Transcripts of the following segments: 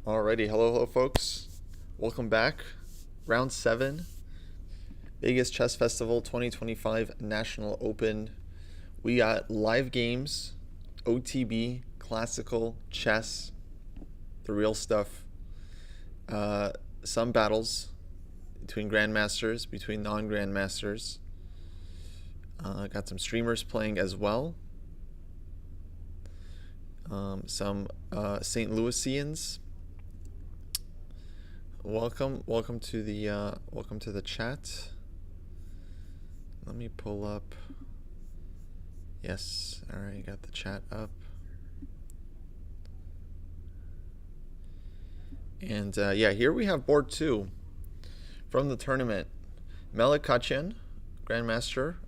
Alrighty, hello folks. Welcome back. Round 7, Vegas Chess Festival 2025 National Open. We got live games, OTB, classical, chess, the real stuff. Some battles between grandmasters, between non-grandmasters. Got some streamers playing as well. Some St. Louisians. Welcome to the chat. Let me pull up. Yes, all right, got the chat up. And yeah, here we have board 2 from the tournament. Melik Kachin, grandmaster,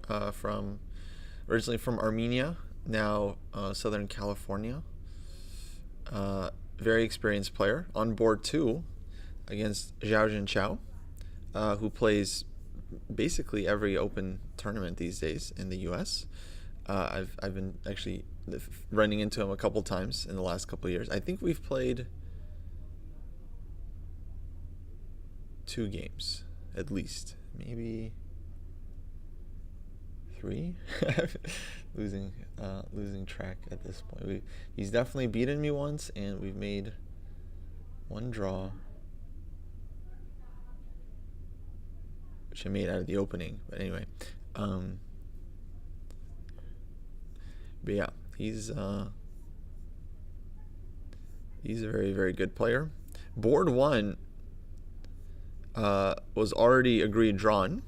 originally from Armenia, now Southern California. Very experienced player. On board 2 against Zhao Jinchao, who plays basically every open tournament these days in the U.S. I've been actually running into him a couple times in the last couple of years. I think we've played 2 games at least, maybe 3. losing track at this point. He's definitely beaten me once, and we've made 1 draw, which I made out of the opening. But anyway, but yeah, he's a very, very good player. Board 1 was already agreed drawn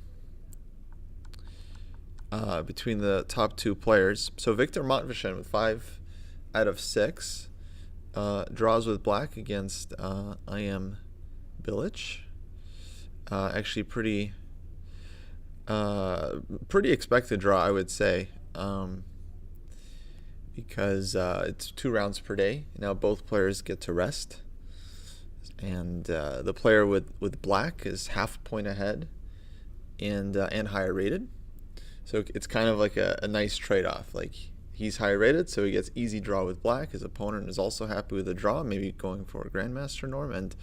between the top 2 players. So Victor Matveshin with 5 out of 6 draws with black against I am Bilic. Actually pretty expected draw, I would say, because it's 2 rounds per day. Now both players get to rest, and the player with black is half a point ahead and higher rated. So it's kind of like a nice trade-off. Like, he's higher rated, so he gets easy draw with black. His opponent is also happy with the draw, maybe going for a grandmaster norm, and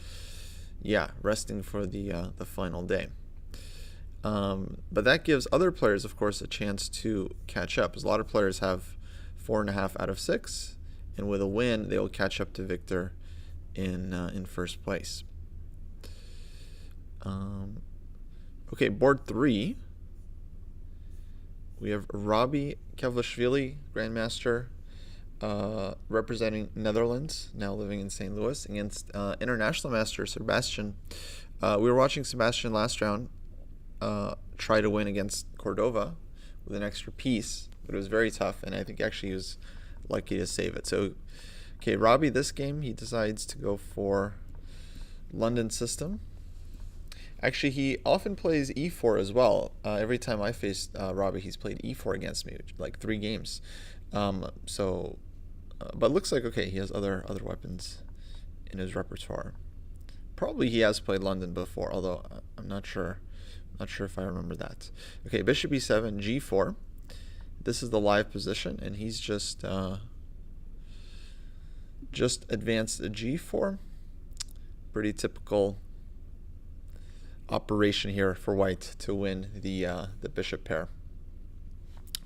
yeah, resting for the final day. But that gives other players, of course, a chance to catch up, because a lot of players have 4.5 out of 6, and with a win, they will catch up to Victor in first place. Okay, board 3. We have Robbie Kevlashvili, grandmaster, representing Netherlands, now living in St. Louis, against international master Sebastian. We were watching Sebastian last round try to win against Cordova with an extra piece, but it was very tough, and I think actually he was lucky to save it. So, okay, Robbie, this game, he decides to go for London system. Actually, he often plays e4 as well. Every time I faced Robbie, he's played e4 against me, which, like 3 games. But looks like, okay, he has other weapons in his repertoire. Probably he has played London before, although I'm not sure. Not sure if I remember that. Okay, bishop e7, g4. This is the live position, and he's just advanced a g4. Pretty typical operation here for white to win the bishop pair.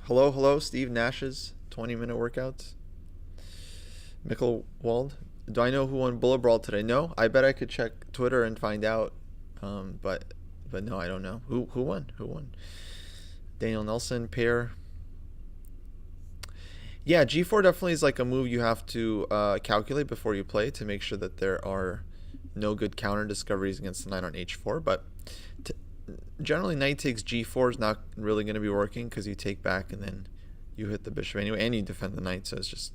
Hello, Steve Nash's 20-minute workouts. Mickelwald, do I know who won Bullet Brawl today? No, I bet I could check Twitter and find out, but no, I don't know. Who won? Daniel Nelson pair. Yeah, g4 definitely is like a move you have to calculate before you play to make sure that there are no good counter discoveries against the knight on h4, but generally knight takes g4 is not really going to be working, because you take back and then you hit the bishop anyway, and you defend the knight, so it's just,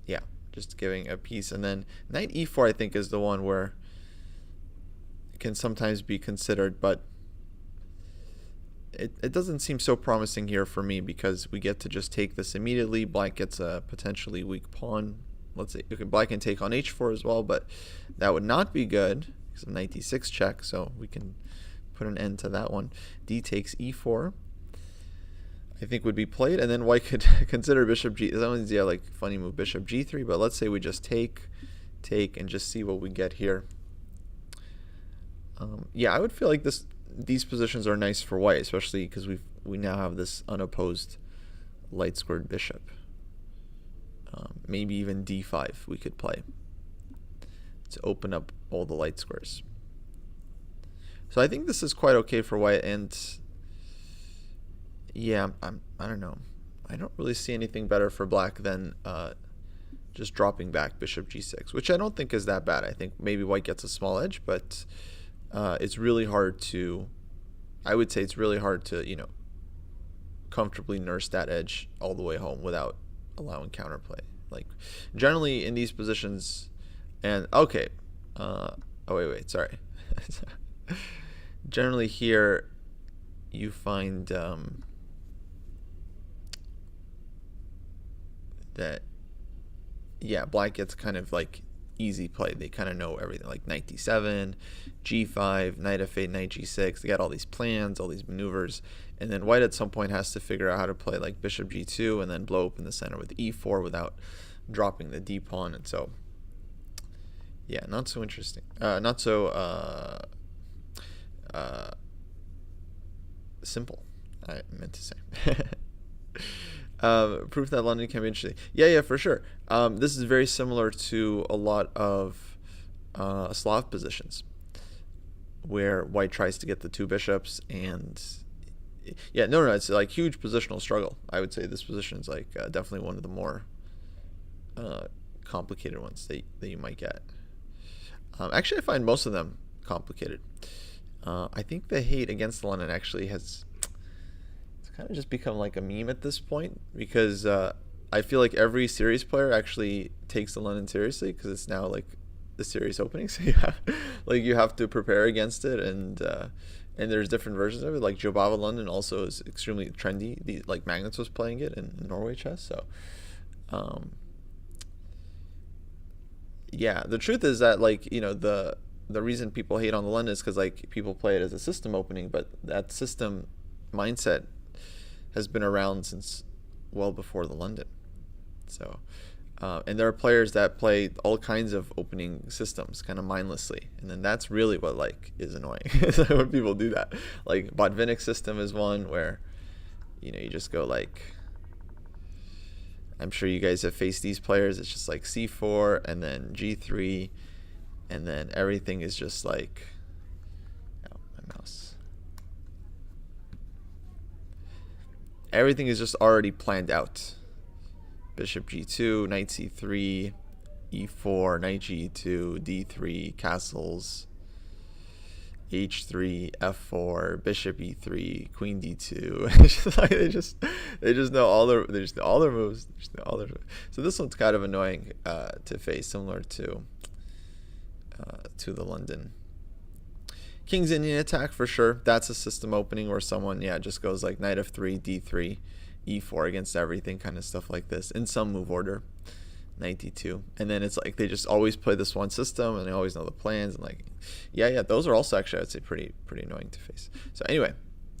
yeah, just giving a piece. And then knight e4, I think, is the one where it can sometimes be considered, but it doesn't seem so promising here for me, because we get to just take this immediately. Black gets a potentially weak pawn. Let's say, okay, black can take on h4 as well, but that would not be good, because of knight d6 check, so we can put an end to that one. D takes e4, I think, would be played, and then white could consider bishop g. That one's, yeah, like funny move, bishop g3, but let's say we just take take and just see what we get here. Yeah, I would feel like these positions are nice for white, especially because we now have this unopposed light squared bishop. Maybe even d5 we could play to open up all the light squares. So I think this is quite okay for white, and yeah, I don't know. I don't really see anything better for black than just dropping back bishop g6, which I don't think is that bad. I think maybe white gets a small edge, but it's really hard to, I would say it's really hard to, comfortably nurse that edge all the way home without allowing counterplay. Like generally in these positions, and okay, oh wait, sorry. Generally here you find that, yeah, black gets kind of like easy play. They kind of know everything, like knight d7, g5, knight f8, knight g6. They got all these plans, all these maneuvers, and then white at some point has to figure out how to play like bishop g2 and then blow open the center with e4 without dropping the d pawn. And so, yeah, not so interesting. Not so simple, I meant to say. Proof that London can be interesting. Yeah, for sure. This is very similar to a lot of Slav positions where white tries to get the two bishops, and yeah, no, it's like huge positional struggle. I would say this position is like definitely one of the more complicated ones that you might get. Actually, I find most of them complicated. I think the hate against London actually has kind of just become like a meme at this point, because I feel like every series player actually takes the London seriously, because it's now like the series opening, so you have to prepare against it, and there's different versions of it. Like Jobava London also is extremely trendy. Like Magnus was playing it in Norway chess, so yeah, the truth is that like the reason people hate on the London is because like people play it as a system opening, but that system mindset has been around since well before the London. So, and there are players that play all kinds of opening systems kind of mindlessly, and then that's really what like is annoying when people do that. Like Botvinnik's system is one where you just go like, I'm sure you guys have faced these players. It's just like c4 and then g3, and then everything is just like, oh, my mouse. Everything is just already planned out. Bishop g2, knight c3, e4, knight g2, d3, castles, h3, f4, bishop e3, queen d2. they just know all their moves. So this one's kind of annoying to face, similar to the London. King's Indian attack for sure. That's a system opening where someone just goes like knight f3, d3, e4 against everything, kind of stuff like this in some move order. Knight d2, and then it's like they just always play this one system and they always know the plans, and like those are also actually, I'd say, pretty annoying to face. So anyway,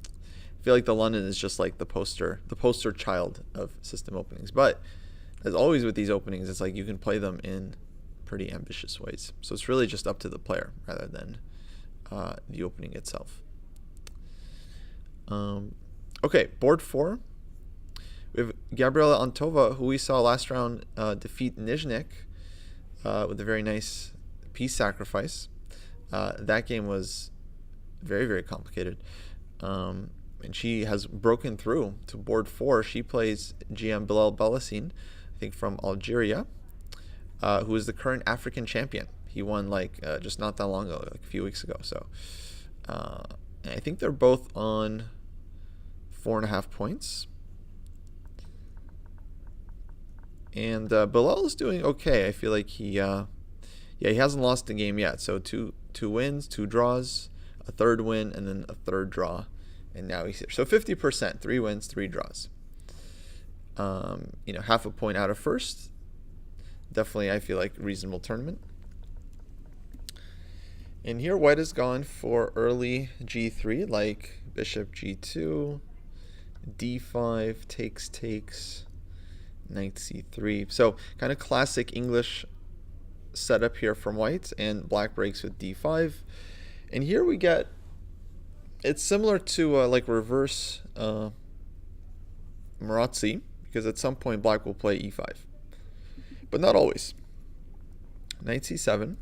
I feel like the London is just like the poster child of system openings, but as always with these openings, it's like you can play them in pretty ambitious ways. So it's really just up to the player rather than the opening itself. Okay, board 4. We have Gabriela Antova, who we saw last round defeat Nizhnik with a very nice piece sacrifice. That game was very, very complicated. And she has broken through to board 4. She plays GM Bilal Balasine, I think from Algeria, who is the current African champion. He won just not that long ago, like a few weeks ago. So I think they're both on 4.5 points. And Bilal is doing okay. I feel like he hasn't lost a game yet. So two wins, 2 draws, a third win, and then a third draw. And now he's here. So 50%, 3 wins, 3 draws. Half a point out of first. Definitely, I feel like reasonable tournament. And here white has gone for early g3, like bishop g2, d5, takes, knight c3. So kind of classic English setup here from white, and black breaks with d5. And here we get, it's similar to like reverse Marazzi, because at some point black will play e5, but not always. Knight c7,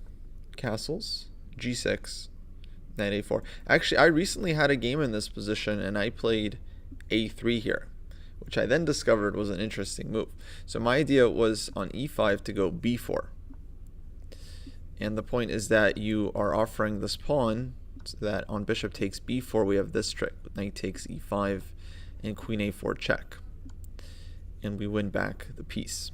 castles, g6, knight a4. Actually, I recently had a game in this position, and I played a3 here, which I then discovered was an interesting move. So my idea was on e5 to go b4. And the point is that you are offering this pawn so that on bishop takes b4, we have this trick. Knight takes e5 and queen a4 check. And we win back the piece.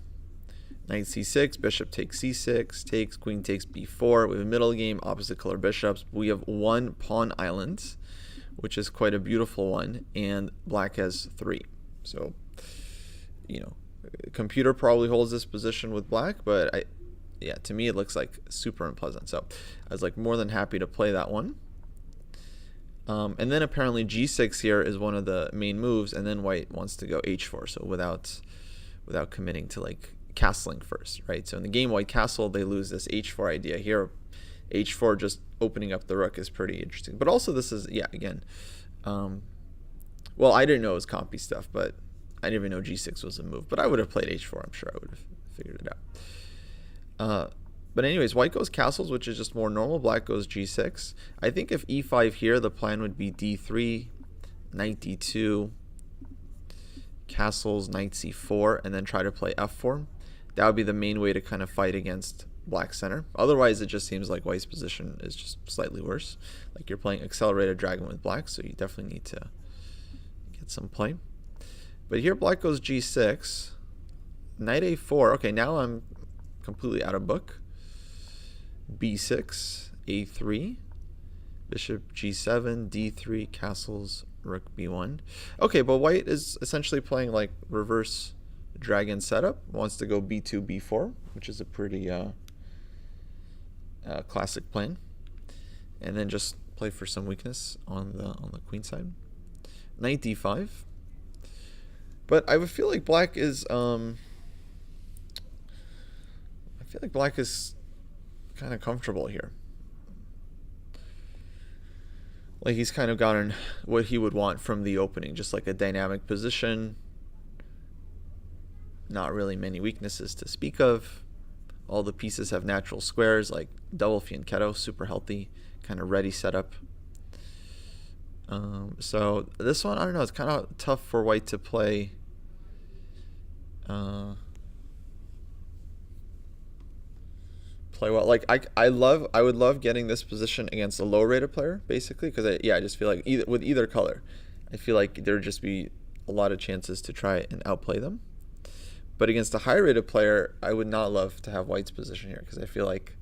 Knight c6, bishop takes c6, takes, queen takes b4. We have a middle game, opposite color bishops. We have one pawn island, which is quite a beautiful one, and black has 3. So, computer probably holds this position with black, but to me it looks like super unpleasant. So I was like more than happy to play that one. And then apparently g6 here is one of the main moves, and then white wants to go h4. So without committing to like castling first, right? So in the game white castle, they lose this h4 idea. Here h4 just opening up the rook is pretty interesting. But also this is, again, well, I didn't know it was compy stuff, but I didn't even know g6 was a move. But I would have played h4. I'm sure I would have figured it out. But anyways, white goes castles, which is just more normal. Black goes g6. I think if e5 here, the plan would be d3, knight d2, castles, knight c4, and then try to play f4. That would be the main way to kind of fight against black center. Otherwise, it just seems like white's position is just slightly worse. Like you're playing accelerated dragon with black, so you definitely need to get some play. But here black goes g6, knight a4. Okay, now I'm completely out of book. b6, a3, bishop g7, d3, castles, rook b1. Okay, but white is essentially playing like reverse dragon setup. Wants to go b2, b4, which is a pretty classic plan. And then just play for some weakness on the queen side. Knight d5. But I would feel like black is kind of comfortable here. Like he's kind of gotten what he would want from the opening, just like a dynamic position. Not really many weaknesses to speak of. All the pieces have natural squares, like double fianchetto, super healthy, kind of ready setup. So this one, I don't know, it's kind of tough for white to play. Play well. Like I would love getting this position against a low rated player, basically, because I just feel like with either color, I feel like there'd just be a lot of chances to try and outplay them. But against a high rated player, I would not love to have white's position here, because I feel like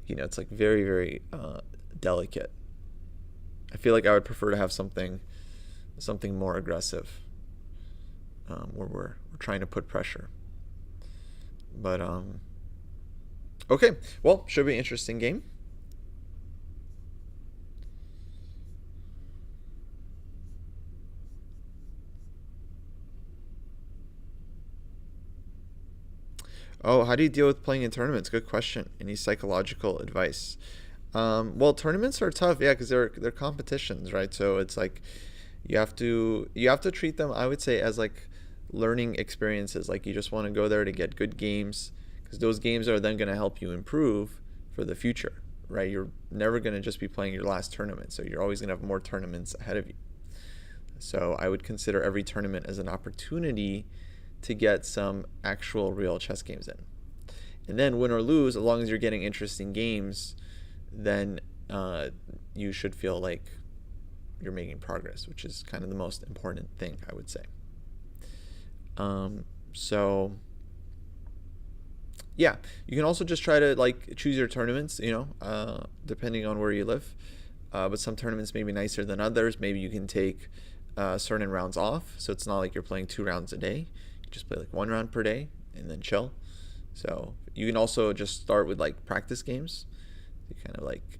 it's like very, very delicate. I feel like I would prefer to have something more aggressive, where we're trying to put pressure. But okay, well, should be an interesting game. Oh, how do you deal with playing in tournaments? Good question. Any psychological advice? Well, tournaments are tough, because they're competitions, right? So it's like you have to treat them, I would say, as like learning experiences. Like you just want to go there to get good games, because those games are then going to help you improve for the future, right? You're never going to just be playing your last tournament, so you're always going to have more tournaments ahead of you. So I would consider every tournament as an opportunity to get some actual real chess games in. And then win or lose, as long as you're getting interesting games, then you should feel like you're making progress, which is kind of the most important thing, I would say. So yeah, you can also just try to like choose your tournaments, depending on where you live. But some tournaments may be nicer than others. Maybe you can take certain rounds off, so it's not like you're playing 2 rounds a day. You just play like 1 round per day and then chill. So you can also just start with like practice games. You kind of like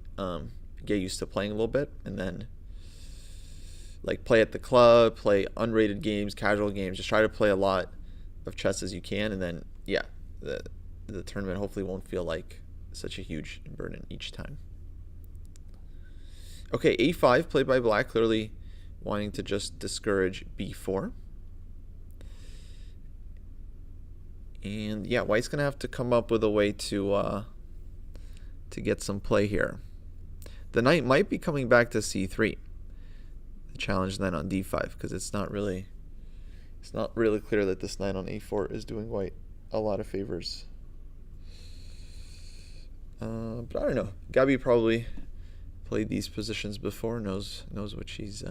get used to playing a little bit, and then like play at the club, play unrated games, casual games. Just try to play a lot of chess as you can, and then the tournament hopefully won't feel like such a huge burden each time. Okay, a5 played by black, clearly wanting to just discourage b4. And yeah, white's going to have to come up with a way to get some play here. The knight might be coming back to c3. The challenge then on d5, because it's not really clear that this knight on a4 is doing white a lot of favors. But I don't know. Gabi probably played these positions before, knows what she's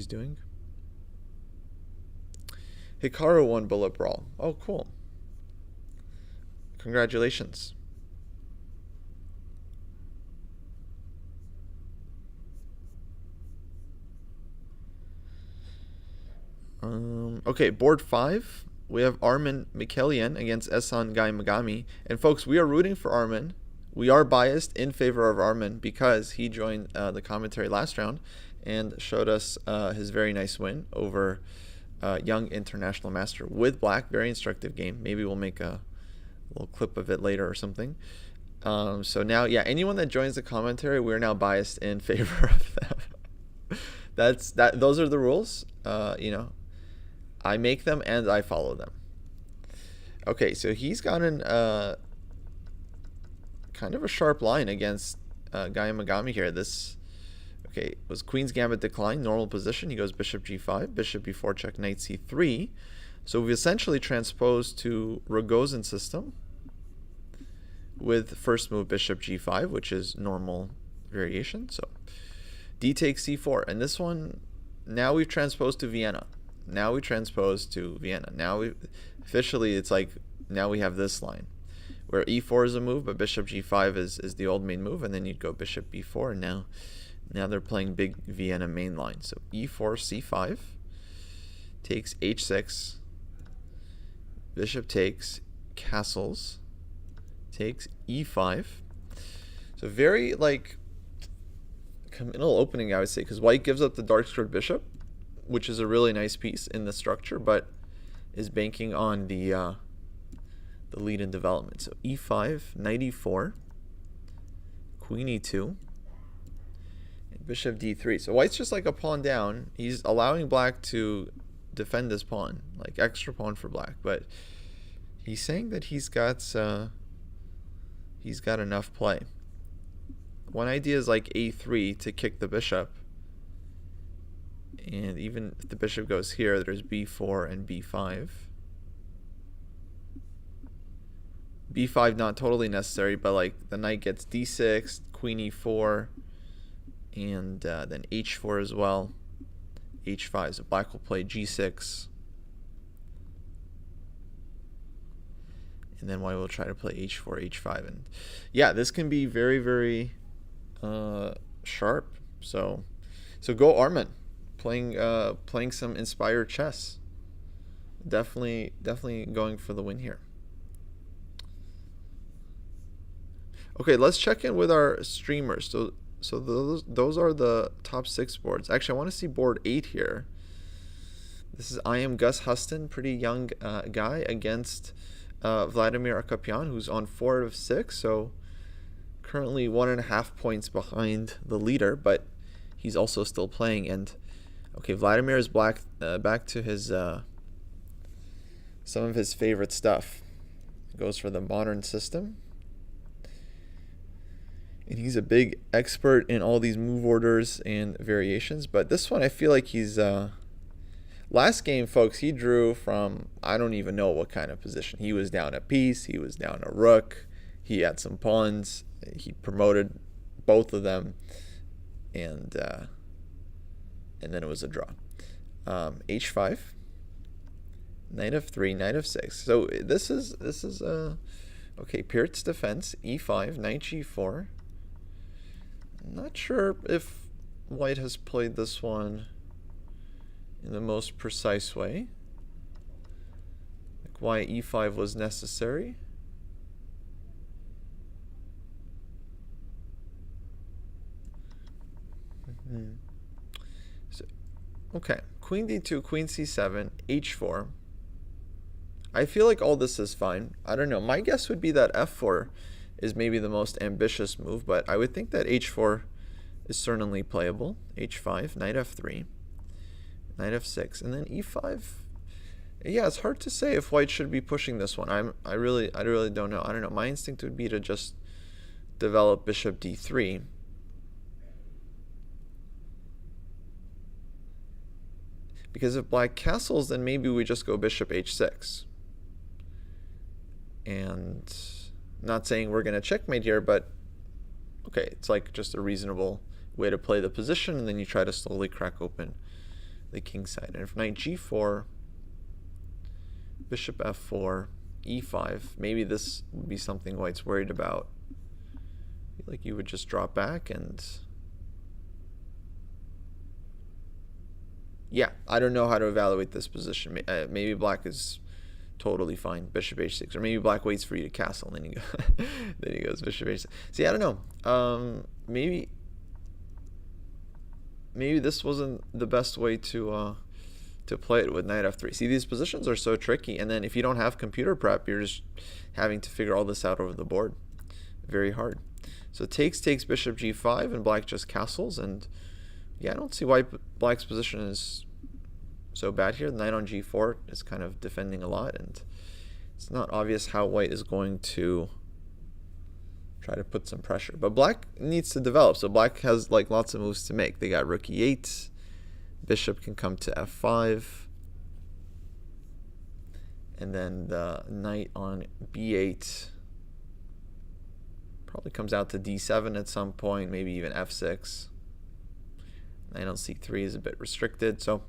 doing. Hikaru won Bullet Brawl. Oh, cool. Congratulations. Okay, board 5. We have Armin Mikelian against Ehsan Gai Magami. And folks, we are rooting for Armin. We are biased in favor of Armin because he joined the commentary last round and showed us his very nice win over young international master with black. Very instructive game. Maybe we'll make a little clip of it later or something. So now, yeah, anyone that joins the commentary, we're now biased in favor of them. Those are the rules. I make them and I follow them. Okay, so he's got an kind of a sharp line against Gai Magami here. This was Queen's Gambit decline, normal position. He goes bishop g5, bishop b4 check, knight c3. So we've essentially transposed to Rogozin system with first move bishop g5, which is normal variation. So d takes c4, and this one now we've transposed to Vienna. Now officially it's like now we have this line where e4 is a move, but bishop g5 is the old main move, and then you'd go bishop b4, and now they're playing big Vienna main line. So e4 c5 takes h6, bishop takes, castles, takes e5. So very like communal opening, I would say, because white gives up the dark squared bishop, which is a really nice piece in the structure, but is banking on the lead in development. So e5, knight e4, queen e2, and bishop d3. So white's just like a pawn down. He's allowing black to defend his pawn, like extra pawn for black, but he's saying that he's got enough play. One idea is like a3 to kick the bishop. And even if the bishop goes here, there's b4 and b5. b5 not totally necessary, but like the knight gets d6, queen e4, and then h4 as well. h5, so black will play g6. And then white will try to play h4, h5. And yeah, this can be very, very sharp. So go Armin. Playing some inspired chess. Definitely going for the win here. Okay, let's check in with our streamers. So those are the top 6 boards. Actually, I want to see board 8 here. This is I am Gus Huston, pretty young guy, against Vladimir Akapian, who's on 4 out of 6. So currently 1.5 points behind the leader, but he's also still playing. And okay, Vladimir is back to his some of his favorite stuff. Goes for the modern system. And he's a big expert in all these move orders and variations. But this one, I feel like he's... last game, folks, he drew from, I don't even know what kind of position. He was down a piece. He was down a rook. He had some pawns. He promoted both of them. And then it was a draw. h5. Knight f3, knight f6. So this is okay, Pirt's defense, e5, knight g4. Not sure if white has played this one in the most precise way. Like why e5 was necessary. So, okay, queen d2, queen c7, h4. I feel like all this is fine. I don't know. My guess would be that f4 is maybe the most ambitious move, but I would think that h4 is certainly playable. h5, knight f3, knight f6, and then e5. Yeah, it's hard to say if white should be pushing this one. I really don't know. I don't know. My instinct would be to just develop bishop d3. Because if black castles, then maybe we just go bishop h6. And not saying we're going to checkmate here, but okay, it's like just a reasonable way to play the position, and then you try to slowly crack open the king side. And if knight g4, bishop f4, e5, maybe this would be something white's worried about. I feel like you would just drop back and... yeah, I don't know how to evaluate this position. Maybe black is totally fine, bishop h6, or maybe black waits for you to castle, and then he goes, then he goes bishop h6. See, I don't know. Maybe this wasn't the best way to play it with knight f3. See, these positions are so tricky, and then if you don't have computer prep, you're just having to figure all this out over the board. Very hard. So takes bishop g5, and black just castles, and yeah, I don't see why black's position is so bad here. The knight on g4 is kind of defending a lot, and it's not obvious how white is going to try to put some pressure. But black needs to develop, so black has like lots of moves to make. They got rook e8, bishop can come to f5, and then the knight on b8 probably comes out to d7 at some point, maybe even f6. Knight on c3 is a bit restricted, so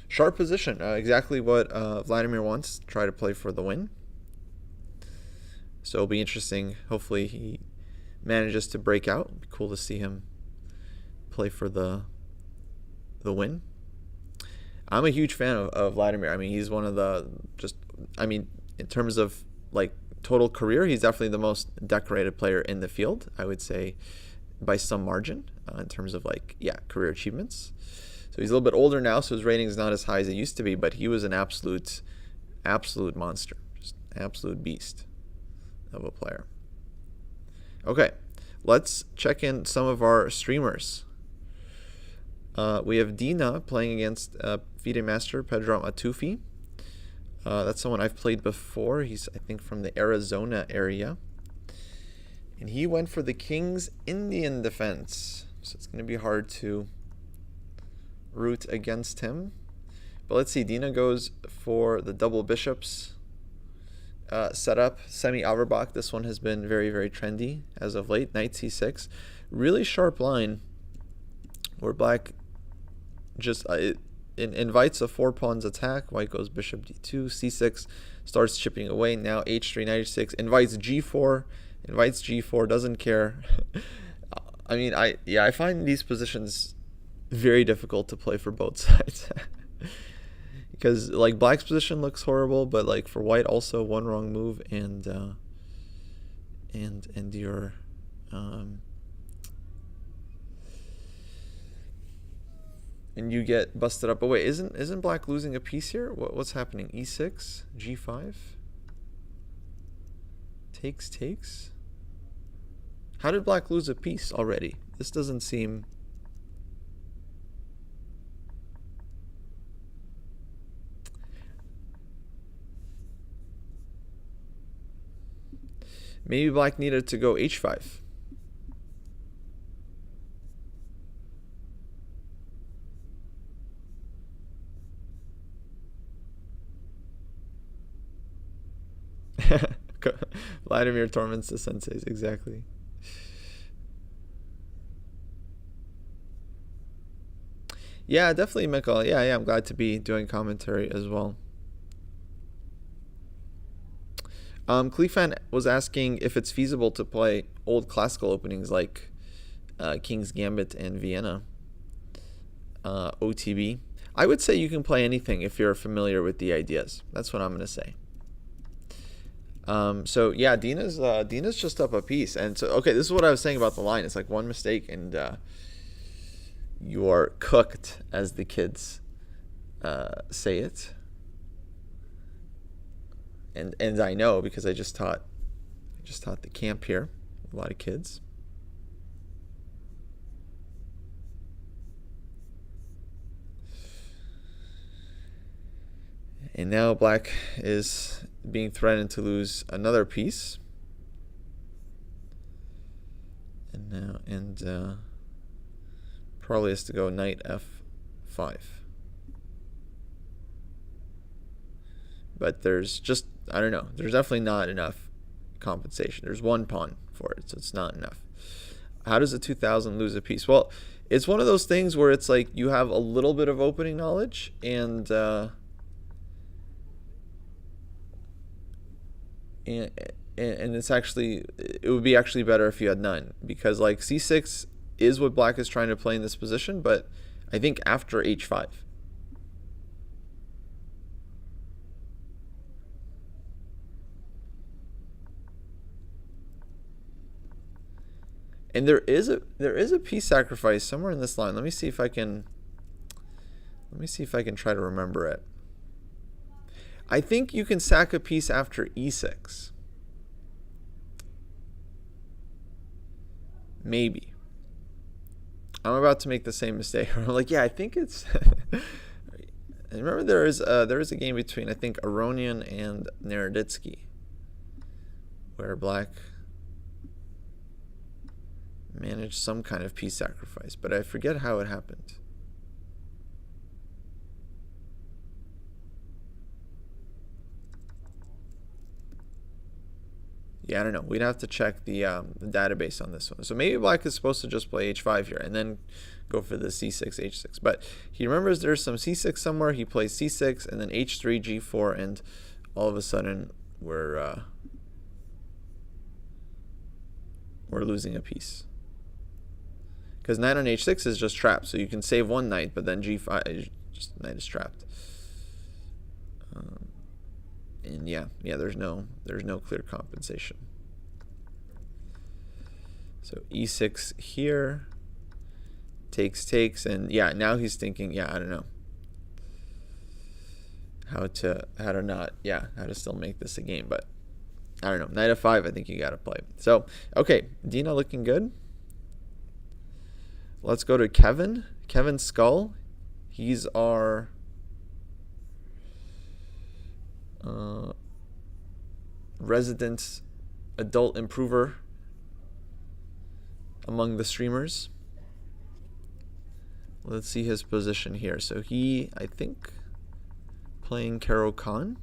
sharp position, exactly what Vladimir wants. Try to play for the win. So it'll be interesting. Hopefully he manages to break out. It'd be cool to see him play for the win. I'm a huge fan of Vladimir. I mean, he's one of the in terms of like total career, he's definitely the most decorated player in the field, I would say, by some margin, in terms of like, yeah, career achievements. So he's a little bit older now, so his rating is not as high as it used to be, but he was an absolute monster, just absolute beast of a player. Okay, let's check in some of our streamers. We have Dina playing against FIDE Master Pedram Atufi. That's someone I've played before. He's, I think, from the Arizona area. And he went for the King's Indian defense. So it's going to be hard to root against him. But let's see. Dina goes for the double bishops setup. Semi-Auerbach. This one has been very, very trendy as of late. Knight c6. Really sharp line where black just it invites a 4-pawns attack. White goes bishop d2. c6 starts chipping away. Now h3, knight h6. Invites g4, doesn't care. I mean, I find these positions very difficult to play for both sides. Because like black's position looks horrible, but like for white also one wrong move and you're and you get busted up. But wait, isn't black losing a piece here? What's happening? e6, g5, takes. How did black lose a piece already? This doesn't seem... Maybe black needed to go h5. Vladimir torments the senseis, exactly. Yeah, definitely, Mikkel. Yeah, I'm glad to be doing commentary as well. Cleefan was asking if it's feasible to play old classical openings like King's Gambit and Vienna OTB. I would say you can play anything if you're familiar with the ideas. That's what I'm going to say. So yeah, Dina's just up a piece, and so okay, this is what I was saying about the line. It's like one mistake and you are cooked, as the kids say it. and I know because I just taught the camp here, a lot of kids. And now black is being threatened to lose another piece. And probably has to go knight f5. But there's just, I don't know, there's definitely not enough compensation. There's one pawn for it, so it's not enough. How does a 2000 lose a piece? Well, it's one of those things where it's like you have a little bit of opening knowledge, and it's actually, it would be actually better if you had none, because like c6 is what black is trying to play in this position, but I think after h5. And there is a piece sacrifice somewhere in this line. Let me see if I can try to remember it. I think you can sack a piece after e6. Maybe. I'm about to make the same mistake. I'm like, yeah, I think it's I remember there is a game between, I think, Aronian and Naroditsky, where black managed some kind of piece sacrifice, but I forget how it happened. Yeah, I don't know. We'd have to check the database on this one. So maybe black is supposed to just play h5 here and then go for the c6, h6. But he remembers there's some c6 somewhere. He plays c6 and then h3, g4, and all of a sudden we're losing a piece. Because knight on h6 is just trapped, so you can save one knight, but then g5, just knight is trapped. And yeah, there's no clear compensation. So e6 here, takes, and yeah, now he's thinking, yeah, I don't know how to still make this a game, but I don't know. Knight f5, I think you got to play. So okay, Dina looking good. Let's go to Kevin Skull. He's our resident adult improver among the streamers. Let's see his position here. So he, I think, playing Caro Khan.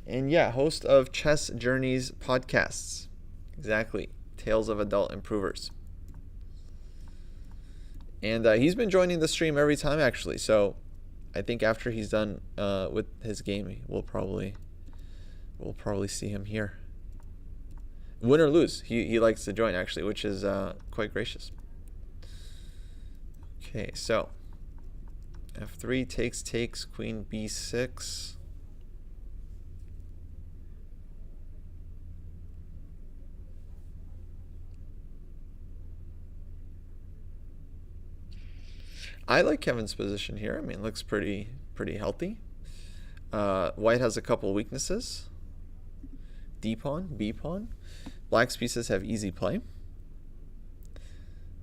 And yeah, host of Chess Journeys podcasts. Exactly. Tales of Adult Improvers. And he's been joining the stream every time, actually. So I think after he's done with his game, we'll probably see him here. Win or lose, he likes to join, actually, which is quite gracious. Okay, so f3 takes, queen b6. I like Kevin's position here. I mean, it looks pretty healthy. White has a couple weaknesses. D pawn, B pawn. Black's pieces have easy play.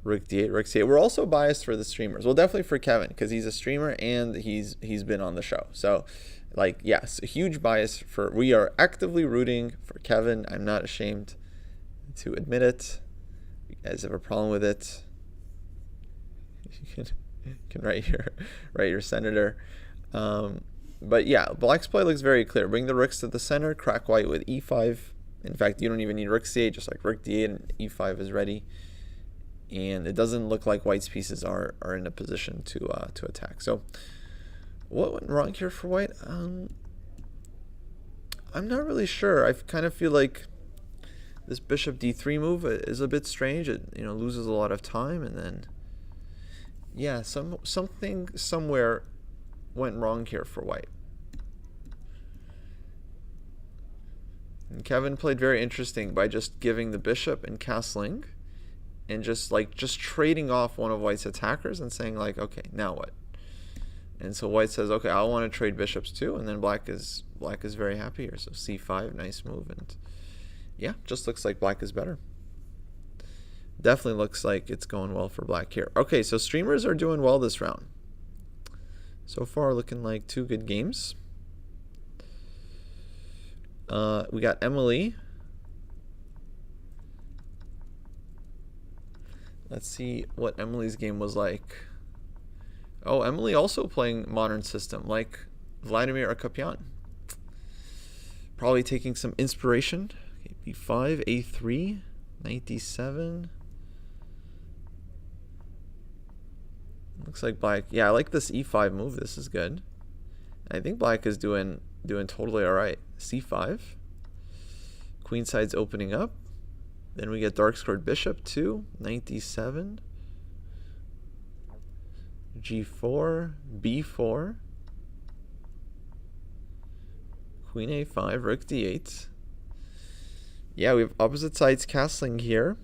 Rook d8, rook c8. We're also biased for the streamers. Well, definitely for Kevin, because he's a streamer and he's been on the show. So, like, yes, a huge bias for. We are actively rooting for Kevin. I'm not ashamed to admit it. If you guys have a problem with it, you can write your senator. But yeah, black's play looks very clear. Bring the rooks to the center, crack white with e5. In fact, you don't even need rook c8, just like rook d8 and e5 is ready. And it doesn't look like white's pieces are in a position to attack. So what went wrong here for white? I'm not really sure. I kind of feel like this bishop d3 move is a bit strange. It loses a lot of time, and then yeah, something somewhere went wrong here for white. And Kevin played very interesting by just giving the bishop and castling, and just trading off one of white's attackers and saying like, okay, now what? And so white says, okay, I want to trade bishops too, and then black is very happy here. So c5, nice move, and yeah, just looks like black is better. Definitely looks like it's going well for black here. Okay, so streamers are doing well this round. So far, looking like 2 good games. We got Emily. Let's see what Emily's game was like. Oh, Emily also playing modern system, like Vladimir Akapian. Probably taking some inspiration. Okay, b5, a3, knight d7. Looks like black. Yeah, I like this e5 move. This is good. I think black is doing totally all right. c5. Queen side's opening up. Then we get dark squared bishop too. Knight d7. g4, b4. Queen a5, rook d8. Yeah, we have opposite sides castling here.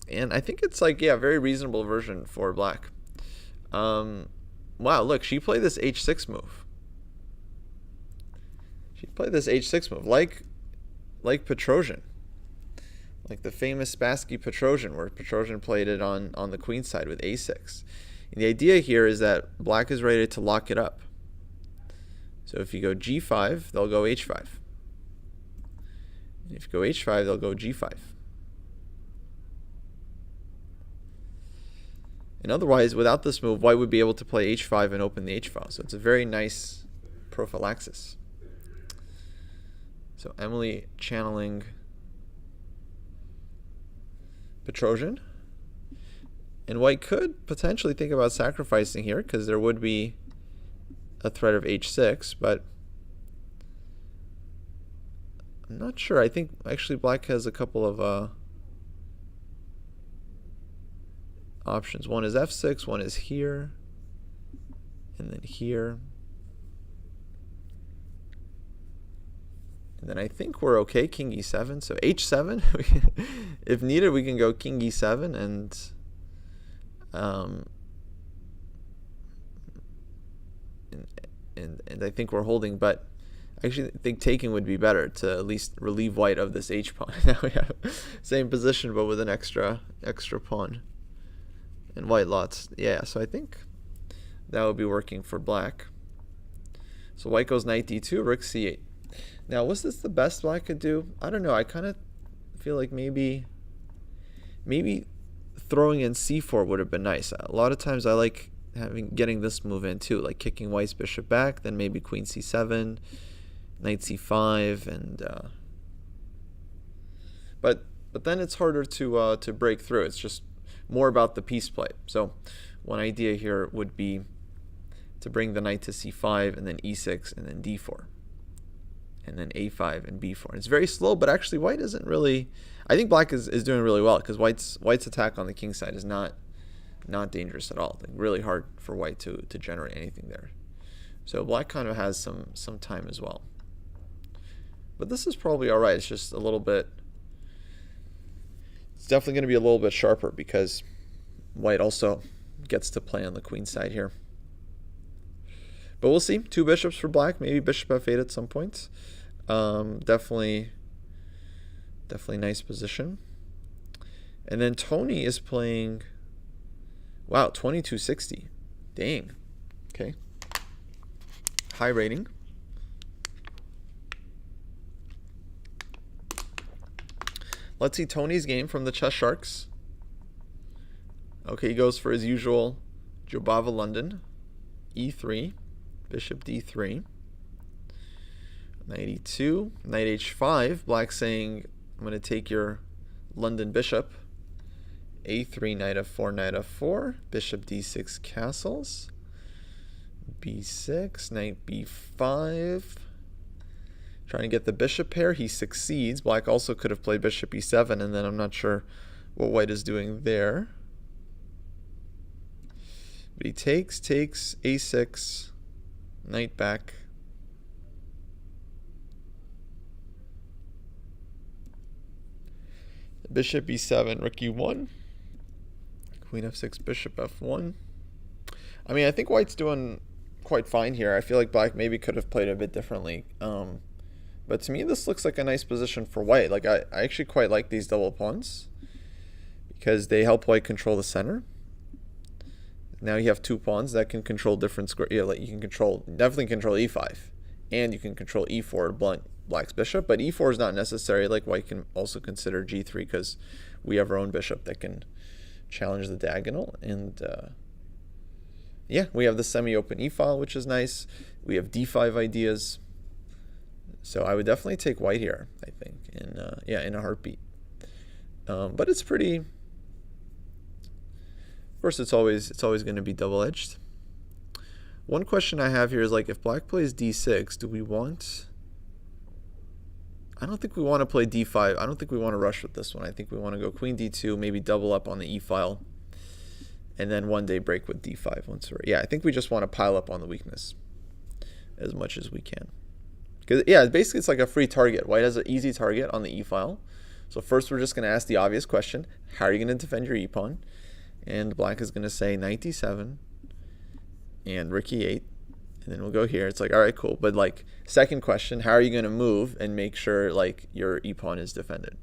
And I think it's like, yeah, a very reasonable version for black. Wow, look, she played this h6 move. She played this h6 move, like Petrosian. Like the famous Spassky Petrosian, where Petrosian played it on the queen side with a6. And the idea here is that black is ready to lock it up. So if you go g5, they'll go h5. And if you go h5, they'll go g5. And otherwise, without this move, white would be able to play h5 and open the h-file. So it's a very nice prophylaxis. So Emily channeling Petrosian. And white could potentially think about sacrificing here, because there would be a threat of h6, but I'm not sure. I think actually black has a couple of options. One is f6, one is here, and then here. And then I think we're okay, king e7. So h7, if needed, we can go king e7, and I think we're holding, but I actually think taking would be better to at least relieve white of this h-pawn. Now we have same position, but with an extra pawn. And white lots. Yeah, so I think that would be working for black. So white goes knight d2, rook c8. Now, was this the best black could do? I don't know. I kind of feel like maybe throwing in c4 would have been nice. A lot of times I like getting this move in too, like kicking white's bishop back, then maybe queen c7, knight c5, and but then it's harder to break through. It's just more about the piece play. So one idea here would be to bring the knight to c5 and then e6 and then d4 and then a5 and b4. And it's very slow, but actually white isn't really. I think black is doing really well, because white's attack on the king side is not dangerous at all. Like really hard for white to generate anything there. So black kind of has some time as well. But this is probably all right. It's just a little bit. It's definitely going to be a little bit sharper, because white also gets to play on the queen side here. But we'll see. 2 bishops for black. Maybe bishop f8 at some point. Definitely nice position. And then Tony is playing. Wow, 2260. Dang. Okay. High rating. Let's see Tony's game from the Chess Sharks. Okay, he goes for his usual Jobava London. E3. Bishop d3. Knight e2. Knight h5. Black saying, I'm going to take your London bishop. a3, knight f4, knight f4. Bishop d6 castles. b6, knight b5. Trying to get the bishop pair. He succeeds. Black also could have played bishop e7, and then I'm not sure what white is doing there. But he takes a6, knight back. Bishop e7, rook e1. Queen f6, bishop f1. I mean, I think white's doing quite fine here. I feel like black maybe could have played a bit differently. But to me, this looks like a nice position for white. Like I actually quite like these double pawns because they help white control the center. Now you have two pawns that can control different square. Yeah, like you can definitely control e5, and you can control e4 to blunt black's bishop. But e4 is not necessary. Like white can also consider g3 because we have our own bishop that can challenge the diagonal. And yeah, we have the semi-open e-file, which is nice. We have d5 ideas. So I would definitely take white here, I think, in a heartbeat. But it's pretty. Of course, it's always going to be double-edged. One question I have here is like, if black plays d6, do we want? I don't think we want to play d5. I don't think we want to rush with this one. I think we want to go queen d2, maybe double up on the e-file, and then one day break with d5 once we're. Yeah, I think we just want to pile up on the weakness as much as we can. Because yeah, basically it's like a free target. White has an easy target on the e-file. So first we're just going to ask the obvious question: how are you going to defend your e-pawn? And black is going to say knight d7 and rook e8, and then we'll go here. It's like, all right, cool. But like, second question: how are you going to move and make sure like your e-pawn is defended?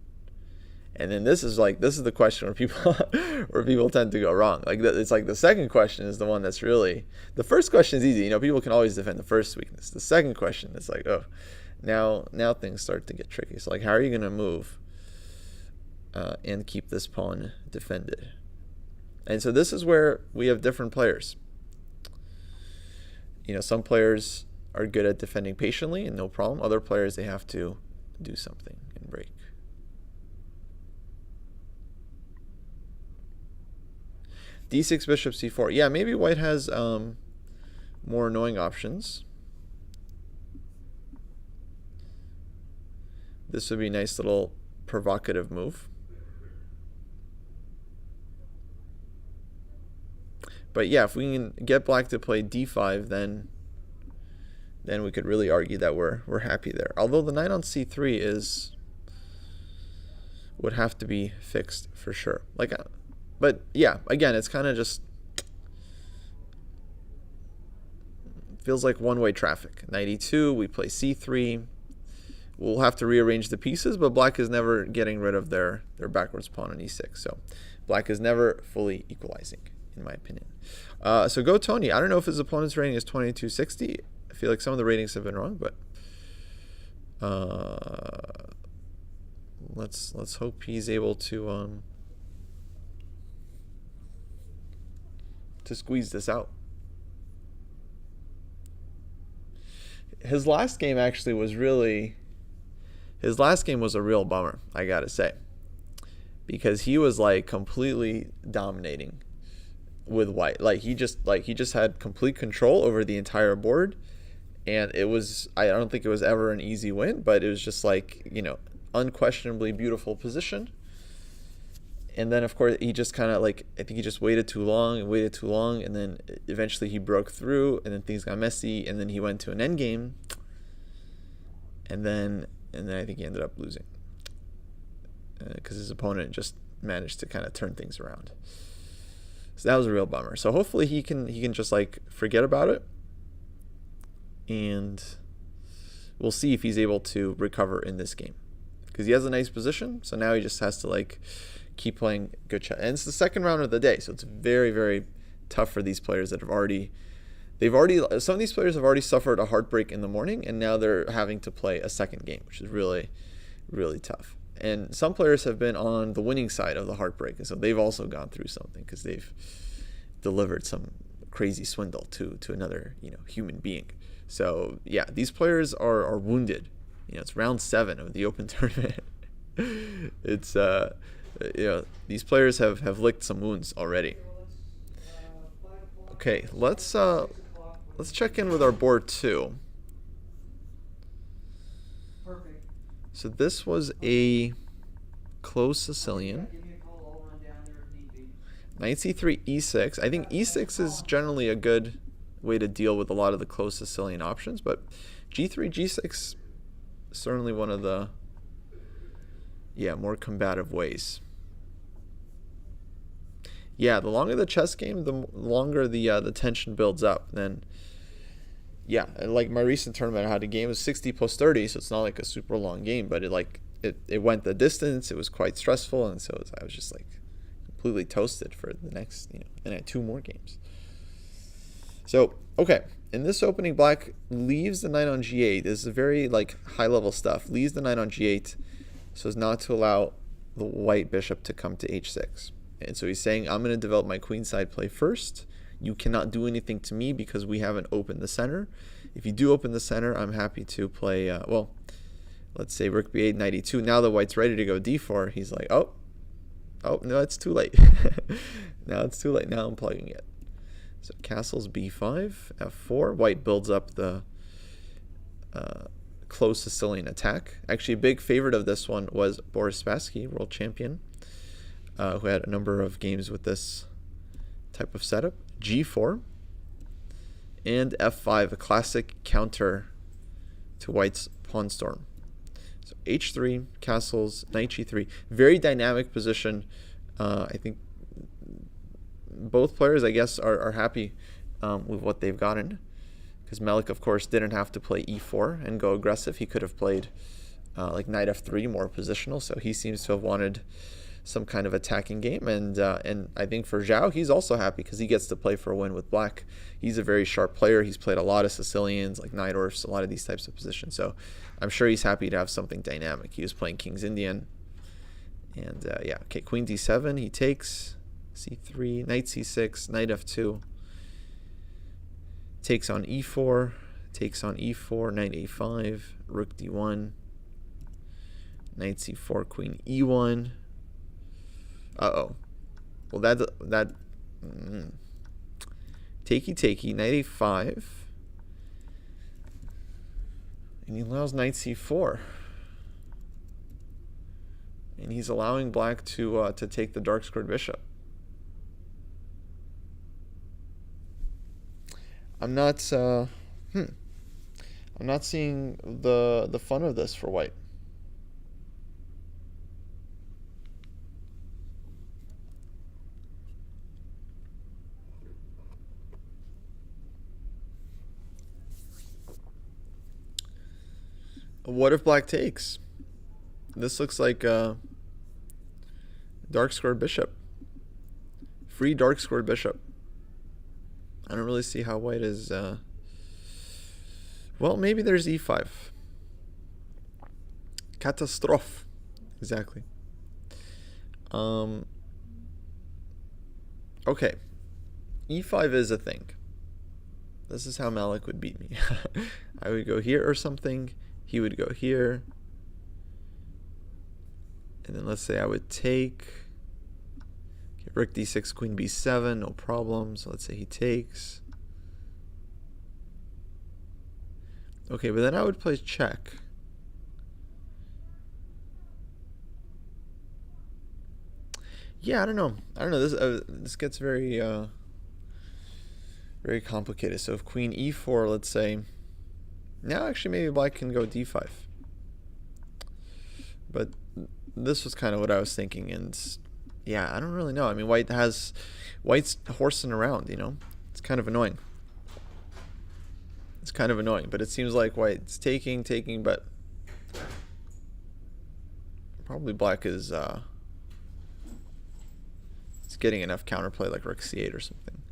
And then this is the question where people tend to go wrong. Like it's like the second question is the one that's really. The first question is easy. You know, people can always defend the first weakness. The second question is like, oh, now things start to get tricky. So like, how are you going to move and keep this pawn defended? And so this is where we have different players. You know, some players are good at defending patiently and no problem. Other players, they have to do something and break. d6 bishop c4. Yeah, maybe white has more annoying options. This would be a nice little provocative move. But yeah, if we can get black to play d5, then we could really argue that we're happy there. Although the knight on c3 would have to be fixed for sure. But yeah, again, it's kind of just feels like one-way traffic. Knight e2, we play c3. We'll have to rearrange the pieces, but black is never getting rid of their backwards pawn on e6. So black is never fully equalizing, in my opinion. So go Tony. I don't know if his opponent's rating is 2260. I feel like some of the ratings have been wrong, but let's hope he's able to squeeze this out. His last game actually was a real bummer, I gotta say, because he was like completely dominating with white. Like he just had complete control over the entire board, and I don't think it was ever an easy win, but it was just like, you know, unquestionably beautiful position. And then of course he just kind of like, I think he just waited too long, and then eventually he broke through, and then things got messy, and then he went to an endgame, and then I think he ended up losing because his opponent just managed to kind of turn things around. So that was a real bummer. So hopefully he can just like forget about it, and we'll see if he's able to recover in this game, because he has a nice position. So now he just has to like keep playing good chess. And it's the second round of the day, so it's very, very tough for these players that some of these players have already suffered a heartbreak in the morning, and now they're having to play a second game, which is really, really tough. And some players have been on the winning side of the heartbreak, and so they've also gone through something because they've delivered some crazy swindle to another, you know, human being. So yeah, these players are wounded. You know, it's round 7 of the Open tournament. It's you know, these players have licked some wounds already. Okay, let's check in with our board 2. So this was a closed Sicilian. Knight c3, e6. I think e6 is generally a good way to deal with a lot of the closed Sicilian options, but g3, g6 is certainly one of the more combative ways. Yeah, the longer the chess game, the longer the tension builds up. Then Yeah, and like my recent tournament, I had a game of 60 plus 30, so it's not like a super long game, but it went the distance. It was quite stressful, and so I was just like completely toasted for the next, then I had two more games. So, okay, in this opening, black leaves the knight on g8. This is very like high level stuff. Leaves the knight on g8 so as not to allow the white bishop to come to h6. And so he's saying, I'm going to develop my queenside play first. You cannot do anything to me because we haven't opened the center. If you do open the center, I'm happy to play, well, let's say rook b8, knight e2. Now the white's ready to go d4. He's like, oh, no, it's too late. Now it's too late. Now I'm plugging it. So castles b5, f4. White builds up the close Sicilian attack. Actually, a big favorite of this one was Boris Spassky, world champion, who had a number of games with this type of setup. g4 and f5, a classic counter to white's pawn storm. So h3, castles, knight g3. Very dynamic position. I think both players, I guess, are happy with what they've gotten. Because Melik, of course, didn't have to play e4 and go aggressive. He could have played like knight f3, more positional. So he seems to have wanted some kind of attacking game. And I think for Zhao, he's also happy because he gets to play for a win with black. He's a very sharp player. He's played a lot of Sicilians, like knight orfs, a lot of these types of positions. So I'm sure he's happy to have something dynamic. He was playing King's Indian. And yeah, okay, queen d7, he takes, c3, knight c6, knight f2, takes on e4, knight a5, rook d1, knight c4, queen e1. Uh-oh. Well, takey, knight a5, and he allows knight c4. And he's allowing black to take the dark squared bishop. I'm not seeing the fun of this for white. What if black takes? This looks like dark squared bishop. Free dark squared bishop. I don't really see how white is... well, maybe there's e5. Katastrophe. Exactly. Okay. e5 is a thing. This is how Malik would beat me. I would go here or something. He would go here. And then let's say I would take... Okay, rook d6, queen b7, no problem. So let's say he takes. Okay, but then I would play check. Yeah, I don't know. This gets very very complicated. So if queen e4, let's say... Now actually maybe black can go d5. But this was kind of what I was thinking, and yeah, I don't really know. I mean, white's horsing around, It's kind of annoying. It's kind of annoying, but it seems like white's taking, but probably black is it's getting enough counterplay like rook c8 or something.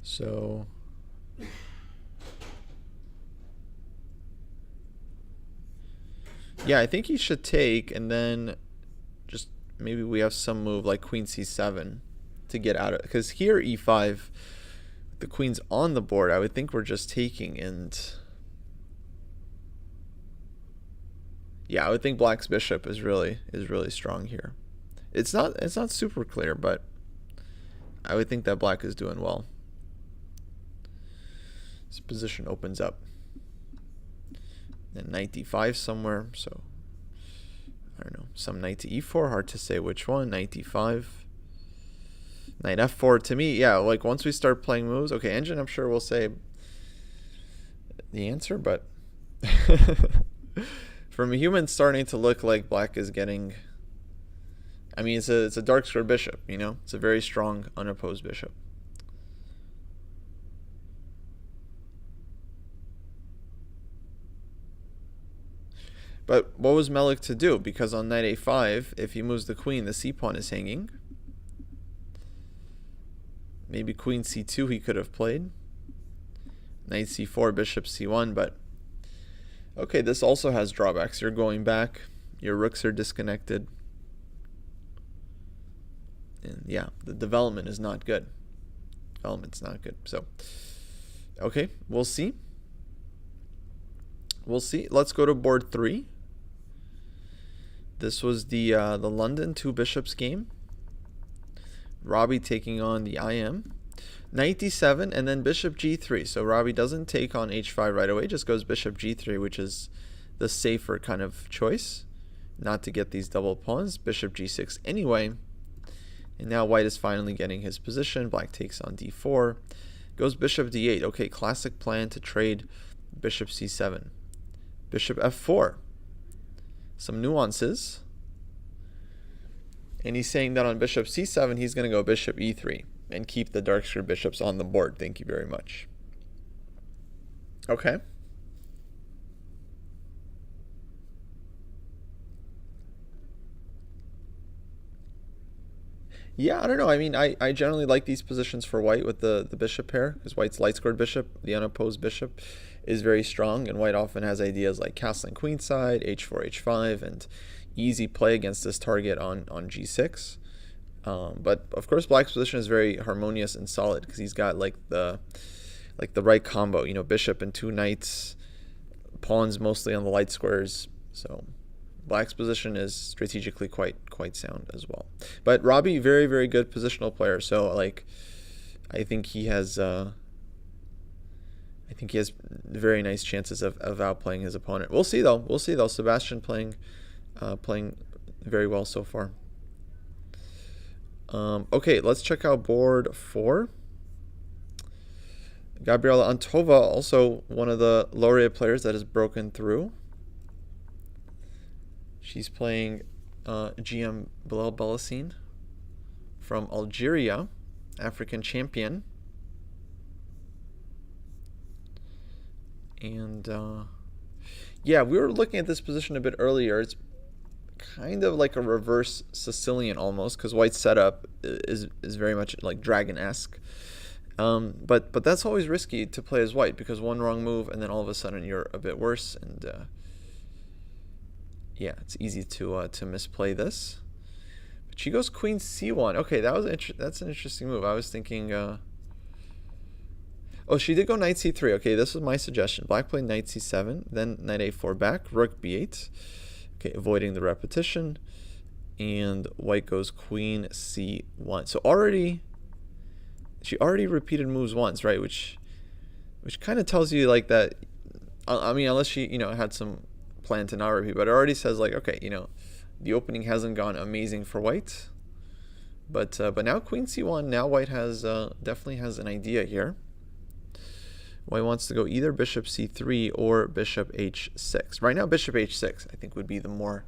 So yeah, I think he should take, and then just maybe we have some move like queen c7 to get out of it. Because here e5, the queen's on the board. I would think we're just taking, and yeah, I would think black's bishop is really strong here. It's not super clear, but I would think that black is doing well. This position opens up. Then knight d5 somewhere, so I don't know, some knight to e4, hard to say which one. Knight d5, knight f4. To me, yeah, like once we start playing moves, okay, engine I'm sure will say the answer, but from a human, starting to look like black is getting I mean, it's a dark square bishop. You know, it's a very strong unopposed bishop. But what was Melik to do? Because on knight a5, if he moves the queen, the c pawn is hanging. Maybe queen c2 he could have played. Knight c4, bishop c1, but okay, this also has drawbacks. You're going back, your rooks are disconnected. And yeah, the development is not good. Development's not good. So, okay, we'll see. We'll see. Let's go to board 3. This was the London 2 bishops game. Robbie taking on the IM. Knight d7 and then bishop g3. So Robbie doesn't take on h5 right away, just goes bishop g3, which is the safer kind of choice, not to get these double pawns. Bishop g6 anyway. And now white is finally getting his position. Black takes on d4. Goes bishop d8. Okay, classic plan to trade bishop c7. Bishop f4. Some nuances. And he's saying that on bishop c7, he's going to go bishop e3 and keep the dark square bishops on the board. Thank you very much. Okay. Yeah, I don't know. I mean, I generally like these positions for white with the bishop pair, because white's light squared bishop, the unopposed bishop, is very strong, and white often has ideas like castling queenside, h4, h5, and easy play against this target on g6. But of course, black's position is very harmonious and solid because he's got like the right combo. You know, bishop and 2 knights, pawns mostly on the light squares. So black's position is strategically quite sound as well. But Robbie, very, very good positional player. So like, I think he has very nice chances of outplaying his opponent. We'll see though. We'll see though. Sebastian playing very well so far. Okay, let's check out board 4. Gabriela Antova, also one of the laureate players that has broken through. She's playing GM Bilal Bellassine from Algeria, African champion. And yeah, we were looking at this position a bit earlier. It's kind of like a reverse Sicilian almost, because white's setup is very much like dragon-esque. But that's always risky to play as white, because one wrong move and then all of a sudden you're a bit worse, and yeah, it's easy to misplay this. But she goes queen c1. Okay, that's an interesting move. I was thinking, oh, she did go knight c3. Okay, this was my suggestion. Black played knight c7, then knight a4 back, rook b8. Okay, avoiding the repetition, and white goes queen c1. So she already repeated moves once, right? Which kind of tells you like that. I mean, unless she had some plan to not repeat, but it already says like, okay, the opening hasn't gone amazing for white, but now queen c1. Now white definitely has an idea here. White wants to go either bishop c3 or bishop h6. Right now, bishop h6, I think, would be the more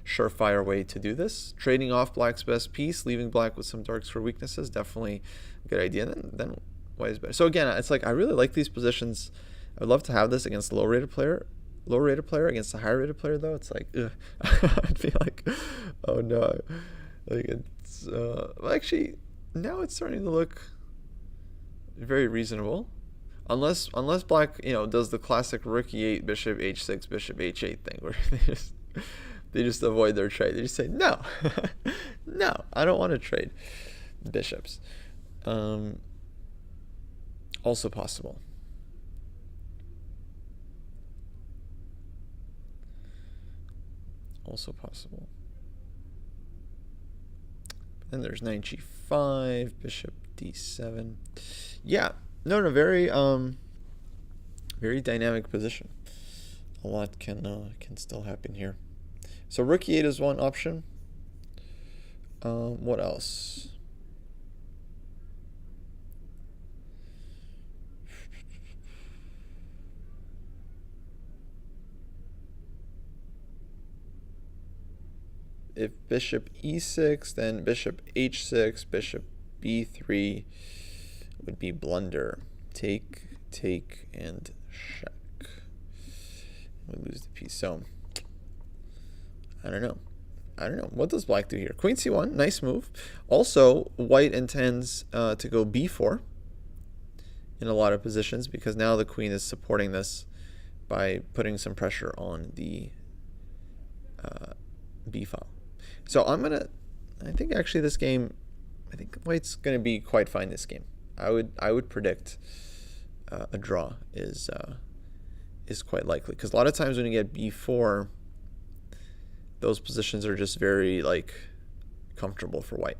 surefire way to do this. Trading off black's best piece, leaving black with some dark square weaknesses, definitely a good idea. Then white is better. So again, it's like I really like these positions. I'd love to have this against a low-rated player against a higher-rated player, though. It's like, ugh. I'd be like, oh no. Like it's well, actually, now it's starting to look very reasonable. Unless black, does the classic rook e8, bishop h6, bishop h8 thing, where they just avoid their trade. They just say, no, no, I don't want to trade bishops. Also possible. Also possible. Then there's knight g5, bishop d7. Yeah. No, very very dynamic position. A lot can still happen here. So rook e8 is one option. What else? if bishop e6, then bishop h6, bishop b3 would be blunder. Take, and check. We lose the piece. So, I don't know. What does black do here? Queen c1, nice move. Also, white intends to go b4 in a lot of positions because now the queen is supporting this by putting some pressure on the b file. So I think actually this game, I think white's gonna be quite fine this game. I would predict a draw is quite likely because a lot of times when you get b4, those positions are just very comfortable for white.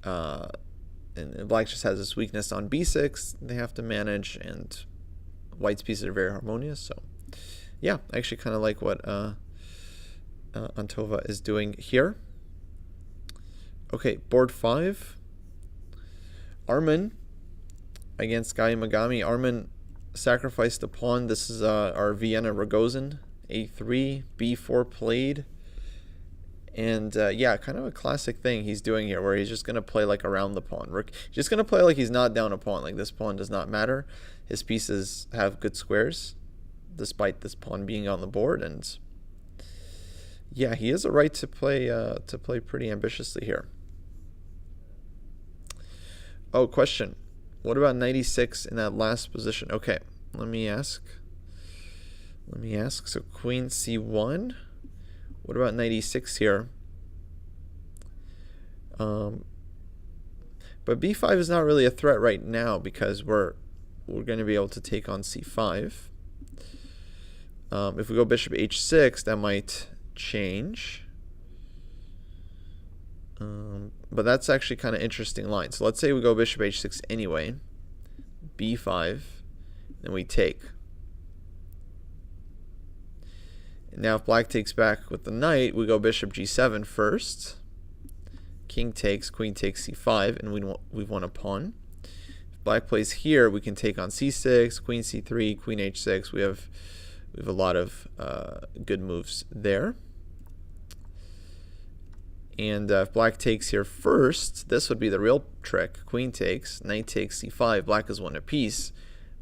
And black just has this weakness on b6 they have to manage, and white's pieces are very harmonious. So yeah, I actually kind of like what Antova is doing here. Okay, board 5. Armin against Guy Magami. Armin sacrificed a pawn. This is our Vienna Rogozin. a3, b4 played. And yeah, kind of a classic thing he's doing here where he's just going to play around the pawn. He's just going to play like he's not down a pawn. This pawn does not matter. His pieces have good squares despite this pawn being on the board. And yeah, he has a right to play pretty ambitiously here. Oh, question. What about knight e6 in that last position? Okay, let me ask. So queen c1. What about knight e6 here? But b5 is not really a threat right now because we're going to be able to take on c5. If we go bishop h6, that might change. But that's actually kind of interesting line. So let's say we go bishop h6 anyway. b5, then we take. Now if black takes back with the knight, we go bishop g7 first. King takes, queen takes c5, and we've won a pawn. If black plays here, we can take on c6, queen c3, queen h6. We have a lot of good moves there. And if black takes here first, this would be the real trick. Queen takes, knight takes c5. Black has won a piece.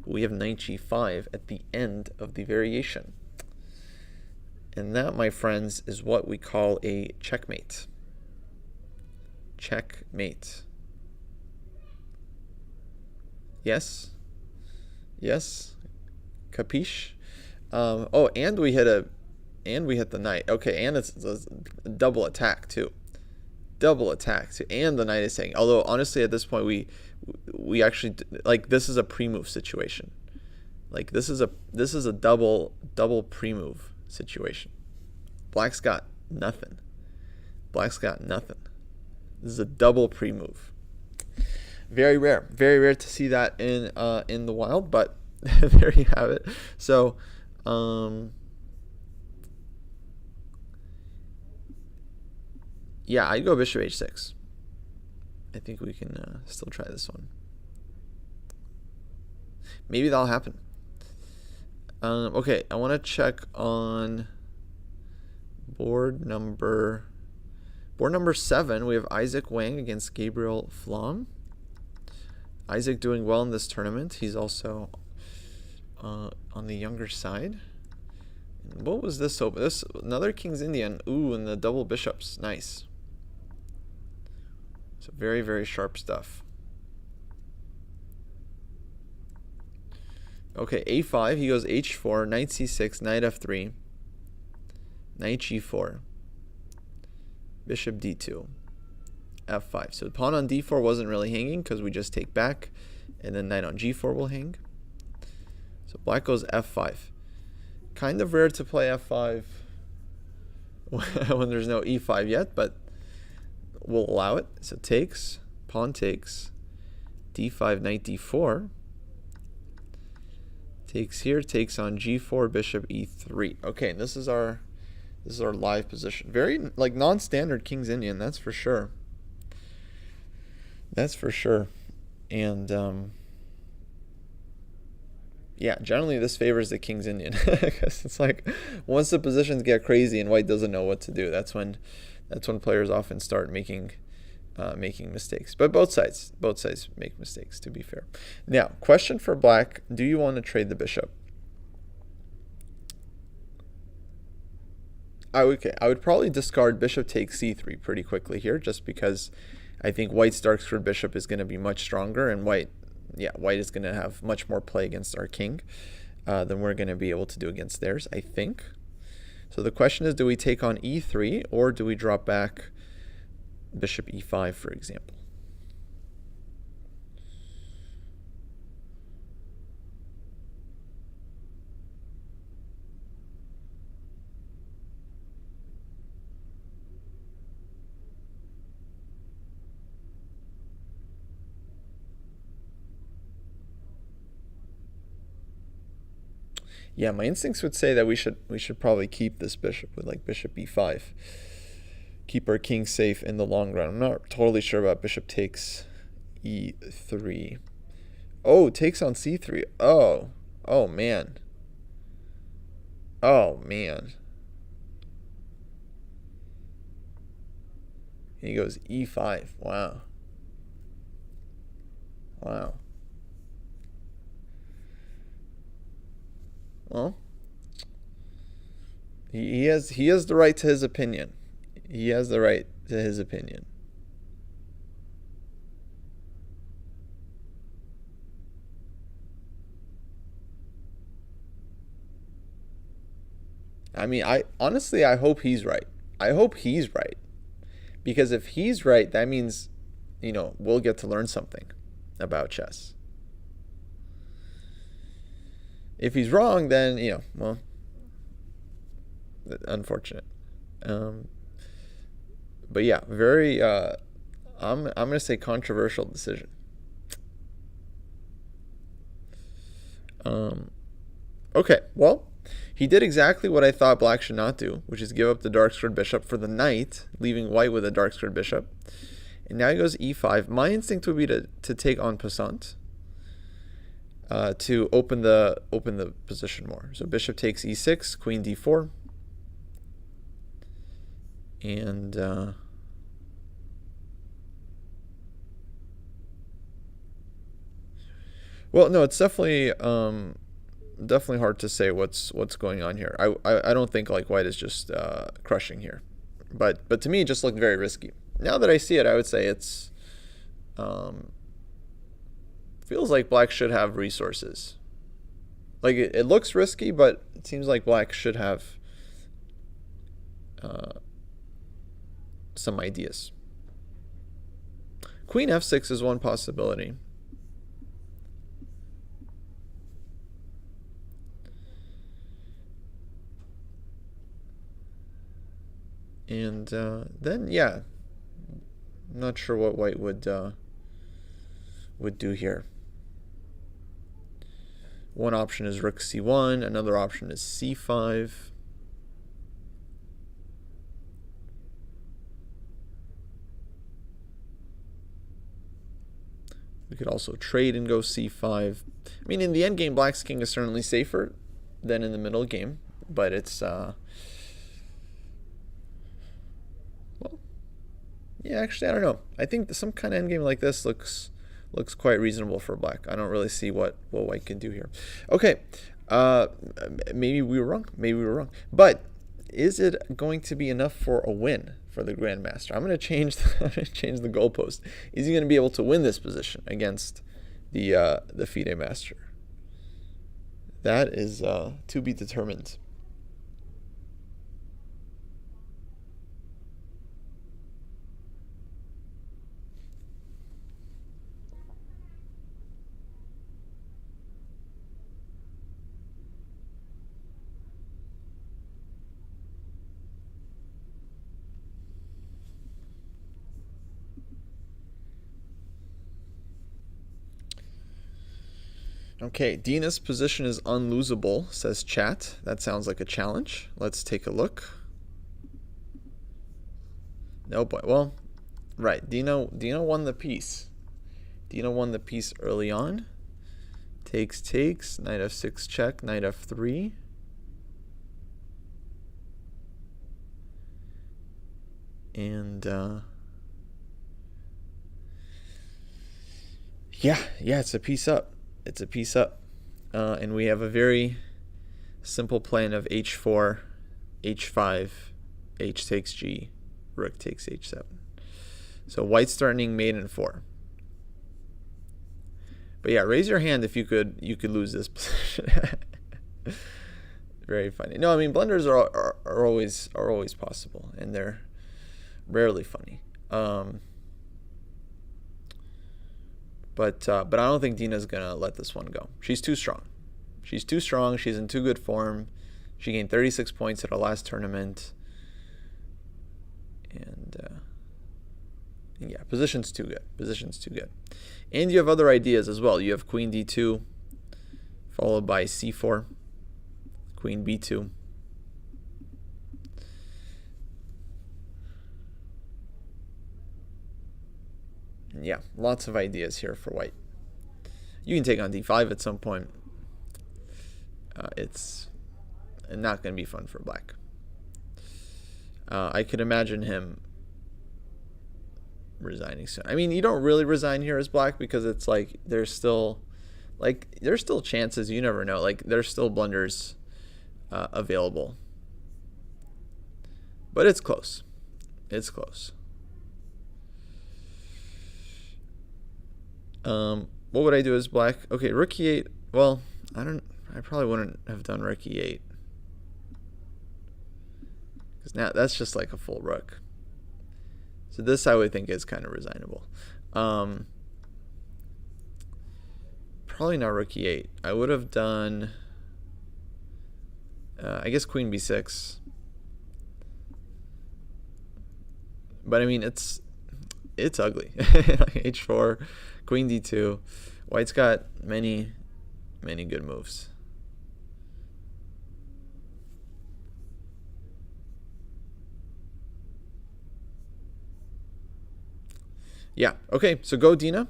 We have knight g5 at the end of the variation. And that, my friends, is what we call a checkmate. Checkmate. Yes? Yes? Capiche? Oh, and we hit the knight. Okay, and it's a double attack too. Double attack too. And the knight is saying, although honestly at this point we actually this is a pre-move situation. This is a double pre-move situation. Black's got nothing. Black's got nothing. This is a double pre-move. Very rare to see that in the wild, but there you have it. So yeah, I'd go bishop h6. I think we can still try this one. Maybe that'll happen. Okay, I want to check on board number 7. We have Isaac Wang against Gabriel Flom. Isaac doing well in this tournament. He's also on the younger side. What was this open? This another King's Indian. Ooh, and the double bishops. Nice. So very sharp stuff. Okay, a5. He goes h4, knight c6, knight f3, knight g4, bishop d2, f5. So the pawn on d4 wasn't really hanging because we just take back, and then knight on g4 will hang. So black goes f5. Kind of rare to play f5 when there's no e5 yet, but we'll allow it. So takes, pawn takes, d5, knight d4. Takes here, takes on g4, bishop e3. Okay, and this is our live position. Very non-standard King's Indian, that's for sure. That's for sure. And Yeah, generally this favors the king's Indian because it's like once the positions get crazy and white doesn't know what to do, that's when players often start making mistakes. But both sides make mistakes, to be fair. Now, question for black: do you want to trade the bishop? I would probably discard bishop takes c3 pretty quickly here, just because I think white's dark squared bishop is going to be much stronger, and white is going to have much more play against our king than we're going to be able to do against theirs, I think. So the question is, do we take on e3 or do we drop back bishop e5, for example? Yeah, my instincts would say that we should probably keep this bishop with like bishop e5. Keep our king safe in the long run. I'm not totally sure about bishop takes e3. Oh, takes on c3. Oh man. Oh man. He goes e5. Wow. Wow. Well, he has the right to his opinion. He has the right to his opinion. I mean, I honestly I hope he's right. I hope he's right. Because if he's right, that means, we'll get to learn something about chess. If he's wrong, then, well, unfortunate. But yeah, very, I'm going to say controversial decision. Okay, well, he did exactly what I thought black should not do, which is give up the dark squared bishop for the knight, leaving white with a dark squared bishop. And now he goes e5. My instinct would be to take en passant, to open the position more. So bishop takes e6, queen d4, and well, no, it's definitely hard to say what's going on here. I don't think like white is just crushing here, but to me it just looked very risky. Now that I see it, I would say it's feels like black should have resources. Like it looks risky, but it seems like black should have some ideas. Queen f6 is one possibility. And then, yeah, I'm not sure what white would do here. One option is rook c1, another option is c5. We could also trade and go c5. I mean, in the end game, black's king is certainly safer than in the middle game, but it's well, yeah, actually, I don't know. I think some kind of endgame like this looks quite reasonable for black. I don't really see what white can do here. Okay, maybe we were wrong. Maybe we were wrong. But is it going to be enough for a win for the grandmaster? I'm going to change the goalpost. Is he going to be able to win this position against the FIDE master? That is to be determined. Okay, Dina's position is unlosable, says chat. That sounds like a challenge. Let's take a look. No boy. Well, right. Dina won the piece. Dina won the piece early on. Takes, knight f6 check, knight f3. And yeah, it's a piece up. It's a piece up. And we have a very simple plan of h4, h5, h takes g, rook takes h7. So white's threatening mate in 4. But yeah, raise your hand if you could lose this position. Very funny. No, I mean blunders are always possible, and they're rarely funny. But I don't think Dina's gonna let this one go. She's too strong. She's too strong. She's in too good form. She gained 36 points at her last tournament. And yeah, position's too good. Position's too good. And you have other ideas as well. You have queen d2, followed by c4, queen b2. Yeah, lots of ideas here for white. You can take on d5 at some point. It's not going to be fun for black. I could imagine him resigning soon. I mean, you don't really resign here as black because it's like there's still chances. You never know. Like there's still blunders available, but it's close. It's close. What would I do as black? Okay, rook e8. Well, I probably wouldn't have done rook e8 because now that's just like a full rook. So this I would think is kind of resignable. Probably not rook e8. I would have done, I guess queen b6. But I mean, it's ugly. h4, queen d2. White's got many good moves. Yeah, okay, so go Dina.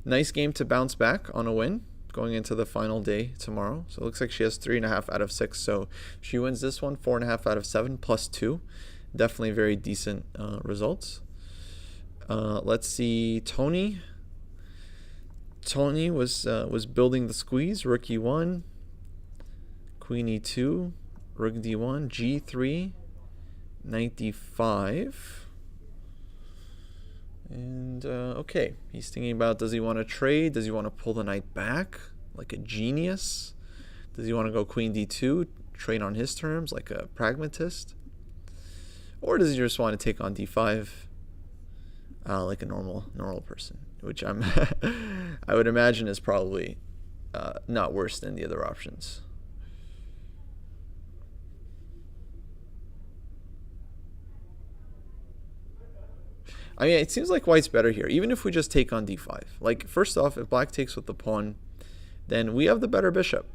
Nice game to bounce back on a win going into the final day tomorrow. So it looks like she has 3.5 out of 6. So she wins this one, 4.5 out of 7 plus 2. Definitely very decent results. Let's see, Tony. Tony was building the squeeze. Rook e1, queen e2, rook d1, g3, knight d5. And okay, he's thinking about, does he want to trade? Does he want to pull the knight back like a genius? Does he want to go queen d2, trade on his terms like a pragmatist? Or does he just want to take on d5 like a normal person? Which I would imagine is probably not worse than the other options. I mean, it seems like white's better here, even if we just take on d5. Like, first off, if black takes with the pawn, then we have the better bishop.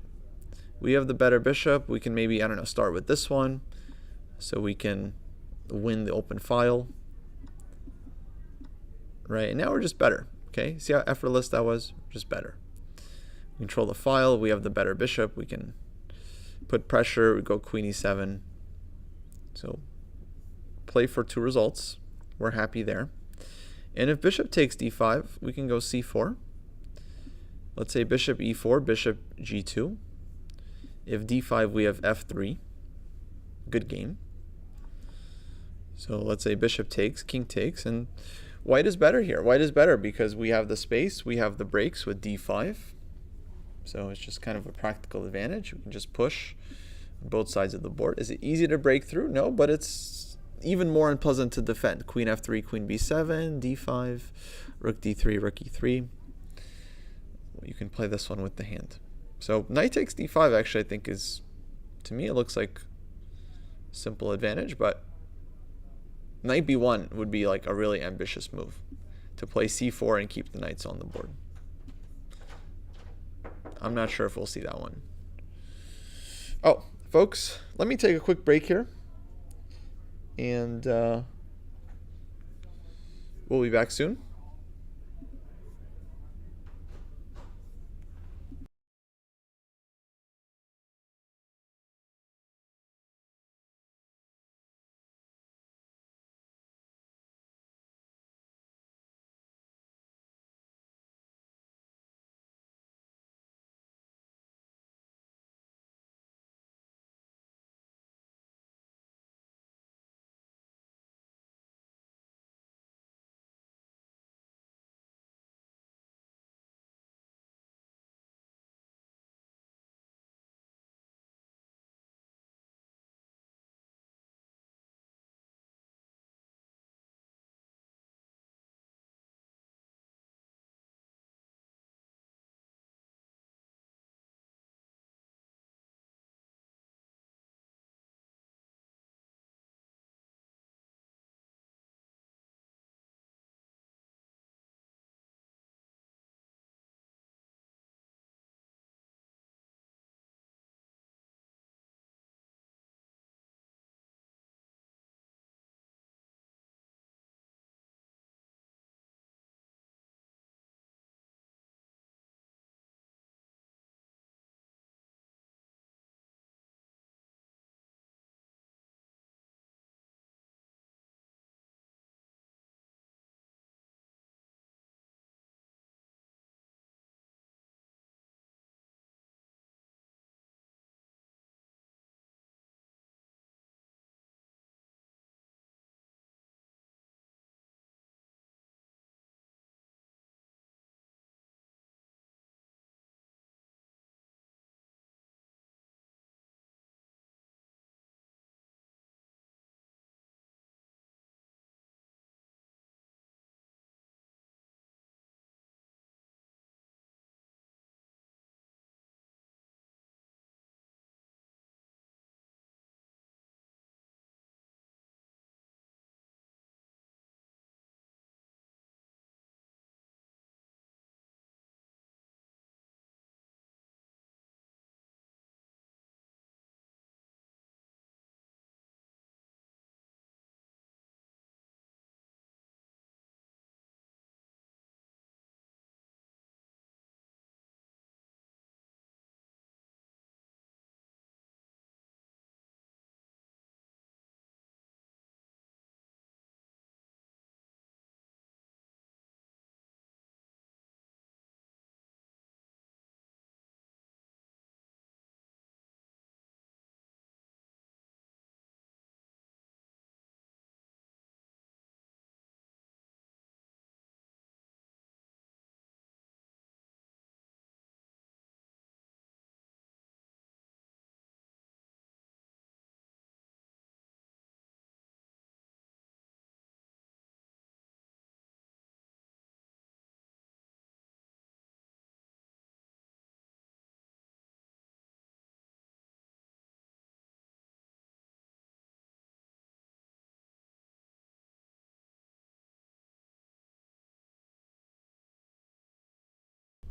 We have the better bishop. We can maybe, I don't know, start with this one so we can win the open file. Right, and now we're just better. Okay, see how effortless that was? Just better. We control the file. We have the better bishop. We can put pressure. We go queen e7. So play for 2 results. We're happy there. And if bishop takes d5, we can go c4. Let's say bishop e4, bishop g2. If d5, we have f3. Good game. So let's say bishop takes, king takes, and white is better here. White is better because we have the space, we have the breaks with d5. So it's just kind of a practical advantage. We can just push on both sides of the board. Is it easy to break through? No, but it's even more unpleasant to defend. Queen f3, queen b7, d5, rook d3, rook e3. You can play this one with the hand. So knight takes d5 actually I think is, to me it looks like simple advantage, but knight b1 would be like a really ambitious move to play c4 and keep the knights on the board. I'm not sure if we'll see that one. Oh, folks, let me take a quick break here. And we'll be back soon.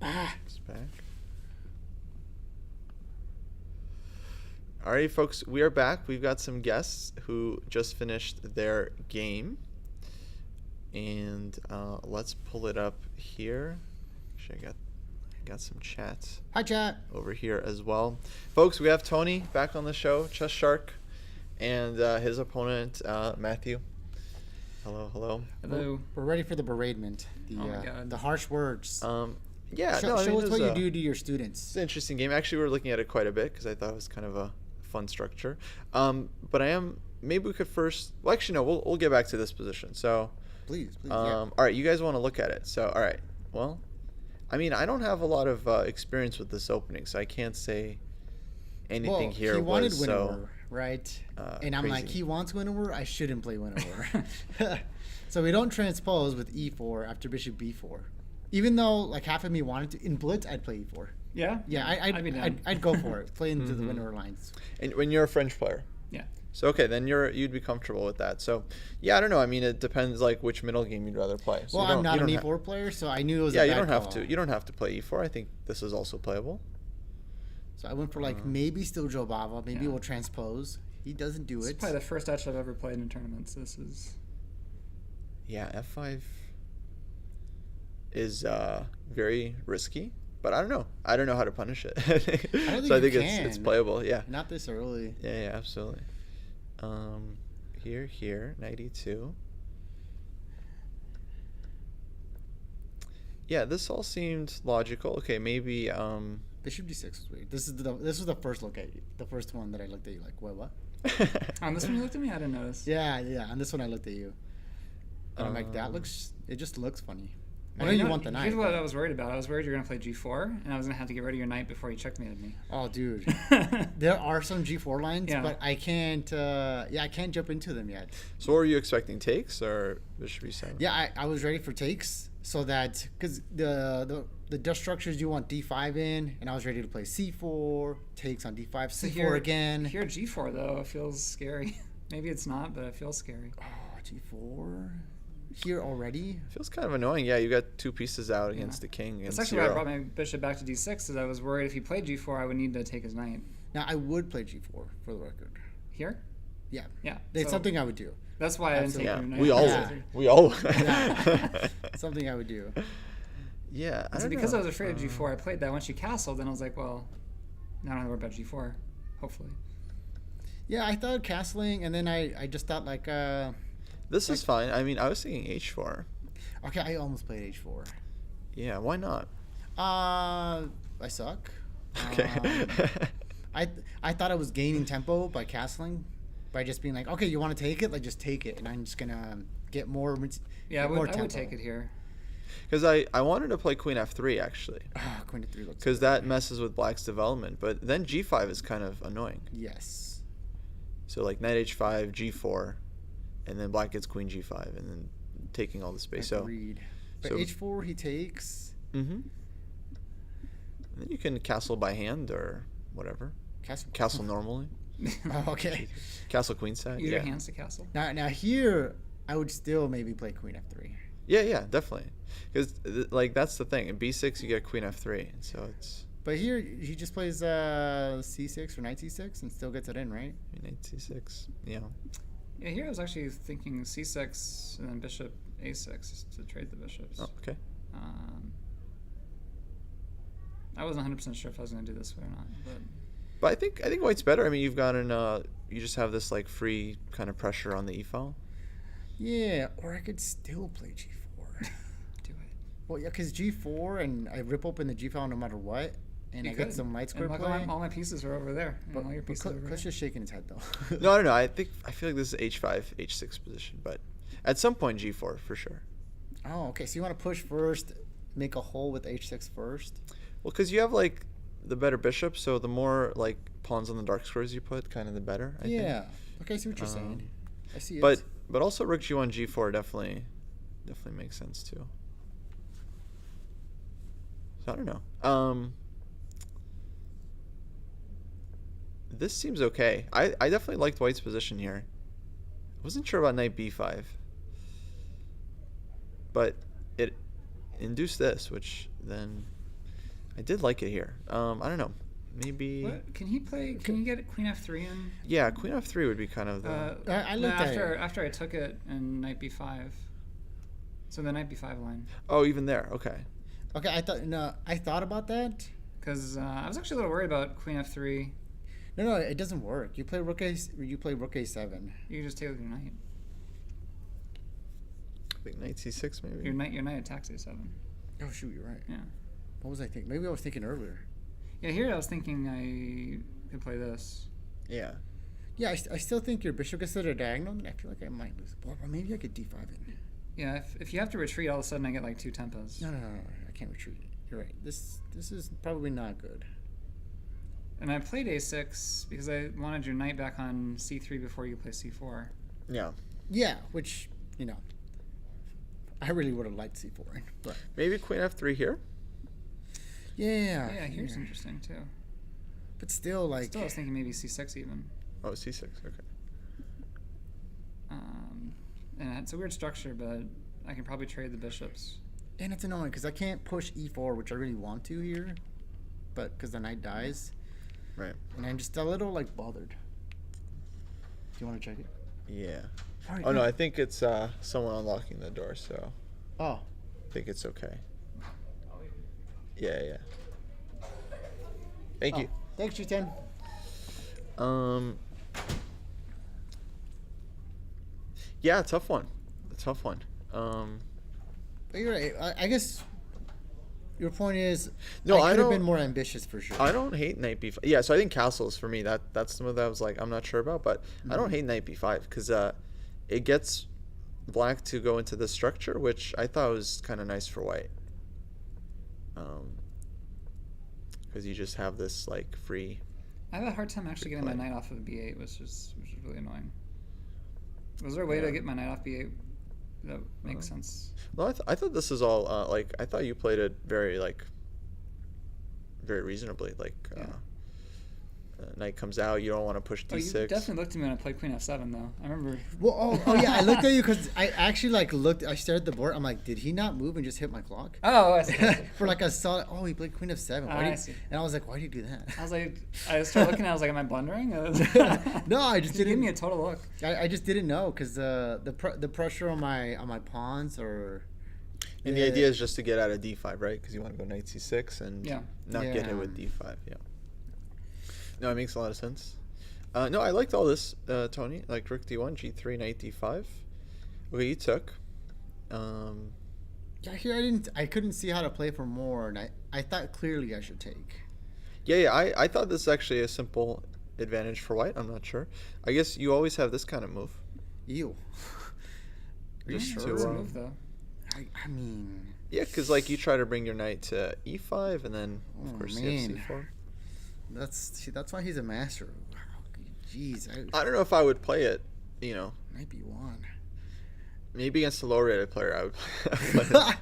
It's back. Alright, folks, we are back. We've got some guests who just finished their game. And let's pull it up here. Actually, I got some chats. Hi, chat. Over here as well. Folks, we have Tony back on the show, Chess Shark, and his opponent, Matthew. Hello, hello. Hello. We're ready for the beratement. The harsh words. Yeah, show us what you do to your students. It's an interesting game. Actually, we were looking at it quite a bit because I thought it was kind of a fun structure. But maybe we could first. Well, actually, no. We'll get back to this position. So. Please. Yeah. All right, you guys want to look at it. So, all right. Well, I mean, I don't have a lot of experience with this opening, so I can't say anything here. He wanted was winnover, right? And I'm crazy. like, he wants winnover. I shouldn't play winnover. So we don't transpose with e4 after bishop b4. Even though like half of me wanted to in blitz, I'd play e4. Yeah. Yeah, I'd go for it. Play into the winnover lines. And when you're a French player. Yeah. So okay, then you'd be comfortable with that. So yeah, I don't know. I mean, it depends like which middle game you'd rather play. So Well, I'm not an e4 player, so I knew it was. Yeah, a you bad don't have call. to. You don't have to play e4. I think this is also playable. So I went for like maybe still Joe Bava. Maybe Yeah. we'll transpose. He doesn't do This is it. probably the first Dutch I've ever played in tournaments. This is. Yeah, f5 is very risky, but I don't know. I don't know how to punish it. So I think it's playable. Yeah. Not this early. Yeah, absolutely. Here, knight e2. Yeah, this all seemed logical. Okay, maybe Bishop d6 was weird. This was the first look at you. The first one that I looked at you like, what? On this one you looked at me? I didn't notice. Yeah. On this one I looked at you. And I'm like, it just looks funny. I know You you know, want the knight. Here's what I was worried about. I was worried you were going to play g4, and I was going to have to get rid of your knight before you checkmated me. Oh, dude. There are some g4 lines, Yeah. but I can't. I can't jump into them yet. So were you expecting takes or bishop e7? Yeah, I was ready for takes so that because the Dutch structures you want d5 in, and I was ready to play c4 takes on d5, c4 again. Here g4 though feels scary. Maybe it's not, but it feels scary. Oh, g4 here already. Feels kind of annoying. Yeah, you got two pieces out against the king. That's Against actually why I zero. brought my bishop back to d6, is I was worried if he played g4, I would need to take his knight. Now I would play g4 for the record. Here? Yeah, Yeah. it's so something I would do. That's why I didn't take Yeah, your knight. we all Yeah. would. We all would. Yeah. Something I would do. Yeah, I So don't because know. I was afraid of g4, I played that. Once you castled, then I was like, well, now I don't have to worry about g4, hopefully. Yeah, I thought castling, and then I just thought like This is fine. I mean, I was thinking h4. okay, I almost played h4. Yeah, why not? I suck. Okay. I thought I was gaining tempo by castling, by just being like, okay, you want to take it, like just take it, and I'm just gonna get more. Yeah, more I would take it here. Because I wanted to play queen f3 actually. Queen to 3 looks. Because that messes with black's development. But then g5 is kind of annoying. Yes. So like knight h5, g4, and then black gets queen g5, and then taking all the space. Agreed. But so- h4 he takes. Mm-hmm. Then you can castle by hand or whatever. Castle normally. Oh, okay. Castle queenside. Either Yeah. hands to castle. Now here I would still maybe play queen f3. Yeah, definitely. Because like that's the thing. In b6 you get queen f3, so it's But here he just plays c6 or knight c6 and still gets it in, right? knight c6. Yeah. Yeah, here I was actually thinking c6 and then bishop a6 to trade the bishops. Oh, okay. I wasn't 100% sure if I was going to do this way or not, But I think white's better. I mean, you've got you just have this like free kind of pressure on the e file. Yeah, or I could still play g4. do it. Well, yeah, because g4 and I rip open the g file no matter what, and You I get could. some light square And look, play. all my pieces are over there. And all your pieces are over Kush there. is shaking his head though. No, I don't know. I feel like this is h5, h6 position, but at some point g4 for sure. Oh, okay. So you want to push first, make a hole with h6 first. Well, because you have like the better bishop, so the more like pawns on the dark squares you put, kind of the better. I think. Yeah. Okay, I see what you're saying. I see it. But also rook g1 g4 definitely makes sense too. So I don't know. This seems okay. I definitely liked white's position here. I wasn't sure about knight b5, but it induced this, which then I did like it here. I don't know. Maybe. What can he play? Can you get Queen F3 in? Yeah, Queen F3 would be kind of the. I No, looked at after it. after I took it and Knight B5. So the Knight B5 line. Oh, even there. Okay. Okay, I thought about that. Because I was actually a little worried about Queen F3. No, it doesn't work. You play Rook A7. You can just take with your Knight. I think Knight C6 maybe. Your Knight attacks A7. Oh shoot, you're right. Yeah. What was I thinking? Maybe I was thinking earlier. Yeah, here I was thinking I could play this. Yeah. Yeah, I still think your bishop gets to the diagonal, and I feel like I might lose. Or maybe I could D5 in. Yeah, if you have to retreat, all of a sudden I get like 2 tempos. No, I can't retreat. You're right. This is probably not good. And I played A6 because I wanted your knight back on C3 before you play C4. Yeah. Yeah, which I really would have liked C4 in, but Maybe Queen F3 here. yeah. Yeah, here's interesting too. But still, like, Still, I was thinking maybe C6 even. Oh, C6. Okay. And it's a weird structure, but I can probably trade the bishops. and it's annoying because I can't push E4, which I really want to here, but because the knight dies, Right. and I'm just a little like bothered. Do you want to check it? Yeah. All right, Oh no, yeah. I think it's someone unlocking the door, so Oh, I think it's okay. Yeah. Thank you. Thanks, G10. Yeah, tough one. A tough one. But you're right. I guess your point is No, I I could have been don't- more ambitious for sure. I don't hate Knight B5. Yeah, so I think castles for me. That's some of that I was like I'm not sure about, but I don't hate Knight B5 because it gets black to go into the structure, which I thought was kind of nice for white. Because you just have this like free. I have a hard time actually getting my play. knight off of B8, which is really annoying. Was there a way Yeah. to get my knight off B8 that makes sense? Well, I thought this is all like I thought you played it very reasonably. Like Yeah. knight comes out, you don't want to push Oh, you D6. definitely looked at me when I played Queen F7, though. I remember. Well, oh yeah, I looked at you because I actually like looked. I stared at the board. I'm like, did he not move and just hit my clock? Oh, I see. For like a solid. Oh, he played Queen F7. Why I did see. And I was like, why did you do that? I was like, I started looking. I was like, am I blundering? No, I just Give didn't. me a total look. I just didn't know because the pressure on my pawns or. And the idea is just to get out of D5, right? Because you want to go knight C6 and Yeah. not get hit Yeah. with D5. Yeah. No, it makes a lot of sense. No, I liked all this, Tony. Like rook D1, G3, knight D5. Okay, you took. Yeah, here I couldn't see how to play for more, and I thought clearly I should take. Yeah. I thought this is actually a simple advantage for white. I'm not sure. I guess you always have this kind of move. Ew. Are you Just sure? to, It's a move, though. I mean, Yeah, because like you try to bring your knight to E5, and then of Oh, course you man. have C4. that's why he's a master. Jeez, I don't know if I would play it. You know, might be one. maybe against a low rated player I would play it.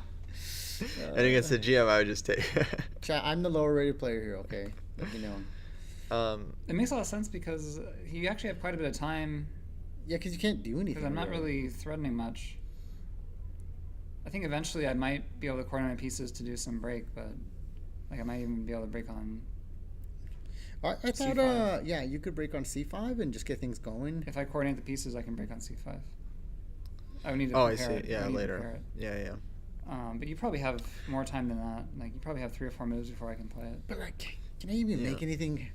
And against the GM I would just take. Chat, I'm the lower rated player here. Okay, let me know. It makes a lot of sense because you actually have quite a bit of time Yeah, because you can't do anything. because I'm not really threatening much. I think eventually I might be able to coordinate my pieces to do some break, but like I might even be able to break on. I thought, C5. yeah, you could break on C5 and just get things going. If I coordinate the pieces, I can break on C5. I would need to Oh, I prepare see. it. I Yeah, need to later. prepare it. Yeah. But you probably have more time than that. Like you probably have 3 or 4 moves before I can play it. But like, can I even Yeah. make anything?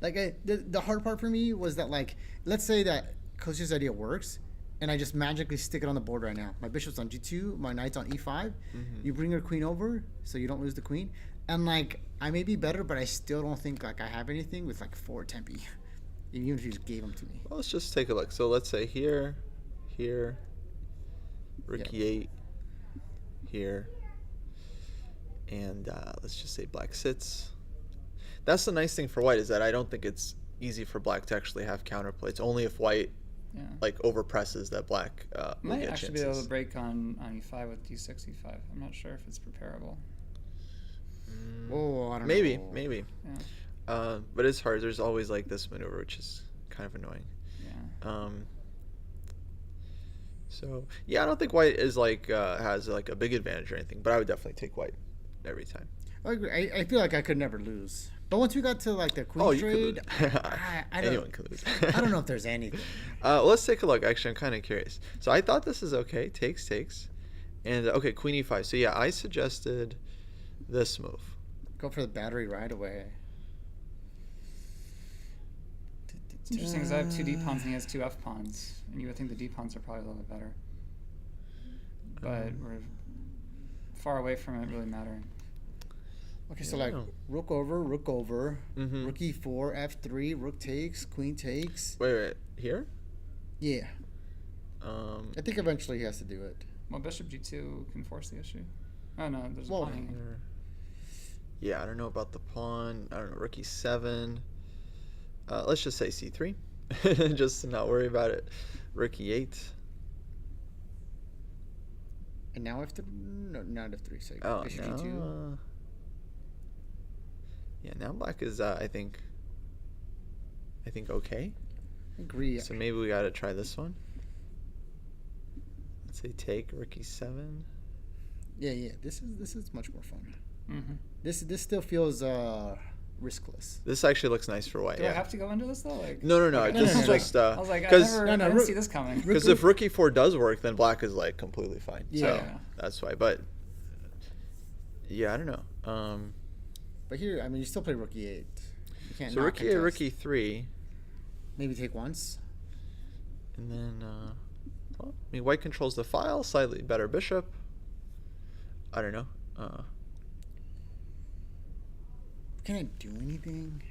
Like, the hard part for me was that, like, let's say that Kostya's idea works, and I just magically stick it on the board right now. My bishop's on G2, my knight's on E5. You bring your queen over, so you don't lose the queen. And like, I may be better, but I still don't think like I have anything with like 4 tempi, even if you just gave them to me. Well, let's just take a look. So let's say here, rook E8, here, and let's just say black sits. That's the nice thing for white is that I don't think it's easy for black to actually have counterplay. It's only if white Yeah. like overpresses that black will Might get actually be able chances. to break on E5 with D6, E5. I'm not sure if it's preparable. Oh, I don't Maybe, know. maybe. Yeah. But it's hard. There's always like this maneuver, which is kind of annoying. Yeah. So yeah, I don't think white is like has like a big advantage or anything, but I would definitely take white every time. I agree. I feel like I could never lose. But once we got to like the queen Oh, you trade, could lose. I Anyone don't. could lose. I don't know if there's anything. Let's take a look. Actually, I'm kind of curious. So I thought this is okay. Takes. And, okay, queen e5. So, yeah, I suggested this move. Go for the battery right away. It's interesting because I have two D pawns and he has two F pawns, and you would think the D pawns are probably a little bit better, but we're far away from it really mattering. Okay, so Yeah. like rook over, rook Mhm. rook e4, f3, rook takes, queen takes. Wait. Here? Yeah, Um, I think eventually he has to do it. Well, bishop G2 can force the issue. Oh no, there's a Well, pawn hanging. yeah, I don't know about the pawn. I don't know. Rook e7. Let's just say c3. Just to not worry about it. Rook e8. And now f3, no, not f3. So Oh, bishop g2. no. Yeah, now black is, I think okay. Agree. So maybe we got to try this one. Let's say take rook e7. Yeah. This is much more fun. Mm-hmm. This still feels riskless. This actually looks nice for white. Do I Yeah. have to go into this though? Like, No. Okay. This No, is no. just I was like, I because didn't rook- see this coming. rook- if rook e4 does work, then black is like completely fine. Yeah. So Yeah. that's why. But yeah, I don't know. But here, I mean, you still play rook e8. You can't. So not rook e8, rook contest. e3, Maybe take once. and then well, I mean, white controls the file, slightly better bishop. I don't know. Can I do anything?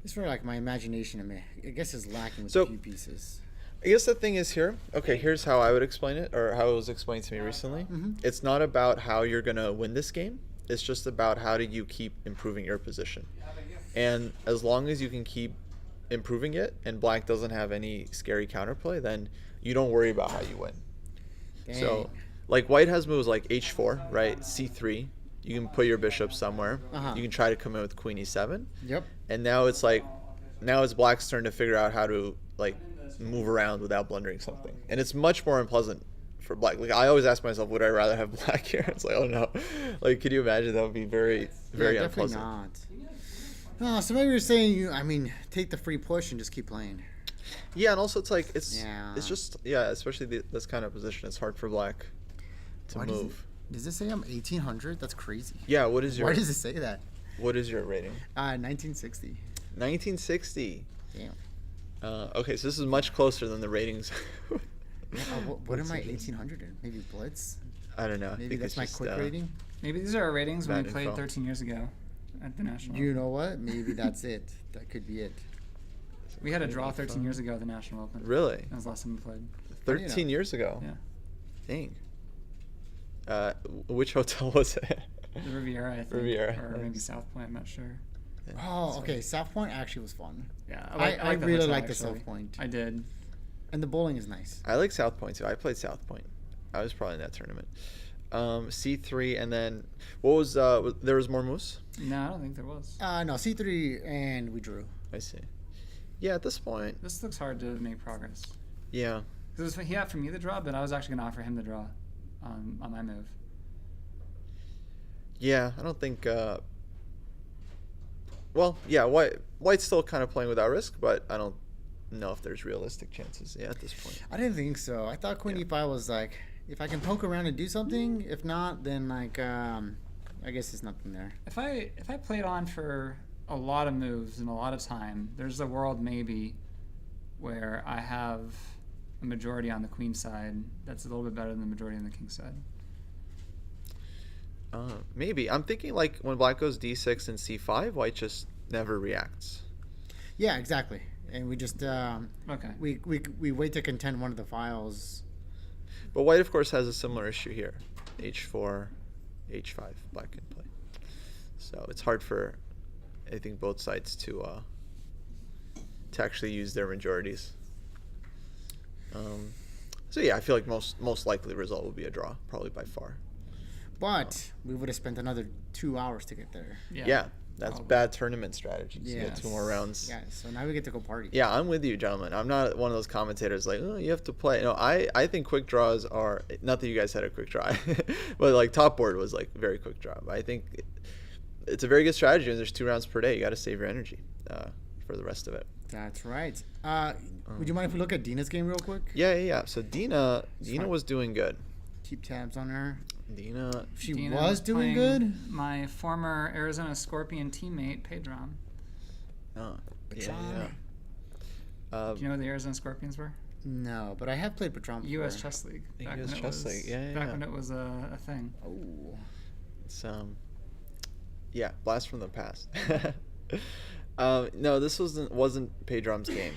It's for like my imagination. I guess is lacking with So- a few pieces. I guess the thing is here. Okay, here's how I would explain it, or how it was explained to me recently. Mhm. It's not about how you're gonna win this game. It's just about how do you keep improving your position. And as long as you can keep improving it, and black doesn't have any scary counterplay, then you don't worry about how you win. So, Dang. like white has moves like h4, right? c3. You can put your bishop somewhere. Uh-huh. You can try to come in with queen e7. Yep. And now it's black's turn to figure out how to like move around without blundering something. And it's much more unpleasant for black. Like I always ask myself, would I rather have black here? It's like, oh no. Like, could you imagine? That would be very, very Yeah, definitely unpleasant. not. Oh, so maybe you're saying take the free push and just keep playing. Yeah, and also it's like Yeah. it's just especially this kind of position. It's hard for black to Why move. Does this say I'm 1800? That's crazy. Yeah, what is your Why does it say that? what is your rating? 1960. 1960. Damn. Okay, so this is much closer than the ratings. What am I 1800 in? Maybe Blitz? I don't know. I Maybe think that's it's my just, quick rating? Maybe these are our ratings when Bad we played info. 13 years ago at the national. You know what? Maybe that's it. That could be it. We had a draw 13 years ago at the National Open. Really? That was the last time we played. 13 years ago. Yeah. Dang. Which hotel was it? The Riviera, I think. Riviera, Or maybe nice. South Point, I'm not sure. Oh, okay. South Point actually was fun. Yeah, I the really hotel, like the actually. South Point. I did. And the bowling is nice. I like South Point too. I played South Point. I was probably in that tournament. C3, and then what was there was more moves? No, I don't think there was. No, C3 and we drew. I see. Yeah, at this point, This looks hard to make progress. yeah. Because he had for me the draw, but I was actually going to offer him the draw on my move. Yeah, I don't think. Well, yeah, white's still kind of playing without risk, but I don't know if there's realistic chances. Yeah, at this point. I didn't think so. I thought Queen Yeah. E5 was like, if I can poke around and do something. If not, then like, I guess there's nothing there. If I played on for a lot of moves and a lot of time, there's a world maybe where I have a majority on the queen side that's a little bit better than the majority on the king side. Maybe I'm thinking like when black goes d6 and c5, white just never reacts. Yeah, exactly. And we just Okay. we wait to contend one of the files. But white, of course, has a similar issue here. h4, h5, black can play. So it's hard for, I think, both sides to actually use their majorities. So yeah, I feel like most likely result would be a draw, probably by far. But we would have spent another 2 hours to get there. Yeah, That's Oh. bad tournament strategy. So you get 2 more rounds. Yeah, so now we get to go party. Yeah, I'm with you, gentlemen. I'm not one of those commentators like, oh, you have to play. No, I think quick draws are, not that you guys had a quick draw, but like top board was like very quick draw. But I think it's a very good strategy, and there's 2 rounds per day. You got to save your energy for the rest of it. That's right. Would you mind if we look at Dina's game real quick? Yeah. So Dina fine. was doing good. Keep tabs on her. Dina, She Dina was doing playing good. My former Arizona Scorpion teammate, Pedron. oh, Patron. yeah. Do you know what the Arizona Scorpions were? No, but I have played Patron before. U.S. Chess League. Back US when it Chess was, League, yeah. Back when it was a thing. Oh. It's yeah, blast from the past. No, this wasn't Pedrom's game.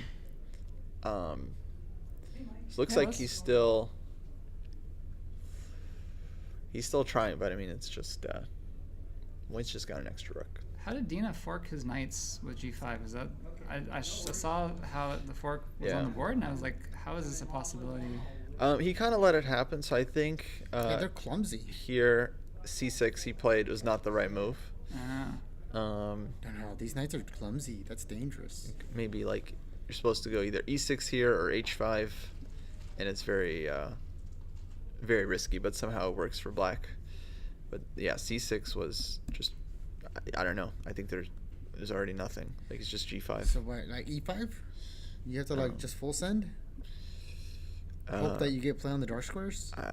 So looks Yeah, like let's- he's still trying, but I mean it's just White's just got an extra rook. How did Dina fork his knights with G5? Is that I saw how the fork was Yeah. on the board, and I was like, how is this a possibility? He kind of let it happen, so I think Yeah, they're clumsy. here c6 he played was not the right move. No, these knights are clumsy. That's dangerous. Maybe like you're supposed to go either e6 here or h5, and it's very very risky, but somehow it works for black. But yeah, c6 was just I don't know. I think there's already nothing. Like it's just g5. So what, like E5? You have to like just full send. Hope that you get play on the dark squares. Oh my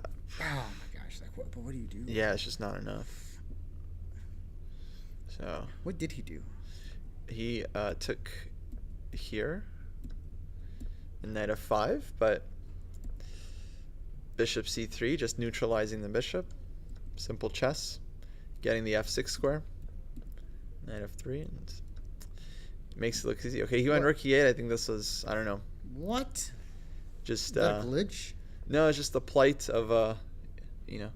gosh! Like what? But what do you do? Yeah, it's just not enough. So What did he do? he took here, and knight f5, but bishop c3, just neutralizing the bishop. Simple chess, getting the f6 square. Knight f3, and makes it look easy. Okay, he went What? rook e8. I think this was, I don't know, What? Is just that a glitch? no, it's just the plight of you know,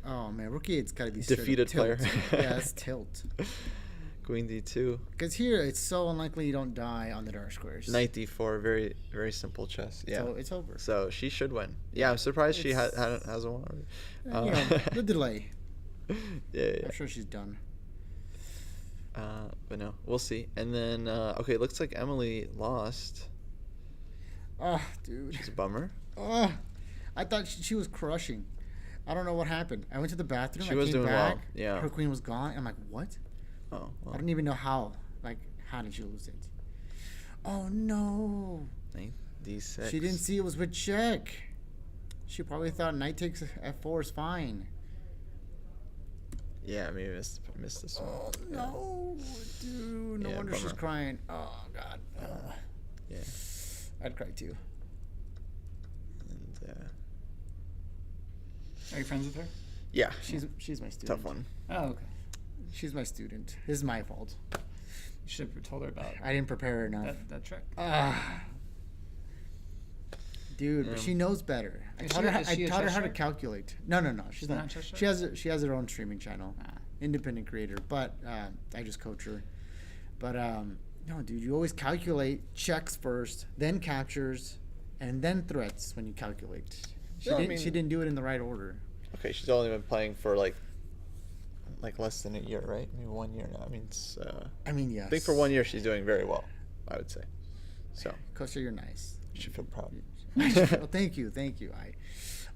Oh man, rookie, it's got to be straight up defeated player. tilt. Yeah, it's tilt. Queen d2, Because here, it's so unlikely you don't die on the dark squares. knight d4. Very very simple chess. Yeah. So it's over. So she should win. Yeah, I'm surprised she It's- hasn't won already. You know, the delay. Yeah. I'm sure she's done. But no, we'll see. And then okay, it looks like Emily lost. Oh, dude. It's a bummer. Oh, I thought she was crushing. I don't know what happened. I went to the bathroom. She I was came doing back. well, yeah. Her queen was gone. I'm like, what? Oh, well. I don't even know how. Like, how did she lose it? Oh no. Knight d6. She didn't see it was with check. She probably thought knight takes f4 is fine. Yeah, maybe missed this one. Oh Yeah. no, dude. No Yeah, wonder she's bummer. crying. Oh god. Yeah. I'd cry too. And Are you friends with her? yeah, She's my student. tough one. Oh, okay. She's my student. This is my fault. You should have told her about I didn't prepare her enough. that trick. Ah. Dude, but Yeah. she knows better. I Is taught she- her, is I she a taught her how to Cheshire? calculate. No, she's Not not. Cheshire? She has her own streaming channel, Ah. independent creator. But I just coach her. But no, dude, you always calculate checks first, then captures, and then threats when you calculate. She Yeah, I didn't. mean- She didn't do it in the right order. Okay, she's only been playing for like less than a year, right? Maybe 1 year now. I mean, it's, I mean, yes. I think for 1 year she's doing very well, I would say. So Kostya, you're nice. you should feel proud. Well, thank you.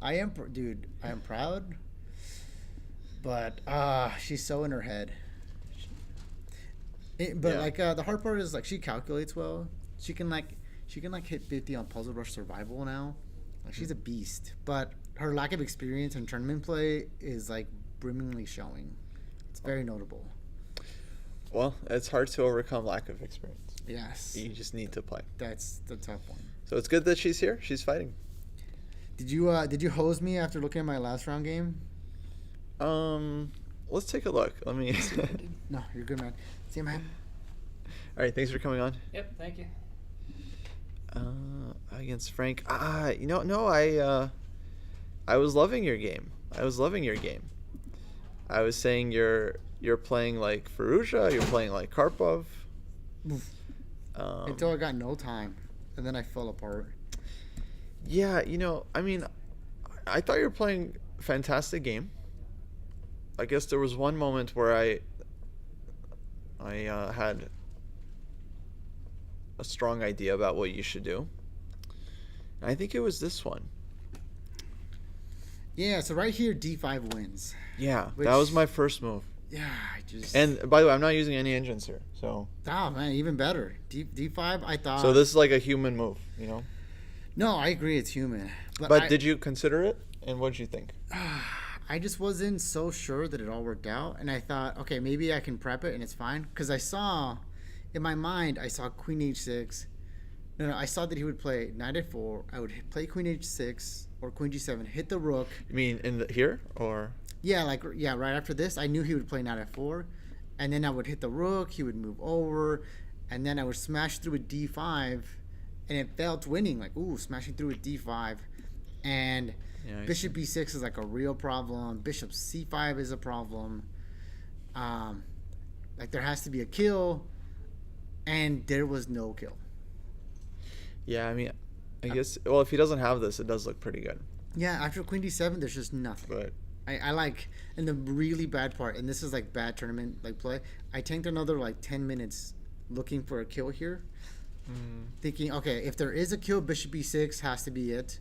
I am, dude. I am proud. But she's so in her head. But Yeah. like the hard part is like she calculates well. She can hit 50 on Puzzle Rush Survival now. Like she's a beast. But her lack of experience in tournament play is like brimmingly showing. It's very notable. Well, it's hard to overcome lack of experience. Yes, You just need to play. that's the tough one. So it's good that she's here. She's fighting. Did you hose me after looking at my last round game? Let's take a look. Let me. No, you're good, man. See you, man. All right, thanks for coming on. Yep, thank you. Against Frank. No, I was loving your game. I was saying you're playing like Ferrugia. You're playing like Karpov. Until I got no time, and then I fell apart. Yeah, I mean, I thought you were playing a fantastic game. I guess there was one moment where I had a strong idea about what you should do. And I think it was this one. Yeah, so right here, d5 wins. Yeah, Which- that was my first move. Yeah, I just... And by the way, I'm not using any engines here, so Oh, man, even better. D5, I thought... so this is like a human move, you know. No, I agree, it's human. But did you consider it, and what did you think? I just wasn't so sure that it all worked out, and I thought, okay, maybe I can prep it and it's fine. Because I saw, in my mind, I saw Queen H6. No, I saw that he would play Knight F4. I would play Queen H6 or Queen G7, hit the rook. You mean here or? Yeah, right after this, I knew he would play Knight F4, and then I would hit the rook. He would move over, and then I would smash through with D5, and it felt winning. Like, ooh, smashing through with D5, and Yeah, Bishop B6 is like a real problem. Bishop C5 is a problem. Like there has to be a kill, and there was no kill. Yeah, I mean, I guess. Well, if he doesn't have this, it does look pretty good. Yeah, after Queen D7, there's just nothing. But I like, and the really bad part, and this is like bad tournament like play. I tanked another like 10 minutes looking for a kill here, thinking, okay, if there is a kill, Bishop B6 has to be it.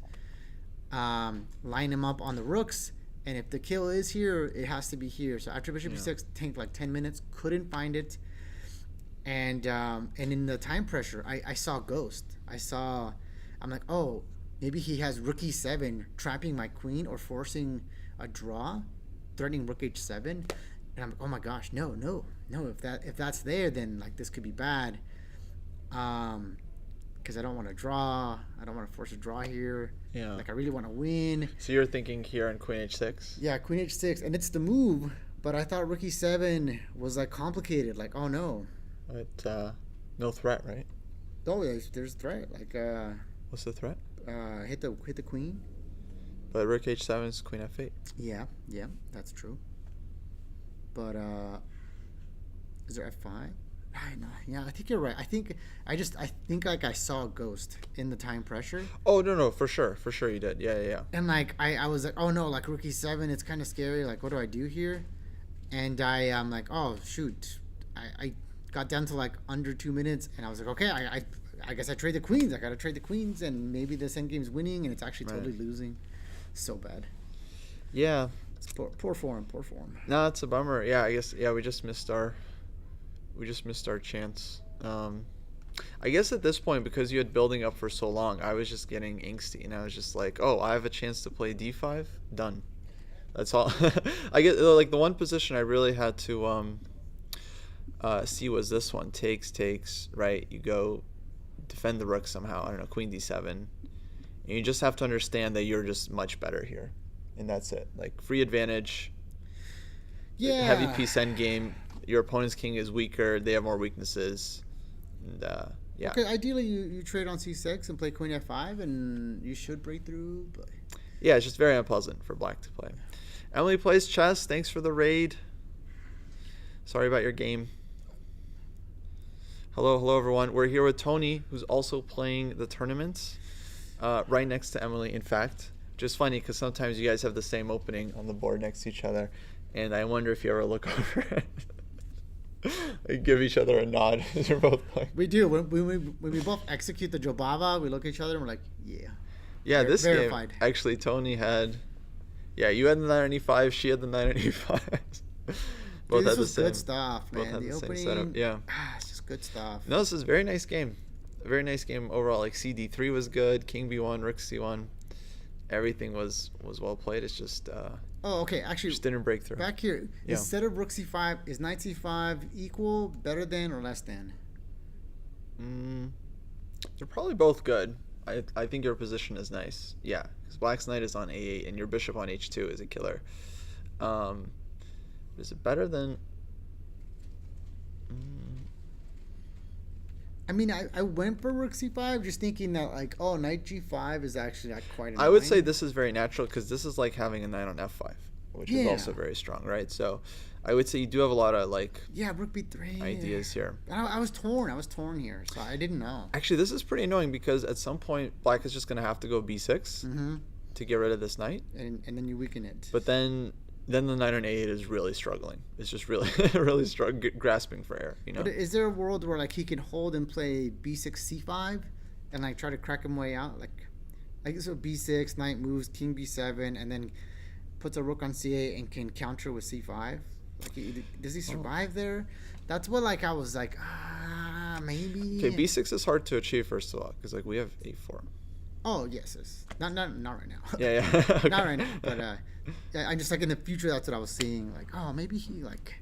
Line him up on the rooks, and if the kill is here, it has to be here. So after Bishop B6, tanked like 10 minutes, couldn't find it, and in the time pressure, I saw Ghost. I'm like, oh, maybe he has Rook E7 trapping my queen or forcing a draw, threatening Rook H7, and I'm like, oh my gosh, no. If that's there, then like this could be bad. Because I don't want to draw. I don't want to force a draw here. Yeah. Like I really want to win. So you're thinking here on Queen H6? Yeah, Queen H6, and it's the move. But I thought Rook E7 was like complicated. Like, oh no. But no threat, right? Oh, there's threat. Like What's the threat? hit the queen. But Rook H7 is Queen F8. Yeah, that's true. But is there F5? Yeah, I think you're right. I think like I saw a Ghost in the time pressure. Oh no, for sure you did. Yeah. And like I was like, oh no, like Rook E7, it's kind of scary. Like, what do I do here? And I'm like, oh shoot, I got down to like under 2 minutes, and I was like, okay, I guess I trade the queens. I gotta trade the queens, and maybe this endgame's winning, and it's actually totally losing. So bad. Yeah. It's poor form. No, it's a bummer. Yeah, I guess. Yeah, we just missed our chance. I guess at this point, because you had building up for so long, I was just getting angsty, and I was just like, oh, I have a chance to play D5. Done. That's all. I get like the one position I really had to see was this one. Takes. Right. You go defend the rook somehow. I don't know. Queen D7. And you just have to understand that you're just much better here, and that's it. Like free advantage. Yeah. Heavy piece endgame. Your opponent's king is weaker. They have more weaknesses. And yeah. Okay, ideally you trade on C6 and play Queen F5, and you should break through. But Yeah, it's just very unpleasant for black to play. Emily plays chess. Thanks for the raid. Sorry about your game. Hello everyone. We're here with Tony, who's also playing the tournament, right next to Emily, in fact. Just funny because sometimes you guys have the same opening on the board next to each other, and I wonder if you ever look over it. Like give each other a nod as you're both playing. we do. When we both execute the Jobava, we look at each other and we're like, yeah. Yeah, this verified. game, actually, Tony had... Yeah, you had the knight on e5, she had the knight on e5. Dude, this was good stuff, both man. had The the same opening, setup. Yeah. it's just good stuff. No, this is a very nice game. A very nice game overall. Like CD3 was good, King B1, Rook C1. Everything was well played. It's just Oh, okay. Actually, just didn't break through. back here, Yeah. instead of Rook C5, is Knight C5 equal, better than, or less than? They're probably both good. I think your position is nice. Yeah, because Black's knight is on A8 and your bishop on H2 is a killer. Is it better than... I mean, I went for Rook C5 just thinking that, like, oh, Knight G5 is actually like quite annoying. I would say this is very natural because this is like having a knight on F5, which is Yeah. also very strong, right? So I would say you do have a lot of like Yeah, Rook B3. ideas here. I was torn. I was torn here, so I didn't know. Actually, this is pretty annoying because at some point Black is just going to have to go B6 Mm-hmm. to get rid of this knight. And then you weaken it. But then then the knight on a8 is really struggling. It's just really really grasping for air, you know. But is there a world where like he can hold and play b6 c5 and like try to crack him way out, like so b6, knight moves, king b7, and then puts a rook on c8 and can counter with c5? Like, does he survive there? That's what like I was like, maybe. Okay, b6 is hard to achieve first of all because like we have a4. Oh yes, yes. Not right now. Yeah. Okay. Not right now. But I'm just like in the future. That's what I was seeing. Like, oh, maybe he like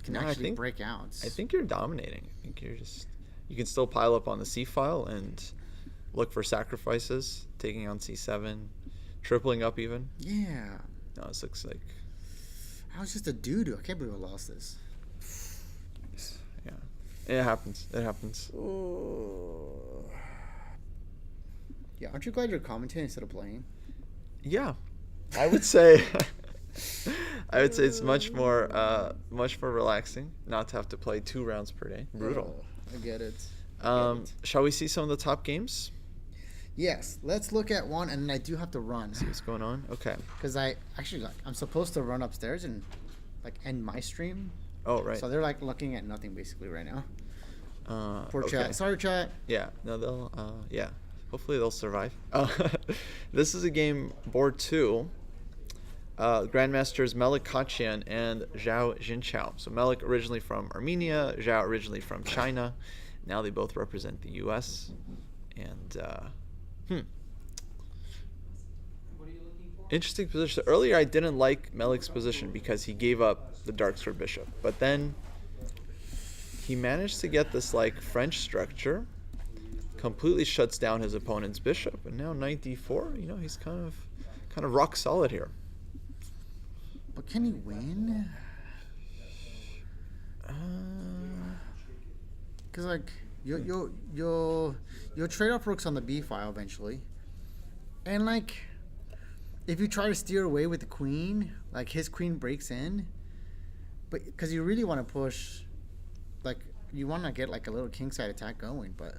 can actually break out. I think you're dominating. I think you can still pile up on the c file and look for sacrifices, taking on c7, tripling up even. Yeah. No, this looks like. I was just a doo-doo. I can't believe I lost this. Yeah, it happens. It happens. Oh. Yeah, aren't you glad you're commentating instead of playing? Yeah, I would say. I would say it's much more relaxing not to have to play 2 rounds per day. Brutal. Oh, I get it. Shall we see some of the top games? Yes, let's look at one, and I do have to run. See what's going on. Okay. Because I'm supposed to run upstairs and like end my stream. Oh right. So they're like looking at nothing basically right now. Poor okay. chat. Sorry, chat. Yeah. No, they'll. Yeah. Hopefully they'll survive. This is a game board 2. Grandmasters Melik Kachyan and Zhao Jinchao. So Melik originally from Armenia, Zhao originally from China. Now they both represent the U.S. And interesting position. So earlier I didn't like Melik's position because he gave up the dark square bishop, but then he managed to get this like French structure, completely shuts down his opponent's bishop, and now knight d4. You know, he's kind of rock solid here. But can he win? Because like you'll trade off rooks on the b file eventually, and like if you try to steer away with the queen, like his queen breaks in, but because you really want to push, like you want to get like a little kingside attack going, but.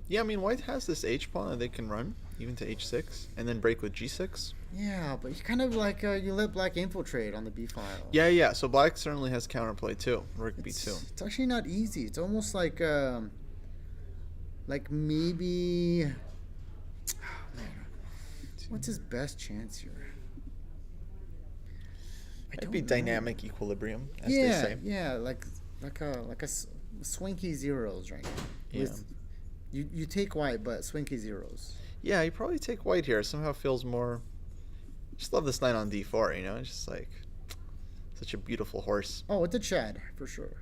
Yeah, I mean, white has this h-pawn that they can run, even to h6, and then break with g6. Yeah, but you kind of like, you let black infiltrate on the b file. Yeah, so black certainly has counterplay too, rook b2. It's actually not easy. It's almost like maybe... Oh, man. What's his best chance here? It'd be dynamic equilibrium, as they say. Yeah, like a swinky zeros right now. Yeah. You take white, but swinky zeros. Yeah, you probably take white here. Somehow feels more. Just love this knight on d4. You know, it's just like such a beautiful horse. Oh, with the Chad for sure.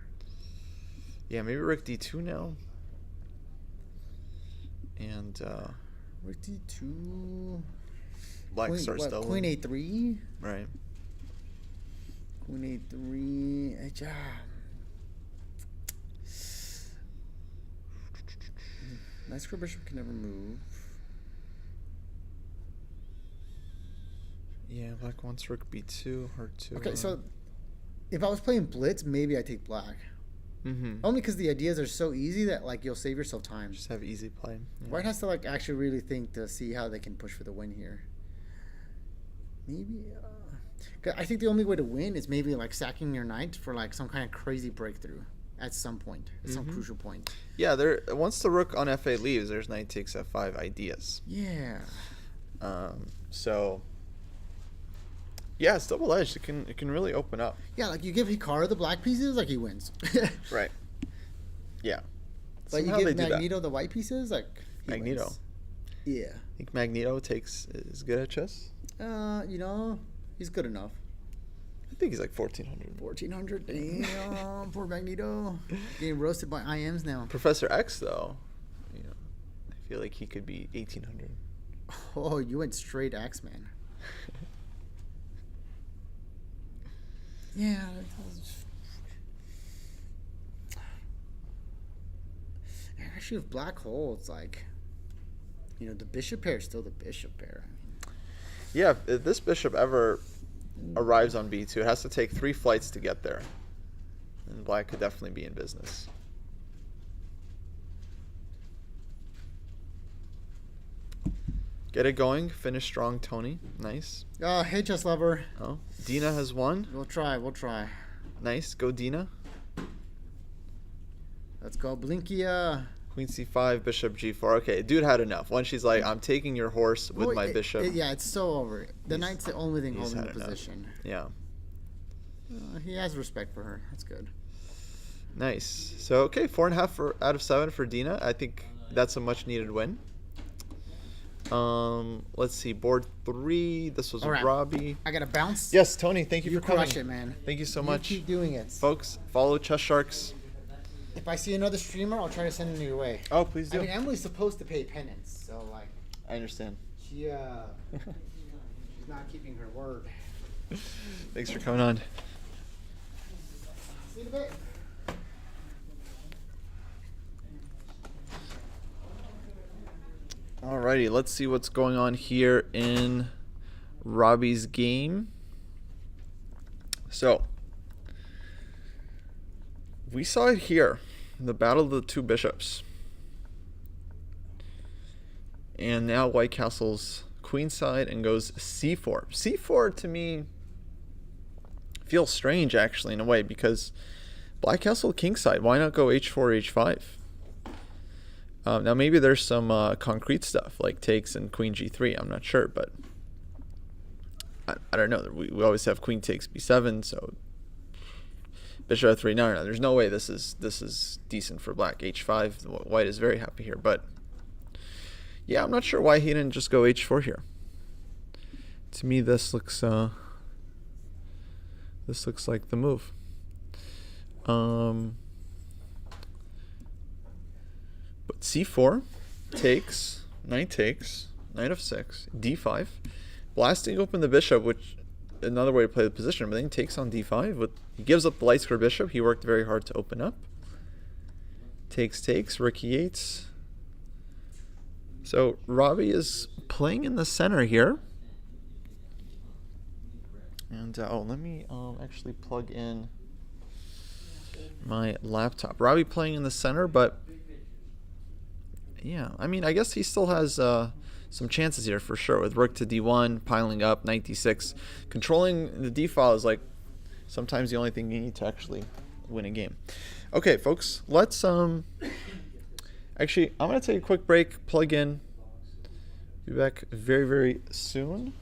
Yeah, maybe rook d2 now. And rook d2. Black starts doubling. Queen a3. Right. Queen a3. Knight square bishop can never move. Yeah, black wants rook b2, hard to. Okay, so if I was playing blitz, maybe I take black. Mm-hmm. Only because the ideas are so easy that like you'll save yourself time. Just have easy play. Yeah. White has to like actually really think to see how they can push for the win here. Maybe. 'Cause I think the only way to win is maybe like sacking your knight for like some kind of crazy breakthrough at some point, at some crucial point. Yeah, once the rook on f8 leaves, there's knight takes f5 ideas. Yeah. So. Yeah, it's double edged. It can really open up. Yeah, like you give Hikaru the black pieces, like he wins. Right. Yeah. But Somehow you they give do Magneto the white pieces, like he Magneto. wins. Yeah. I think Magneto is good at chess. He's good enough. I think he's like 1400. 1400. Damn, poor Magneto. Getting roasted by IMs now. Professor X though, I feel like he could be 1800. Oh, you went straight X-Man. Yeah. Actually, with black hole, it's like, the bishop pair is still the bishop pair. Yeah, if this bishop ever arrives on b2, it has to take 3 flights to get there. And black could definitely be in business. Get it going. Finish strong, Tony. Nice. Hey, chess lover. Oh, Dina has won. We'll try. We'll try. Nice. Go, Dina. Let's go, Blinkia. Queen c5, bishop g4. Okay, dude had enough. Once she's like, I'm taking your horse with my bishop. Yeah, it's so over. The knight's the only thing holding the had enough. position. Yeah. He has respect for her. That's good. Nice. So, okay, 4.5 out of 7 for Dina. I think that's a much needed win. Let's see. Board 3. This was All right. Robbie. I got to bounce. Yes, Tony, thank you You for coming. crush it, man. Thank you so You much. keep doing it. Folks, follow Chess Sharks. If I see another streamer, I'll try to send him your way. Oh, please do. I mean, Emily's supposed to pay penance, so like, I understand. she's not keeping her word. Thanks for coming on. See you in a bit. Alrighty, let's see what's going on here in Robbie's game. So, we saw it here, the battle of the two bishops. And now White Castle's queenside and goes c4. c4 to me feels strange actually in a way because Black Castle kingside. Why not go h4, h5? Now maybe there's some concrete stuff like takes and queen g3. I'm not sure, but I don't know. We always have queen takes b7, so bishop f3. No, there's no way this is decent for black. h5. White is very happy here, but yeah, I'm not sure why he didn't just go h4 here. To me, this looks like the move. But c4 takes, knight takes, knight f6, d5, blasting open the bishop, which another way to play the position. But then he takes on d5. He gives up the light square bishop. He worked very hard to open up. Takes, Ricky Yates. So Robbie is playing in the center here. And let me actually plug in my laptop. Robbie playing in the center, but yeah, I mean, I guess he still has some chances here for sure with rook to d1, piling up, knight d6. Controlling the d file is like sometimes the only thing you need to actually win a game. Okay, folks, let's actually, I'm going to take a quick break, plug in, be back very, very soon.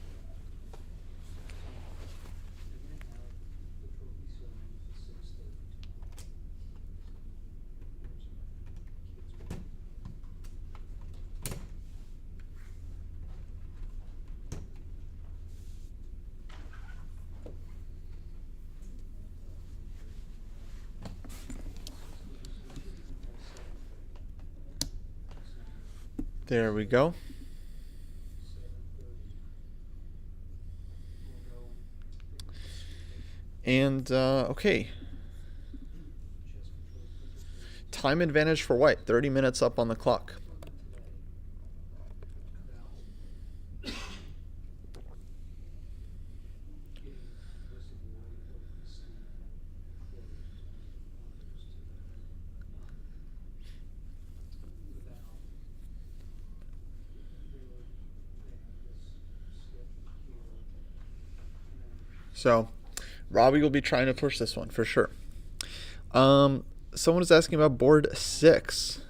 There we go. And, okay. Time advantage for white. 30 minutes up on the clock. So, Robbie will be trying to push this one for sure. Someone is asking about board 6.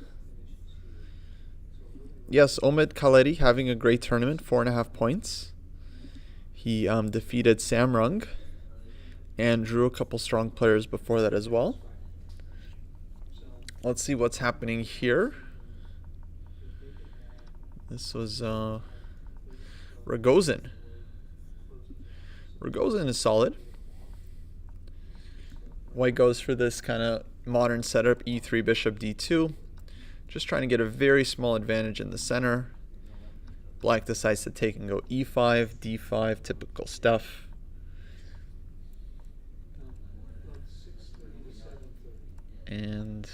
Yes, Omid Khaledi having a great tournament, 4.5 points. He defeated Samrung and drew a couple strong players before that as well. Let's see what's happening here. This was Rogozin. Rogozin is solid. White goes for this kind of modern setup, e3, bishop d2. Just trying to get a very small advantage in the center. Black decides to take and go e5, d5, typical stuff. And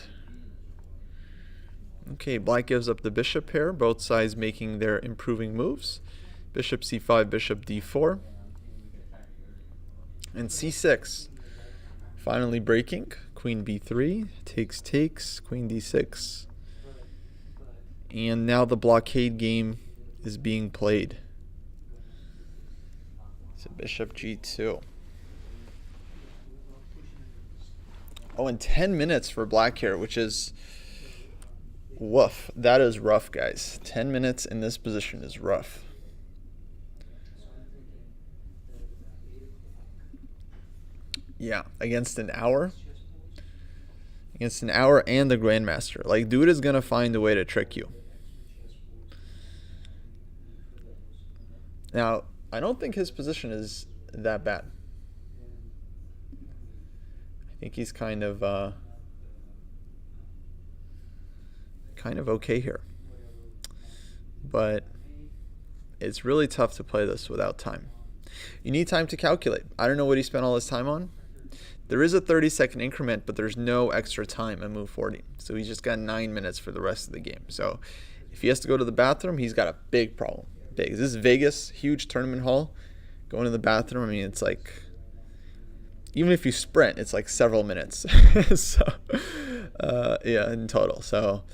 okay, black gives up the bishop pair, both sides making their improving moves. Bishop c5, bishop d4. And c6, finally breaking. Queen b3, takes, queen d6. And now the blockade game is being played. So bishop g2. Oh, and 10 minutes for black here, which is woof. That is rough, guys. 10 minutes in this position is rough. Yeah, against an hour. Against an hour and the grandmaster. Like, dude is going to find a way to trick you. Now, I don't think his position is that bad. I think he's kind of okay here. But it's really tough to play this without time. You need time to calculate. I don't know what he spent all his time on. There is a 30-second increment, but there's no extra time at move 40. So he's just got 9 minutes for the rest of the game. So if he has to go to the bathroom, he's got a big problem. Big. This is Vegas, huge tournament hall. Going to the bathroom, I mean, it's like, even if you sprint, it's like several minutes. So, yeah, in total. So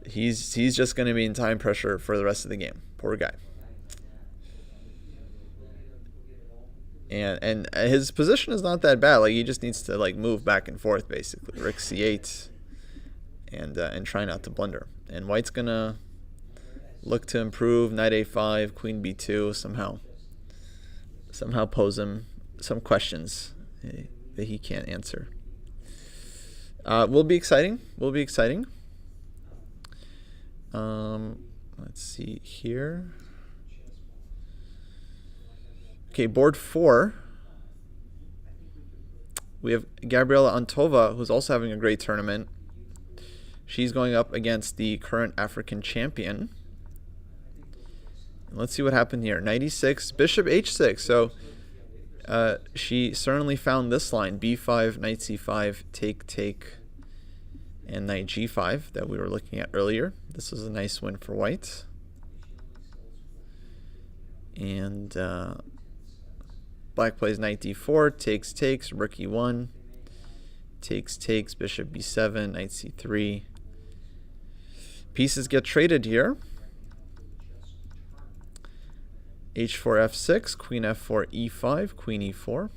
he's just going to be in time pressure for the rest of the game. Poor guy. And his position is not that bad. Like, he just needs to like move back and forth basically. Rook c8 and try not to blunder. And white's gonna look to improve. Knight a5, queen b2. Somehow pose him some questions that he can't answer. Will be exciting. Let's see here. Okay, board 4. We have Gabriela Antova, who's also having a great tournament. She's going up against the current African champion. And let's see what happened here. Knight e6, bishop h6. So she certainly found this line, b5, knight c5, take, and knight g5 that we were looking at earlier. This was a nice win for white. And black plays knight d4, takes, rook e1, takes, bishop b7, knight c3. Pieces get traded here. h4, f6, queen f4, e5, queen e4.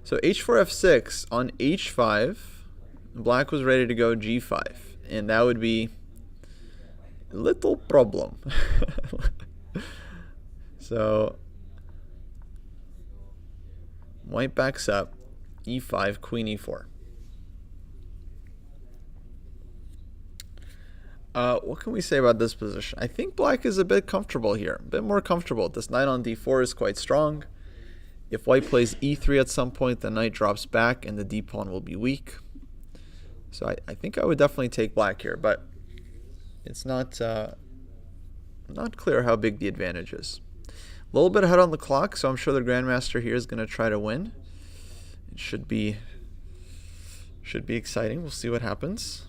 So h4, f6 on h5, black was ready to go g5, and that would be a little problem. So white backs up, e5, queen e4. What can we say about this position? I think black is a bit comfortable here, a bit more comfortable. This knight on d4 is quite strong. If white plays e3 at some point, the knight drops back and the d pawn will be weak. So I think I would definitely take black here, but it's not clear how big the advantage is. A little bit ahead on the clock, so I'm sure the grandmaster here is going to try to win. It should be exciting. We'll see what happens.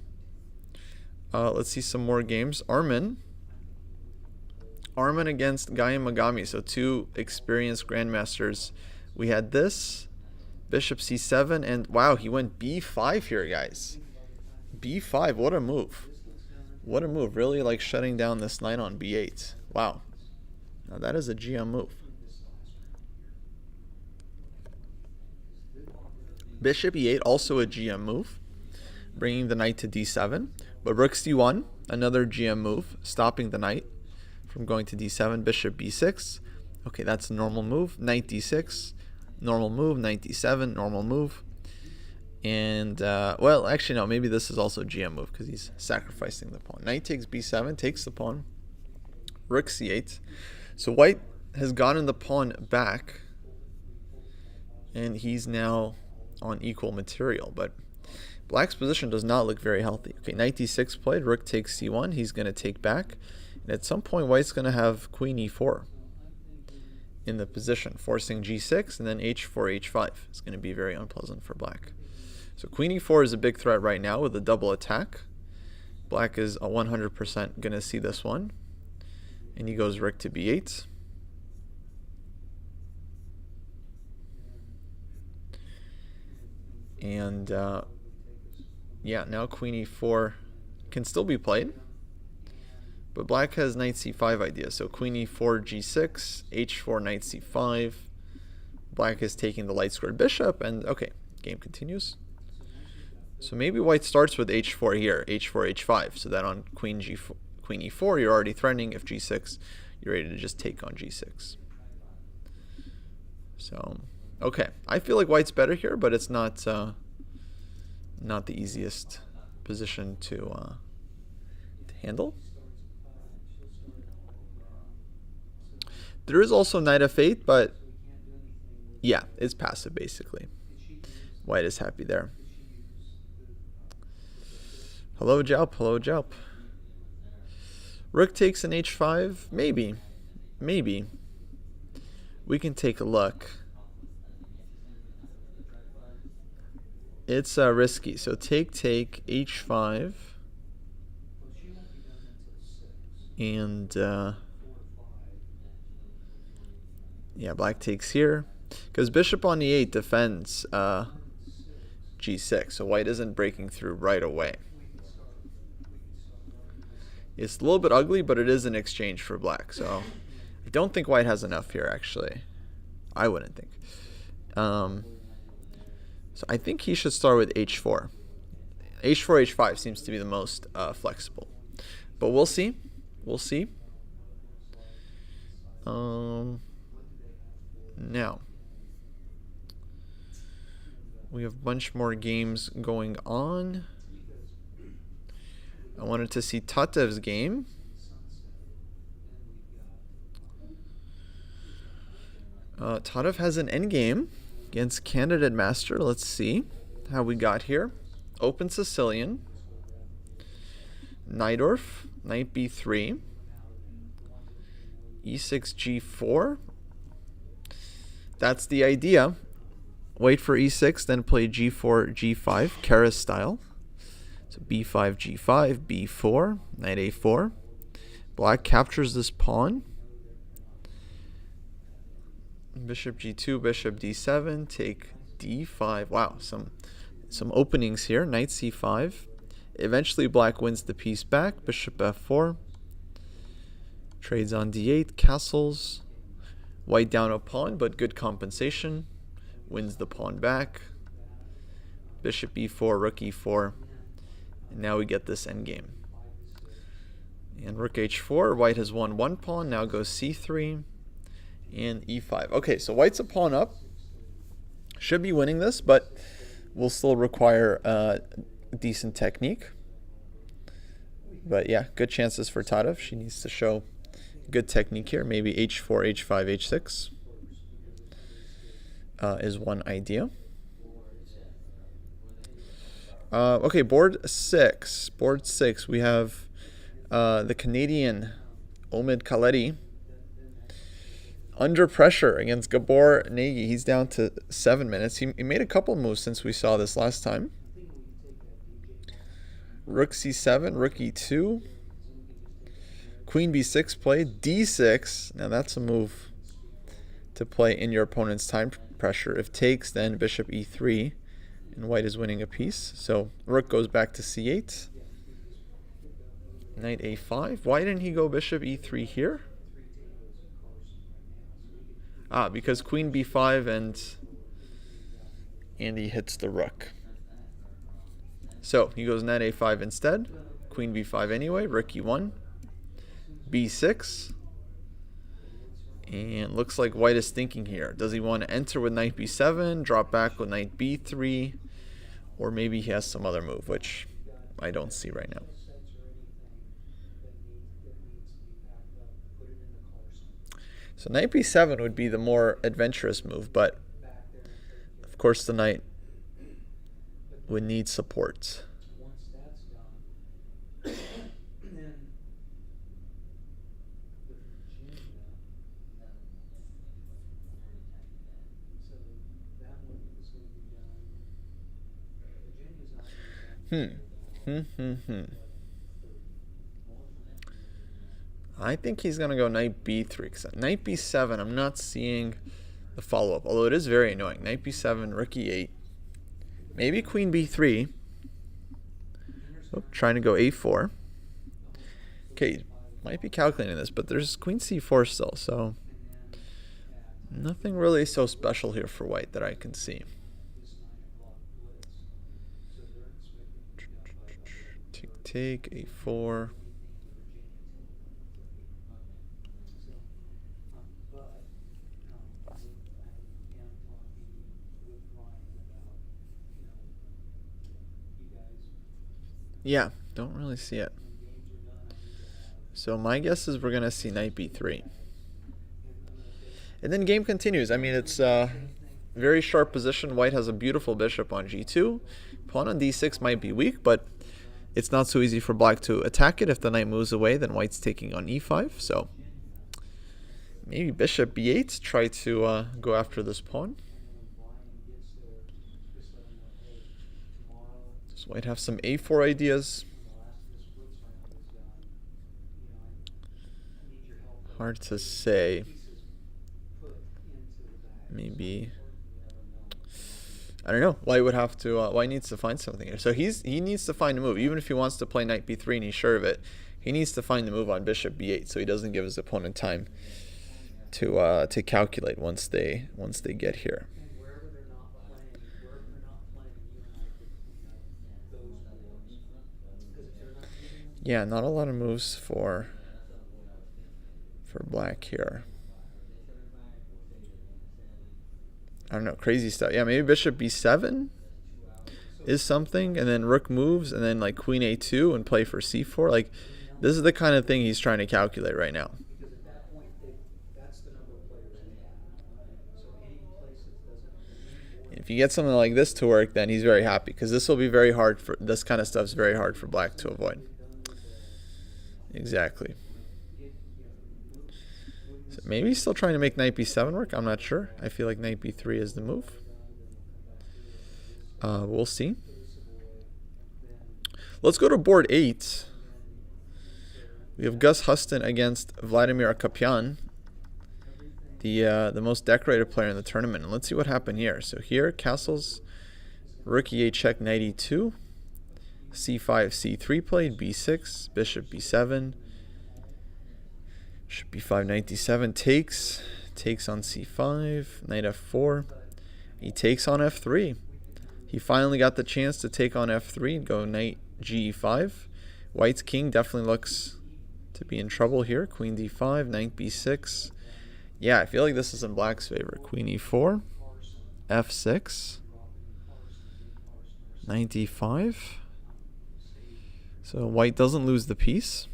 Let's see some more games. Armin against Guy Magami. So two experienced grandmasters. We had this, bishop c7, and wow, he went b5 here, guys. b5, what a move. What a move. Really like shutting down this knight on b8. Wow. Now that is a GM move. Bishop e8, also a GM move, bringing the knight to d7. But rook c1, another GM move, stopping the knight from going to d7. Bishop b6. Okay, that's a normal move. Knight d6, normal move. Knight d7, normal move. And, well, actually, no, maybe this is also a GM move because he's sacrificing the pawn. Knight takes b7, takes the pawn. Rook c8. So white has gotten the pawn back, and he's now on equal material. But black's position does not look very healthy. Okay, knight d6 played, rook takes c1. He's going to take back. And at some point, white's going to have queen e4 in the position, forcing g6, and then h4, h5. It's going to be very unpleasant for black. So queen e4 is a big threat right now with a double attack. Black is 100% going to see this one. And he goes rook to b8. And yeah, now queen e4 can still be played. But black has knight c5 idea. So queen e4, g6, h4, knight c5. Black is taking the light squared bishop, and okay, game continues. So maybe white starts with h4 here, h4, h5, so that on queen e4, you're already threatening. If g6, you're ready to just take on g6. So, okay, I feel like white's better here, but it's not not the easiest position to handle. There is also knight f8, but yeah, it's passive basically. White is happy there. Hello, Jalp. Hello, Jalp. Rook takes an h5. Maybe. Maybe. We can take a look. It's risky. So take, h5. And yeah, black takes here. Because bishop on e8 defends g6. So white isn't breaking through right away. It's a little bit ugly, but it is an exchange for black. So I don't think white has enough here, actually. I wouldn't think. So I think he should start with h4. h4, h5 seems to be the most flexible. But we'll see. We'll see. Now, we have a bunch more games going on. I wanted to see Tatev's game. Tatev has an endgame against candidate master. Let's see how we got here. Open Sicilian. Najdorf. Knight b3. e6, g4. That's the idea. Wait for e6, then play g4, g5, Keres style. So b5, g5, b4, knight a4. Black captures this pawn. Bishop g2, bishop d7, take d5. Wow, some openings here. Knight c5. Eventually black wins the piece back. Bishop f4. Trades on d8, castles. White down a pawn, but good compensation. Wins the pawn back. Bishop e4, rook e4. And now we get this endgame. And rook h4, white has won one pawn. Now goes c3 and e5. Okay, so white's a pawn up. Should be winning this, but will still require decent technique. But yeah, good chances for Tatev. She needs to show good technique here. Maybe h4, h5, h6 is one idea. Okay, board 6. Board 6, we have the Canadian Omid Khaledi under pressure against Gabor Nagy. He's down to 7 minutes. He made a couple moves since we saw this last time. Rook c7, rook e2. Queen b6 play, d6. Now that's a move to play in your opponent's time pressure. If takes, then bishop e3, and white is winning a piece. So rook goes back to c8. Knight a5. Why didn't he go bishop e3 here? Because queen b5 and he hits the rook. So he goes knight a5 instead. Queen b5 anyway. Rook e1. b6. And looks like white is thinking here. Does he want to enter with knight b7, drop back with knight b3, or maybe he has some other move, which I don't see right now. So knight b7 would be the more adventurous move, but of course the knight would need support. I think he's going to go knight b3. 'Cause knight b7, I'm not seeing the follow-up, although it is very annoying. Knight b7, rook e8. Maybe queen b3. Oh, trying to go a4. Okay, Might be calculating this, but there's queen c4 still, so nothing really so special here for white that I can see. Take a4. Yeah, don't really see it. So my guess is we're going to see knight b3. And then game continues. I mean, it's very sharp position. White has a beautiful bishop on g2. Pawn on d6 might be weak, but it's not so easy for black to attack it. If the knight moves away, then white's taking on e5. So maybe bishop b8, try to go after this pawn. Does white have some a4 ideas? Hard to say. Maybe, I don't know. White would have to. White needs to find something here. So he needs to find a move, even if he wants to play knight b3 and he's sure of it. He needs to find the move on bishop b8, so he doesn't give his opponent time to calculate once they get here. Yeah, not a lot of moves for black here. I don't know, crazy stuff. Yeah, maybe bishop b7 is something, and then rook moves, and then like queen a2 and play for c4. Like, this is the kind of thing he's trying to calculate right now. If you get something like this to work, then he's very happy, because this will be very hard for this kind of stuff's very hard for black to avoid. Exactly. So maybe he's still trying to make knight b7 work. I'm not sure. I feel like knight b3 is the move. We'll see. Let's go to board 8. We have Gus Huston against Vladimir Akapyan, the most decorated player in the tournament. And let's see what happened here. So here, castles, rook e8 check, knight e2, c5, c3 played, b6, bishop b7. Should b5, knight d7, takes on c5, knight f4. He takes on f3. He finally got the chance to take on f3 and go knight g5. White's king definitely looks to be in trouble here. Queen d5, knight b6. Yeah, I feel like this is in black's favor. Queen e4, f6, knight d5. So white doesn't lose the piece.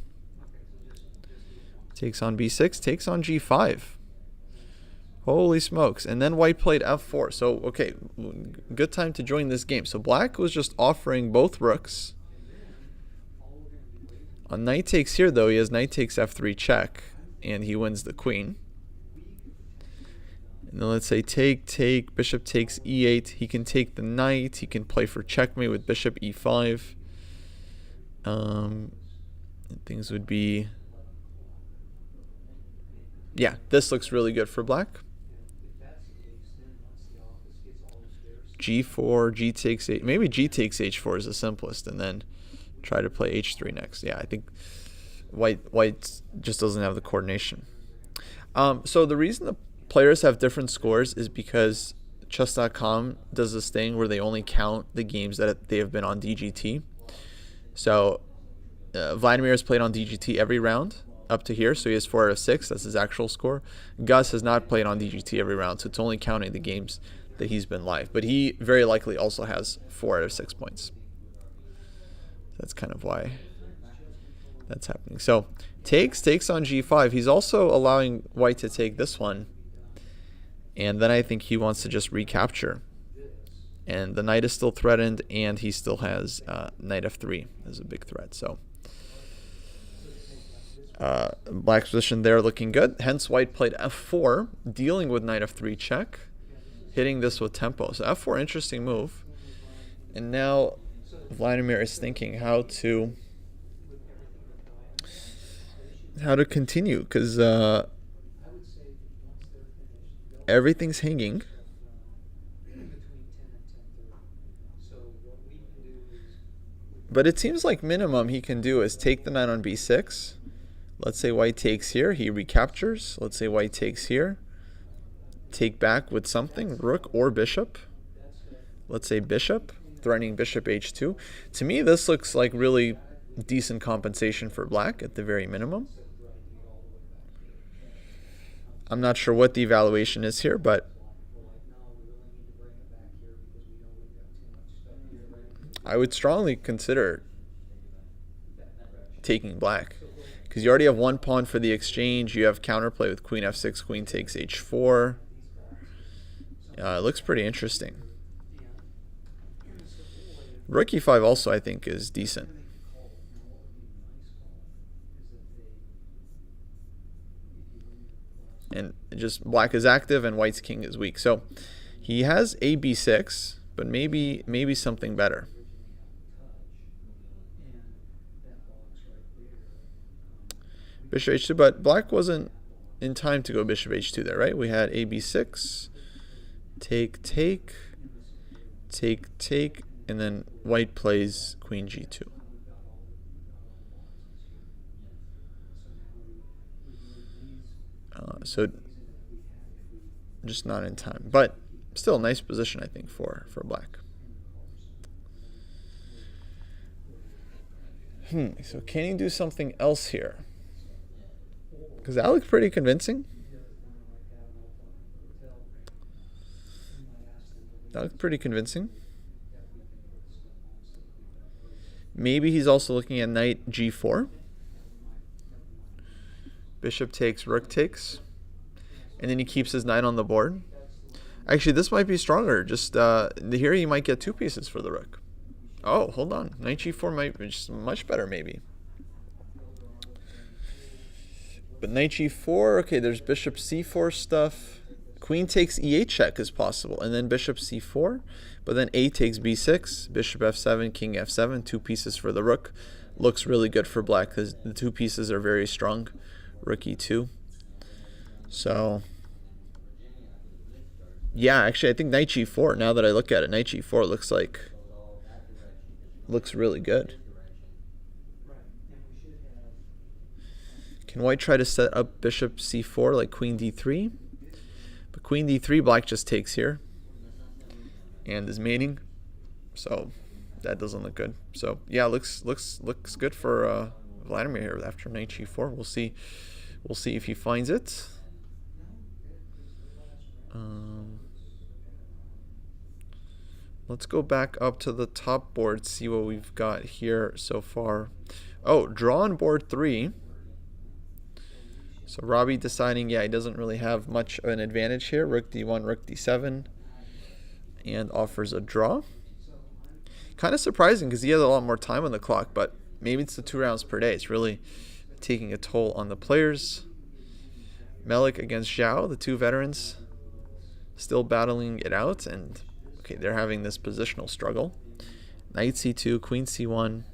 Takes on b6, takes on g5. Holy smokes. And then white played f4. So, okay, good time to join this game. So black was just offering both rooks. On knight takes here, though, he has knight takes f3 check, and he wins the queen. And then let's say take, bishop takes e8. He can take the knight. He can play for checkmate with bishop e5. Things would be... Yeah, this looks really good for black. G4, G takes 8. Maybe G takes H4 is the simplest, and then try to play H3 next. Yeah, I think white just doesn't have the coordination. So the reason the players have different scores is because chess.com does this thing where they only count the games that they have been on DGT. So Vladimir has played on DGT every round up to here, so he has 4 out of 6. That's his actual score. Gus has not played on DGT every round, so it's only counting the games that he's been live. But he very likely also has 4 out of 6 points. That's kind of why that's happening. So takes on g5. He's also allowing white to take this one, and then I think he wants to just recapture. And the knight is still threatened, and he still has knight f3 as a big threat. So black's position there looking good. Hence white played f4, dealing with knight f3 check, hitting this with tempo. So f4, interesting move. And now Vladimir is thinking how to continue, because everything's hanging. But it seems like minimum he can do is take the knight on b6, Let's say white takes here. He recaptures. Let's say white takes here. Take back with something, rook or bishop. Let's say bishop, threatening bishop h2. To me, this looks like really decent compensation for black at the very minimum. I'm not sure what the evaluation is here, but I would strongly consider taking black, because you already have one pawn for the exchange. You have counterplay with queen f6, queen takes h4. It looks pretty interesting. Rook e5 also, I think, is decent. And just black is active and white's king is weak. So he has a b6, but maybe something better. Bishop h2, but black wasn't in time to go bishop h2 there, right? We had a b6, take, take, take, take, and then white plays queen g2. So just not in time, but still a nice position, I think, for black. So can he do something else here? Because that looks pretty convincing. That looks pretty convincing. Maybe he's also looking at knight g4. Bishop takes, rook takes. And then he keeps his knight on the board. Actually, this might be stronger. Just here he might get two pieces for the rook. Oh, hold on. Knight g4 might be just much better, maybe. But knight g4, okay, there's bishop c4 stuff. Queen takes e8 check is possible. And then bishop c4. But then a takes b6. Bishop f7, king f7. Two pieces for the rook. Looks really good for black because the two pieces are very strong. Rook e2. So, yeah, actually, I think knight g4, now that I look at it, knight g4 looks really good. Can white try to set up bishop c4 like queen d3? But queen d3, black just takes here and is mating. So that doesn't look good. So yeah, looks good for Vladimir here after knight g4. We'll see if he finds it. Let's go back up to the top board, see what we've got here so far. Oh, draw on board 3. So Robbie deciding, yeah, he doesn't really have much of an advantage here. Rook d1, rook d7, and offers a draw. Kind of surprising because he has a lot more time on the clock, but maybe it's the 2 rounds per day. It's really taking a toll on the players. Melik against Zhao, the two veterans, still battling it out, and okay, they're having this positional struggle. Knight c2, queen c1.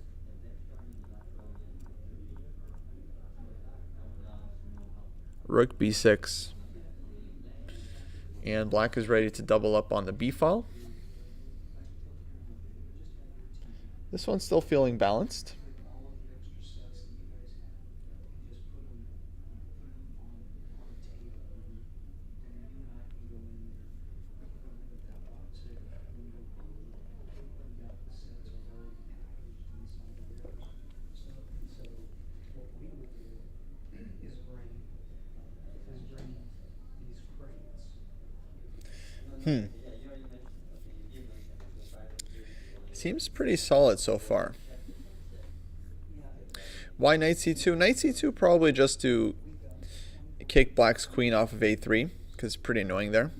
Rook b6. And black is ready to double up on the b file. This one's still feeling balanced. Seems pretty solid so far. Why knight c2? Knight c2 probably just to kick black's queen off of a3, because it's pretty annoying there.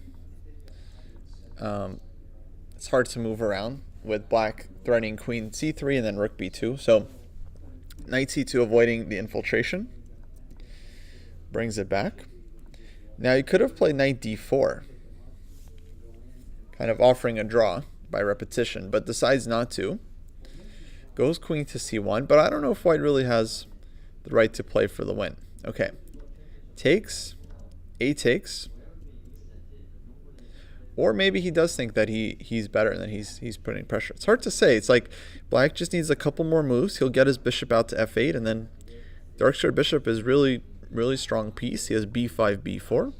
It's hard to move around with black threatening queen c3 and then rook b2. So knight c2 avoiding the infiltration. Brings it back. Now you could have played knight d4, kind of offering a draw by repetition, but decides not to. Goes queen to c1, but I don't know if white really has the right to play for the win. Okay, takes, a takes, or maybe he does think that he's better and that he's putting pressure. It's hard to say. It's like black just needs a couple more moves. He'll get his bishop out to f8, and then Dark-squared bishop is really, really strong piece. He has b5, b4.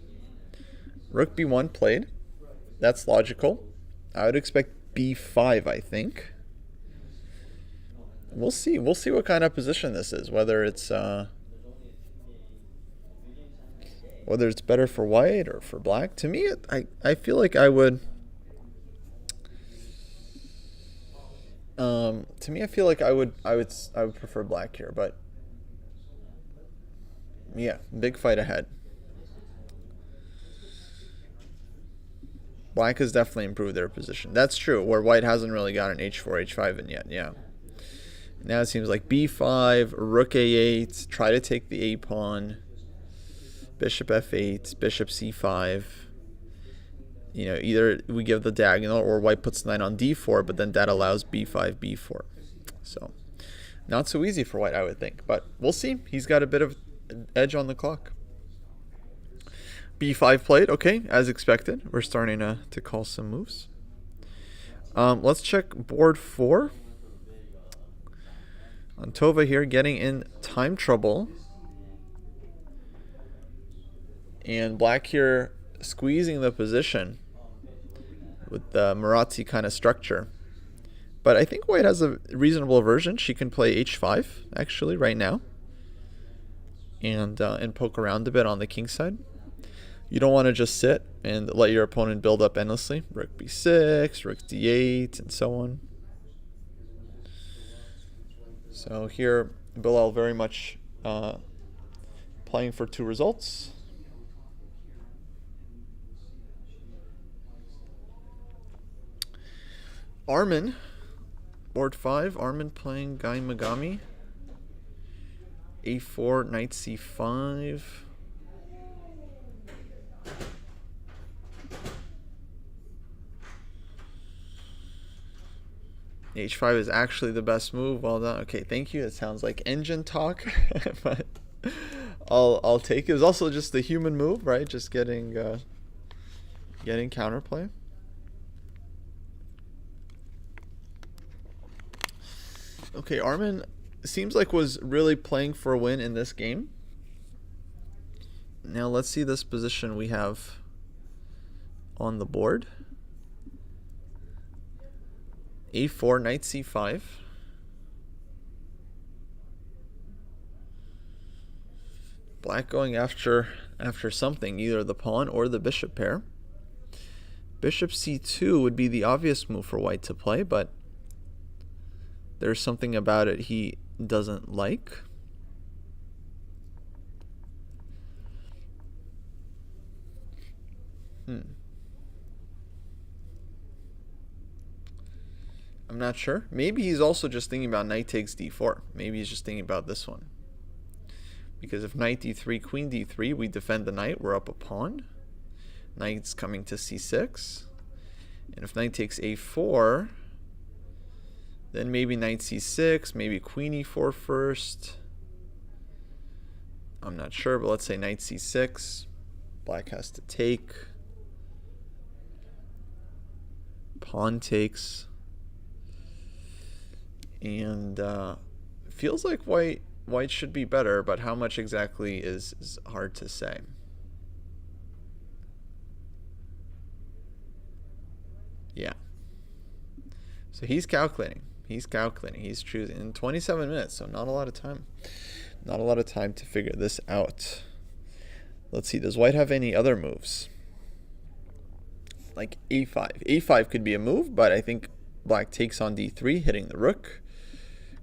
Rook b1 played. That's logical. I would expect b5, I think. We'll see. We'll see what kind of position this is. Whether it's better for white or for black. To me, I feel like I would. To me, I feel like I would prefer black here, but yeah, big fight ahead. Black has definitely improved their position. That's true, where white hasn't really got an h4, h5 in yet, yeah. Now it seems like b5, rook a8, try to take the a pawn, bishop f8, bishop c5. You know, either we give the diagonal or white puts knight on d4, but then that allows b5, b4. So, not so easy for white, I would think. But we'll see. He's got a bit of edge on the clock. b5 played, okay, as expected. We're starting to call some moves. Let's check board 4. Antova here getting in time trouble. And black here squeezing the position with the Marazzi kind of structure. But I think white has a reasonable version. She can play h5, actually, right now. And poke around a bit on the king side. You don't want to just sit and let your opponent build up endlessly. Rook b6, rook d8, and so on. So here, Bilal very much playing for 2 results. Armin, board 5, Armin playing Gai Megami. a4, knight c5. h5 is actually the best move. Well done. Okay, thank you. It sounds like engine talk, but I'll take it. It was also just the human move, right? Just getting counterplay. Okay, Armin seems like was really playing for a win in this game. Now let's see this position we have on the board. a4, knight c5. Black going after something, either the pawn or the bishop pair. Bishop c2 would be the obvious move for white to play, but there's something about it he doesn't like. I'm not sure. Maybe he's also just thinking about knight takes d4. Maybe he's just thinking about this one. Because if knight d3, queen d3, we defend the knight, we're up a pawn. Knight's coming to c6. And if knight takes a4, then maybe knight c6, maybe queen e4 first. I'm not sure, but let's say knight c6. Black has to take. Pawn takes. And feels like white should be better, but how much exactly is hard to say. Yeah. So he's calculating. He's choosing in 27 minutes, so not a lot of time. Not a lot of time to figure this out. Let's see, does white have any other moves? Like a5. a5 could be a move, but I think black takes on d3, hitting the rook.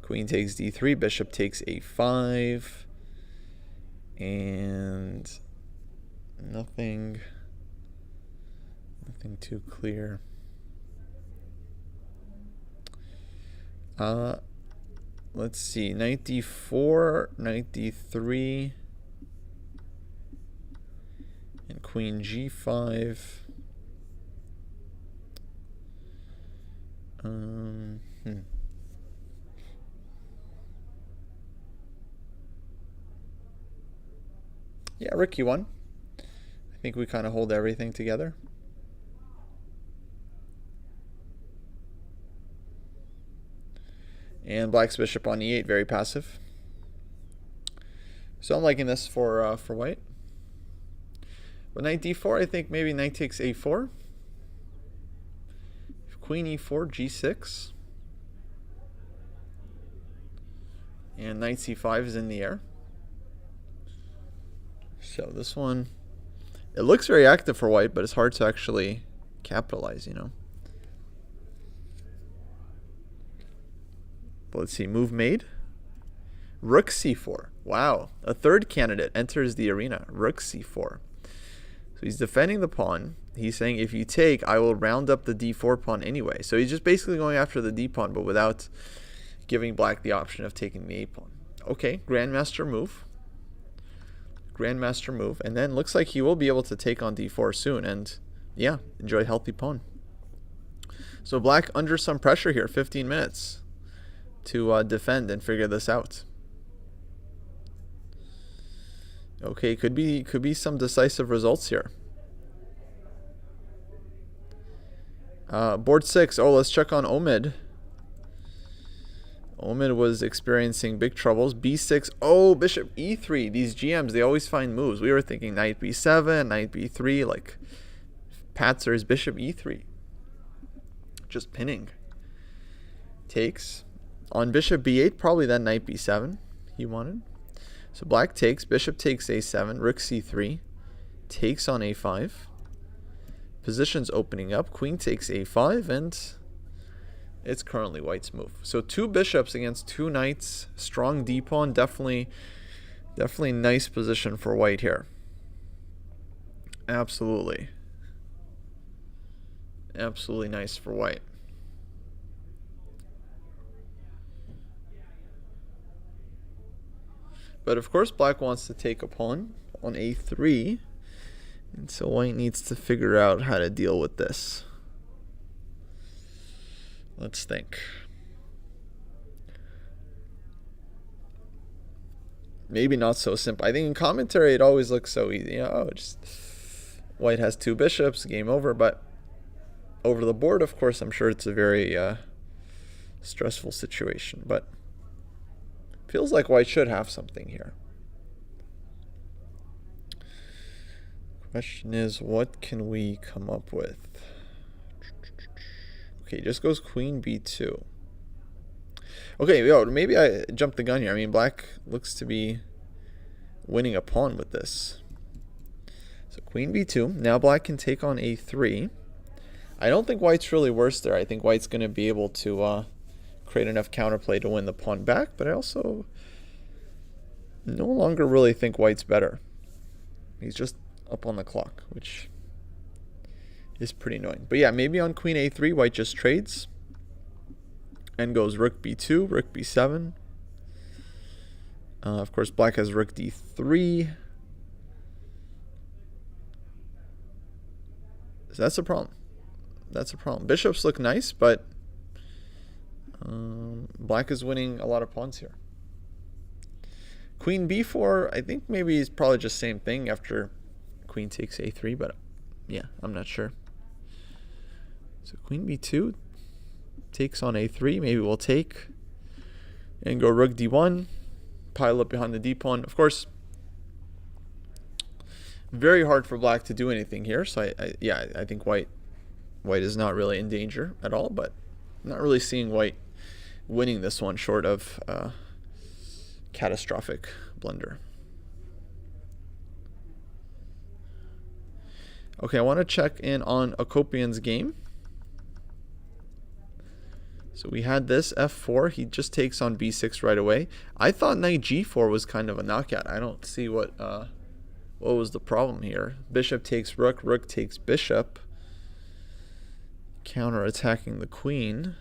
Queen takes d3, bishop takes a5, and nothing too clear. Let's see, knight d4, knight d3, and queen g5. Yeah, rook e1. I think we kind of hold everything together. And black's bishop on e8, very passive. So I'm liking this for white. But knight d4, I think maybe knight takes a4. Queen e4, g6. And knight c5 is in the air. So this one, it looks very active for white, but it's hard to actually capitalize, you know. But let's see, move made. Rook c4. Wow, a third candidate enters the arena. Rook c4. So he's defending the pawn. He's saying if you take, I will round up the d4 pawn anyway. So he's just basically going after the d pawn, but without giving black the option of taking the a pawn. Okay, grandmaster move. Grandmaster move. And then looks like he will be able to take on d4 soon. And yeah, enjoy healthy pawn. So black under some pressure here, 15 minutes to defend and figure this out. Okay, could be some decisive results here. Board 6. Oh, let's check on Omid. Omid was experiencing big troubles. b6. Oh, bishop e3. These GMs, they always find moves. We were thinking knight b7, knight b3, like Patzer's bishop e3. Just pinning. Takes. On bishop b8, probably then knight b7 he wanted. So black takes, bishop takes a7, rook c3, takes on a5. Position's opening up, queen takes a5, and it's currently white's move. So 2 bishops against 2 knights, strong d-pawn, definitely nice position for white here. Absolutely. Absolutely nice for white. But of course black wants to take a pawn on a3, and so white needs to figure out how to deal with this. Let's think. Maybe not so simple. I think in commentary it always looks so easy. You know, oh, just white has 2 bishops, game over. But over the board, of course, I'm sure it's a very stressful situation. But feels like white should have something here. Question is, what can we come up with? Okay, just goes queen b2. Okay, yo, maybe I jumped the gun here. I mean, black looks to be winning a pawn with this. So queen b2. Now black can take on a3. I don't think white's really worse there. I think white's going to be able to create enough counterplay to win the pawn back, but I also no longer really think white's better. He's just up on the clock, which is pretty annoying. But yeah, maybe on queen a3, white just trades and goes rook b2, rook b7. Of course, black has rook d3. So that's a problem. That's a problem. Bishops look nice, but black is winning a lot of pawns here. Queen b4, I think maybe is probably just same thing after queen takes a3, but yeah, I'm not sure. So queen b2 takes on a3. Maybe we'll take and go rook d1, pile up behind the d pawn. Of course, very hard for black to do anything here. So I think white is not really in danger at all, but I'm not really seeing white winning this one short of catastrophic blunder. Okay, I want to check in on Akopian's game. So we had this f4. He just takes on b6 right away. I thought knight g4 was kind of a knockout. I don't see what was the problem here. Bishop takes rook, rook takes bishop, counter-attacking the queen.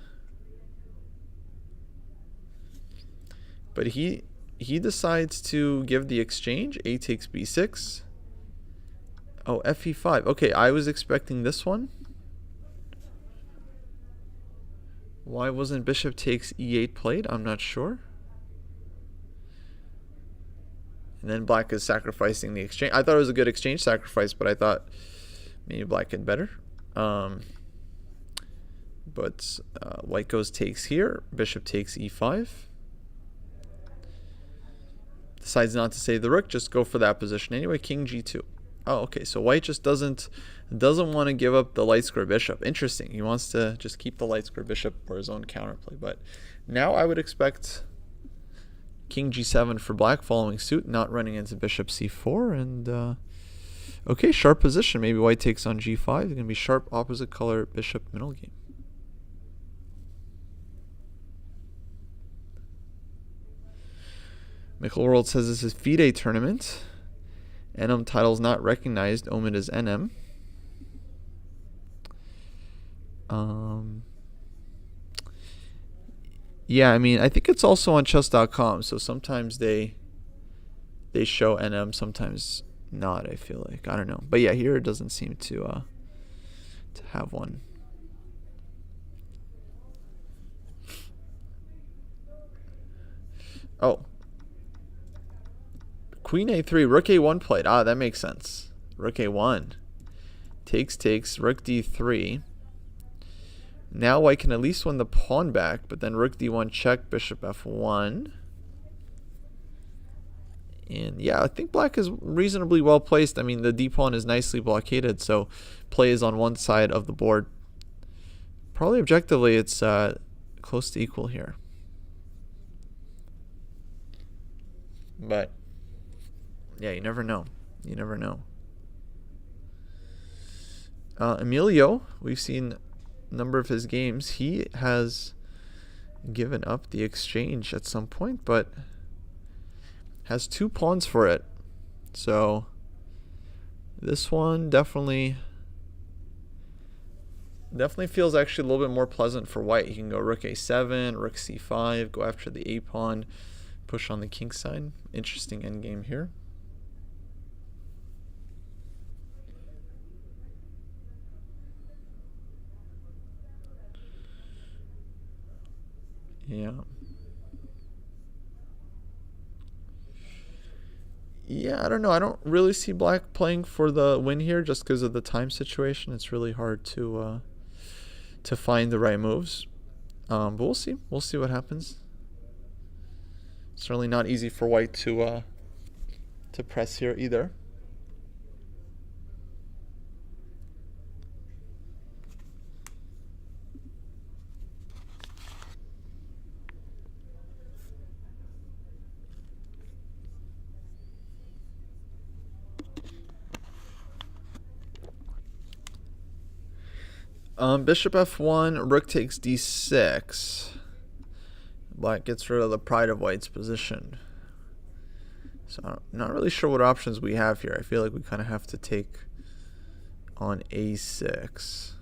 But he decides to give the exchange. A takes b6. Oh, fe5. Okay, I was expecting this one. Why wasn't bishop takes e8 played? I'm not sure. And then black is sacrificing the exchange. I thought it was a good exchange sacrifice, but I thought maybe black had better. But white goes takes here. Bishop takes e5. decides not to save the rook, just go for that position anyway. King g2. Oh, okay. So white just doesn't want to give up the light square bishop. Interesting. He wants to just keep the light square bishop for his own counterplay. But now I would expect king g7 for black following suit, not running into bishop c4. And okay, sharp position. Maybe white takes on g5. It's going to be sharp opposite color bishop middle game. Michael World says this is FIDE tournament. NM titles not recognized. Omid is NM. Yeah, I mean, I think it's also on chess.com. So sometimes they show NM, sometimes not. I feel like, I don't know, but yeah, here it doesn't seem to have one. Oh. Queen a3, rook a1 played. Ah, that makes sense. Rook a1. Takes, rook d3. Now white can at least win the pawn back, but then rook d1 check, bishop f1. And yeah, I think black is reasonably well placed. I mean, the d pawn is nicely blockaded, so play is on one side of the board. Probably objectively, it's close to equal here. But yeah, you never know. You never know. Emilio, we've seen a number of his games. He has given up the exchange at some point, but has 2 pawns for it. So this one definitely feels actually a little bit more pleasant for white. You can go rook a7, rook c5, go after the a pawn, push on the king side. Interesting endgame here. Yeah. Yeah, I don't know. I don't really see black playing for the win here just because of the time situation. It's really hard to find the right moves. But we'll see. We'll see what happens. Certainly not easy for white to press here either. Bishop f1, rook takes d6. Black gets rid of the pride of white's position. So I'm not really sure what options we have here. I feel like we kind of have to take on a6.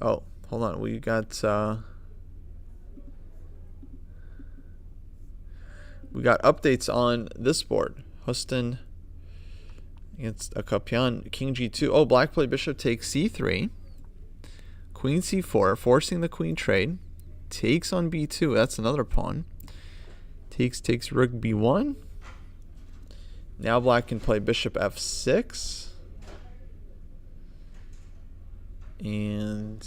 Oh, hold on. We got updates on this board. Huston against Akapian, king g2. Oh, black played bishop takes c3. Queen c4, forcing the queen trade. Takes on b2. That's another pawn. Takes rook b1. Now black can play bishop f6. And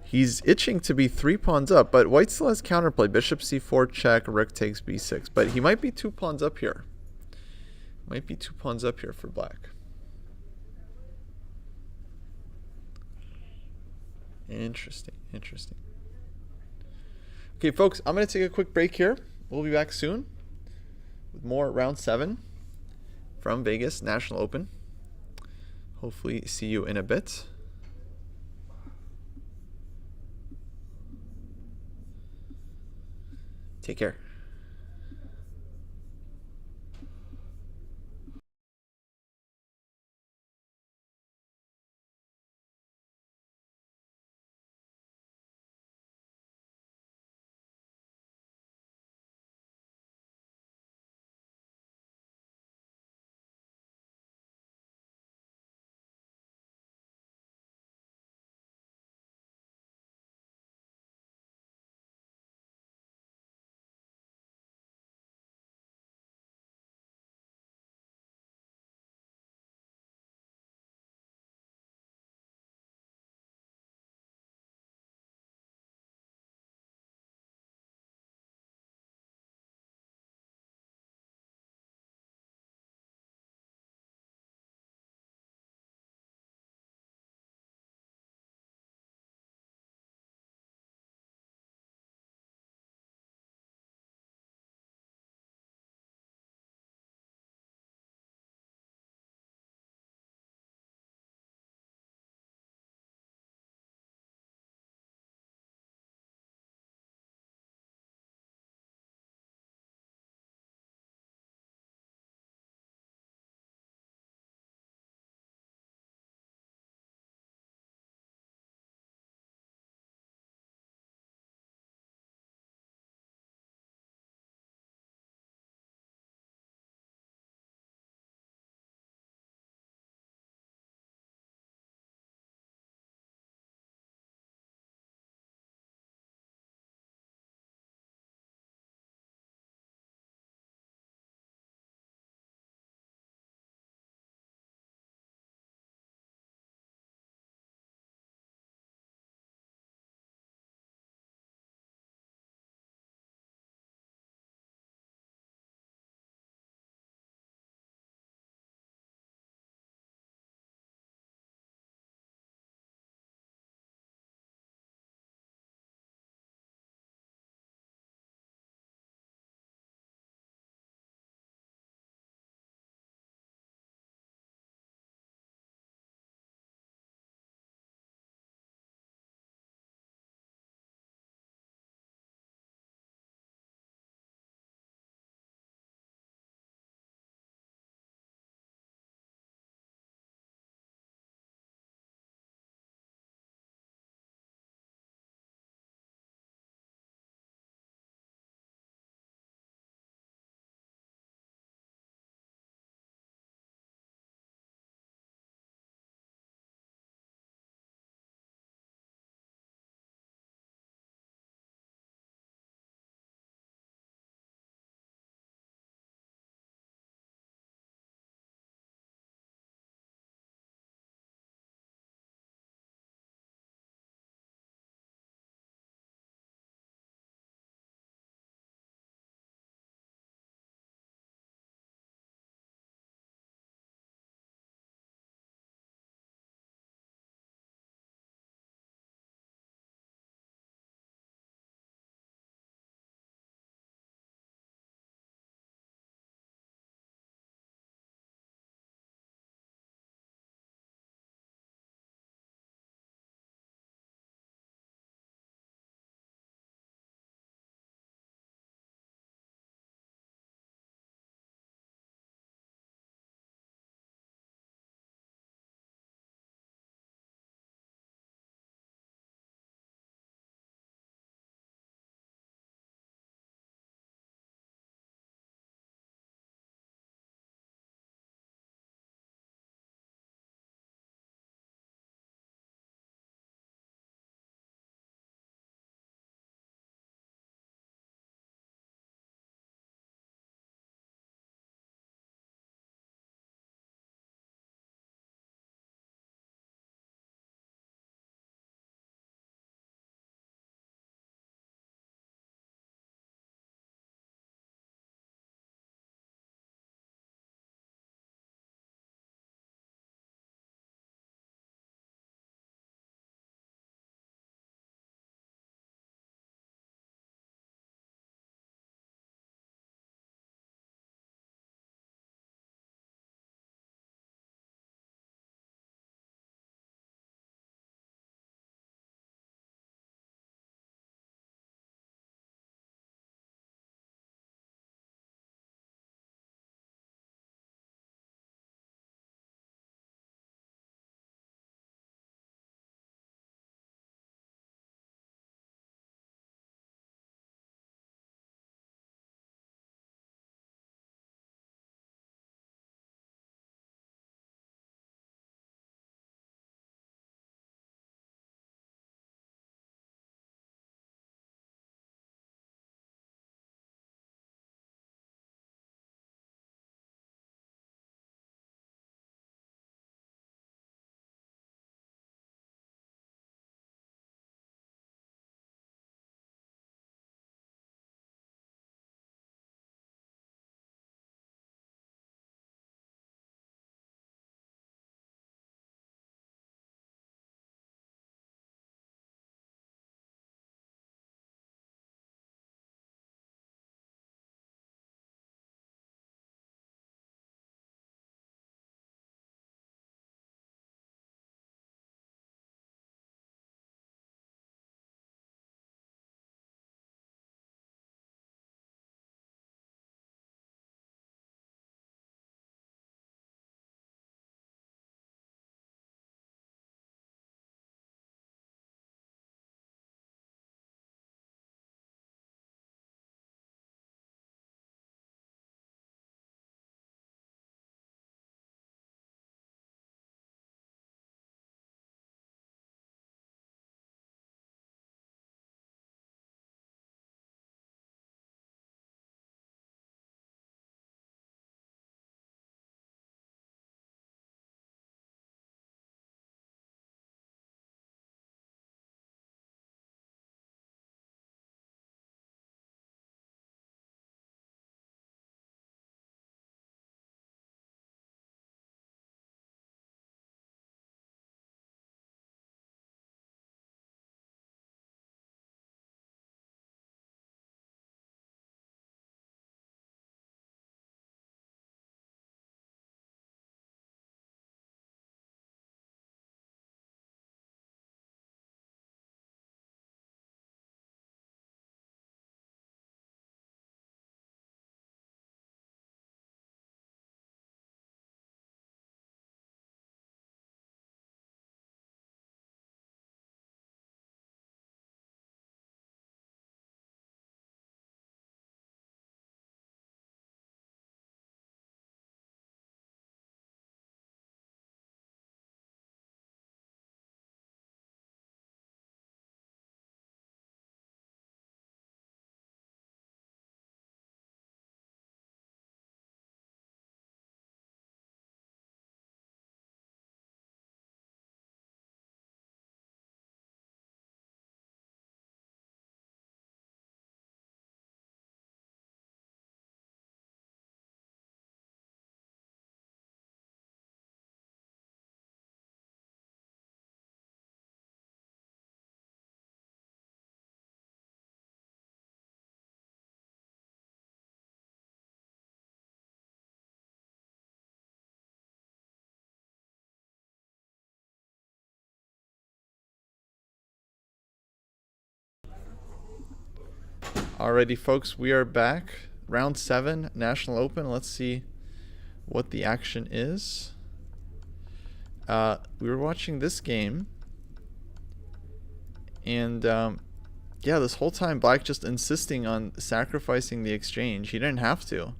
he's itching to be 3 pawns up, but white still has counterplay. Bishop c4 check, rook takes b6. But he might be 2 pawns up here. Might be 2 pawns up here for black. Interesting. Okay, folks, I'm going to take a quick break here. We'll be back soon with more round 7 from Vegas National Open. Hopefully see you in a bit. Take care. Alrighty, folks, we are back. Round 7, National Open. Let's see what the action is. We were watching this game, and yeah, this whole time Black just insisting on sacrificing the exchange. He didn't have to.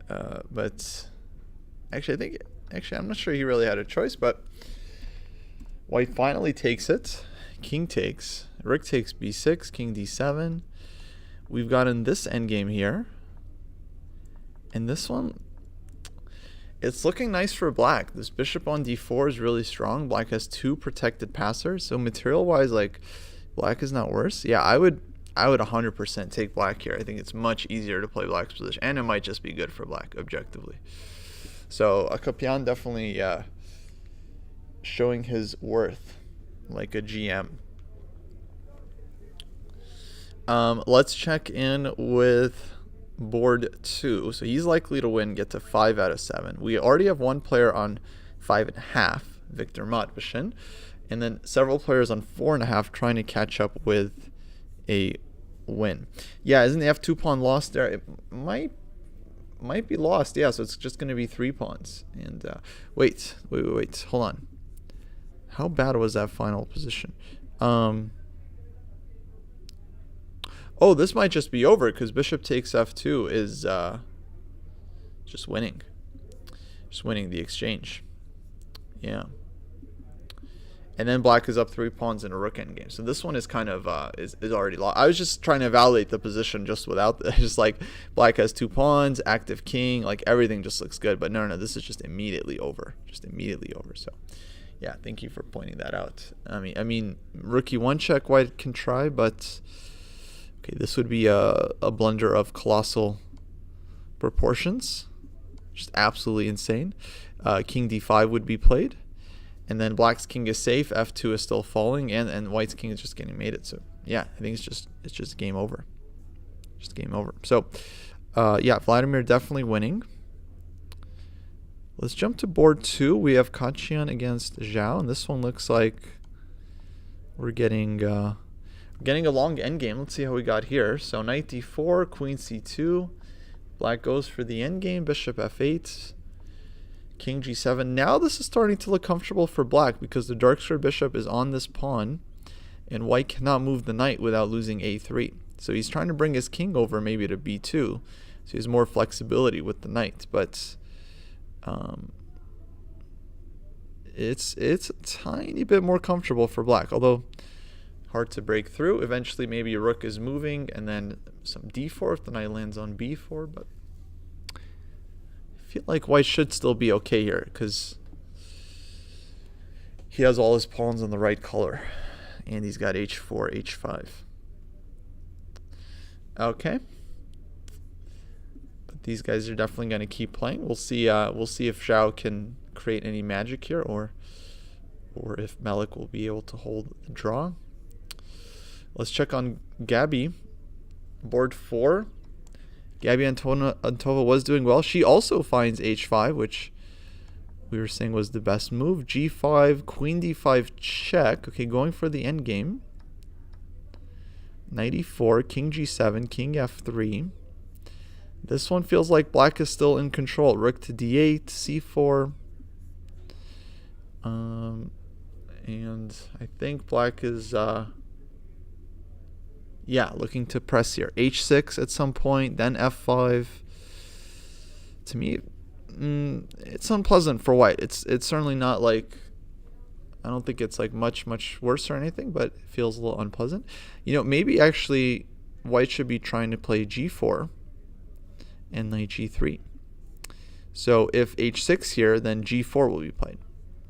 But actually, I'm not sure he really had a choice, but White finally takes it. King takes. Rook takes b6, king d7. We've gotten this endgame here. And this one, it's looking nice for Black. This bishop on d4 is really strong. Black has 2 protected passers. So material-wise, like, Black is not worse. Yeah, I would 100% take Black here. I think it's much easier to play Black's position. And it might just be good for Black, objectively. So Akapian definitely showing his worth like a GM. Let's check in with board 2. So he's likely to win, get to 5 out of 7. We already have one player on 5.5, Victor Matvishin, and then several players on 4.5 trying to catch up with a win. Yeah, isn't the f2 pawn lost there? It might be lost. Yeah, so it's just going to be 3 pawns. And wait, hold on. How bad was that final position? Oh, this might just be over because bishop takes f2 is just winning. Just winning the exchange. Yeah. And then Black is up 3 pawns in a rook endgame. So this one is kind of is already lost. I was just trying to evaluate the position just without just like Black has 2 pawns, active king, like everything just looks good. But no, this is just immediately over. Just immediately over. So yeah, thank you for pointing that out. I mean, rook e1 check White can try, but okay, this would be a blunder of colossal proportions. Just absolutely insane. King d5 would be played. And then Black's king is safe, f2 is still falling, and White's king is just getting mated. So yeah, I think it's just game over. Just game over. So yeah, Vladimir definitely winning. Let's jump to board 2. We have Kachin against Zhao, and this one looks like we're getting a long endgame. Let's see how we got here. So knight d4, queen c2. Black goes for the endgame, bishop f8, king g7. Now this is starting to look comfortable for Black because the dark square bishop is on this pawn, and White cannot move the knight without losing a3. So he's trying to bring his king over maybe to b2, so he has more flexibility with the knight. But it's a tiny bit more comfortable for Black, although hard to break through. Eventually maybe a rook is moving and then some d4 if the knight lands on b4, but I feel like White should still be okay here because he has all his pawns on the right color and he's got h4, h5. Okay. But these guys are definitely going to keep playing. We'll see if Zhao can create any magic here or if Malik will be able to hold the draw. Let's check on Gabby. Board 4. Gabby Antova was doing well. She also finds h5, which we were saying was the best move. g5, queen d5 check. Okay, going for the endgame. Knight e4, king g7, king f3. This one feels like Black is still in control. Rook to d8, c4. And I think Black is yeah, looking to press here. h6 at some point, then f5. To me, it's unpleasant for White. It's certainly not like, I don't think it's like much worse or anything, but it feels a little unpleasant. You know, maybe actually White should be trying to play g4 and knight g3. So if h6 here, then g4 will be played.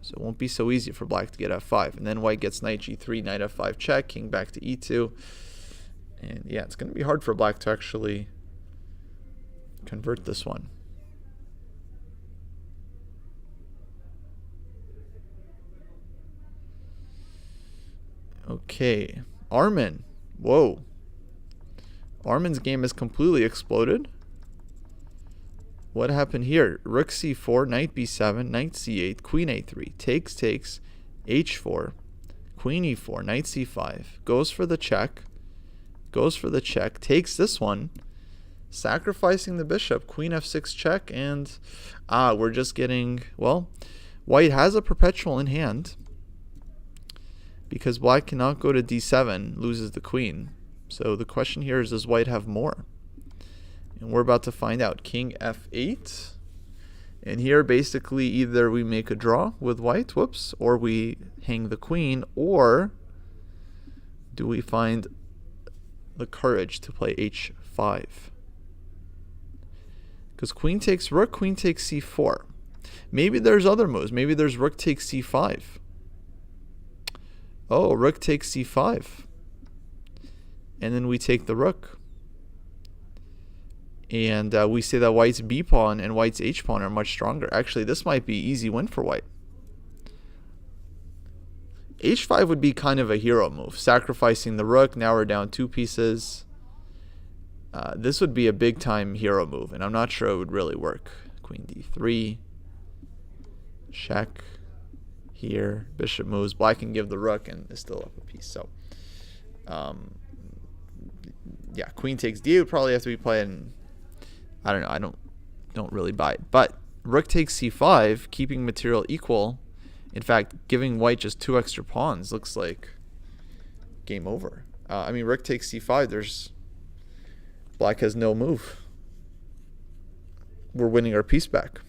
So it won't be so easy for Black to get f5. And then White gets knight g3, knight f5 check, king back to e2. And yeah, it's going to be hard for Black to actually convert this one. Okay, Armin. Whoa. Armin's game has completely exploded. What happened here? Rook c4, knight b7, knight c8, queen a3, takes, h4, queen e4, knight c5, goes for the check, goes for the check, takes this one, sacrificing the bishop, queen f6 check, and we're just getting, well, white has a perpetual in hand because black cannot go to d7, loses the queen. So the question here is, does white have more? And we're about to find out. King f8. And here basically either we make a draw with white, whoops, or we hang the queen, or do we find the courage to play h5? Because queen takes rook, queen takes c4. Maybe there's other moves. Maybe there's rook takes c5. Oh, rook takes c5. And then we take the rook. And we say that white's b pawn and white's h pawn are much stronger. Actually, this might be easy win for white. h5 would be kind of a hero move, sacrificing the rook. Now we're down 2 pieces. This would be a big time hero move, and I'm not sure it would really work. Queen d3, check here, bishop moves. Black can give the rook and is still up a piece. So yeah, queen takes d would probably have to be played, and I don't know, I don't really buy it. But rook takes c5, keeping material equal. In fact, giving white just 2 extra pawns looks like game over. I mean, rook takes c5, black has no move. We're winning our piece back.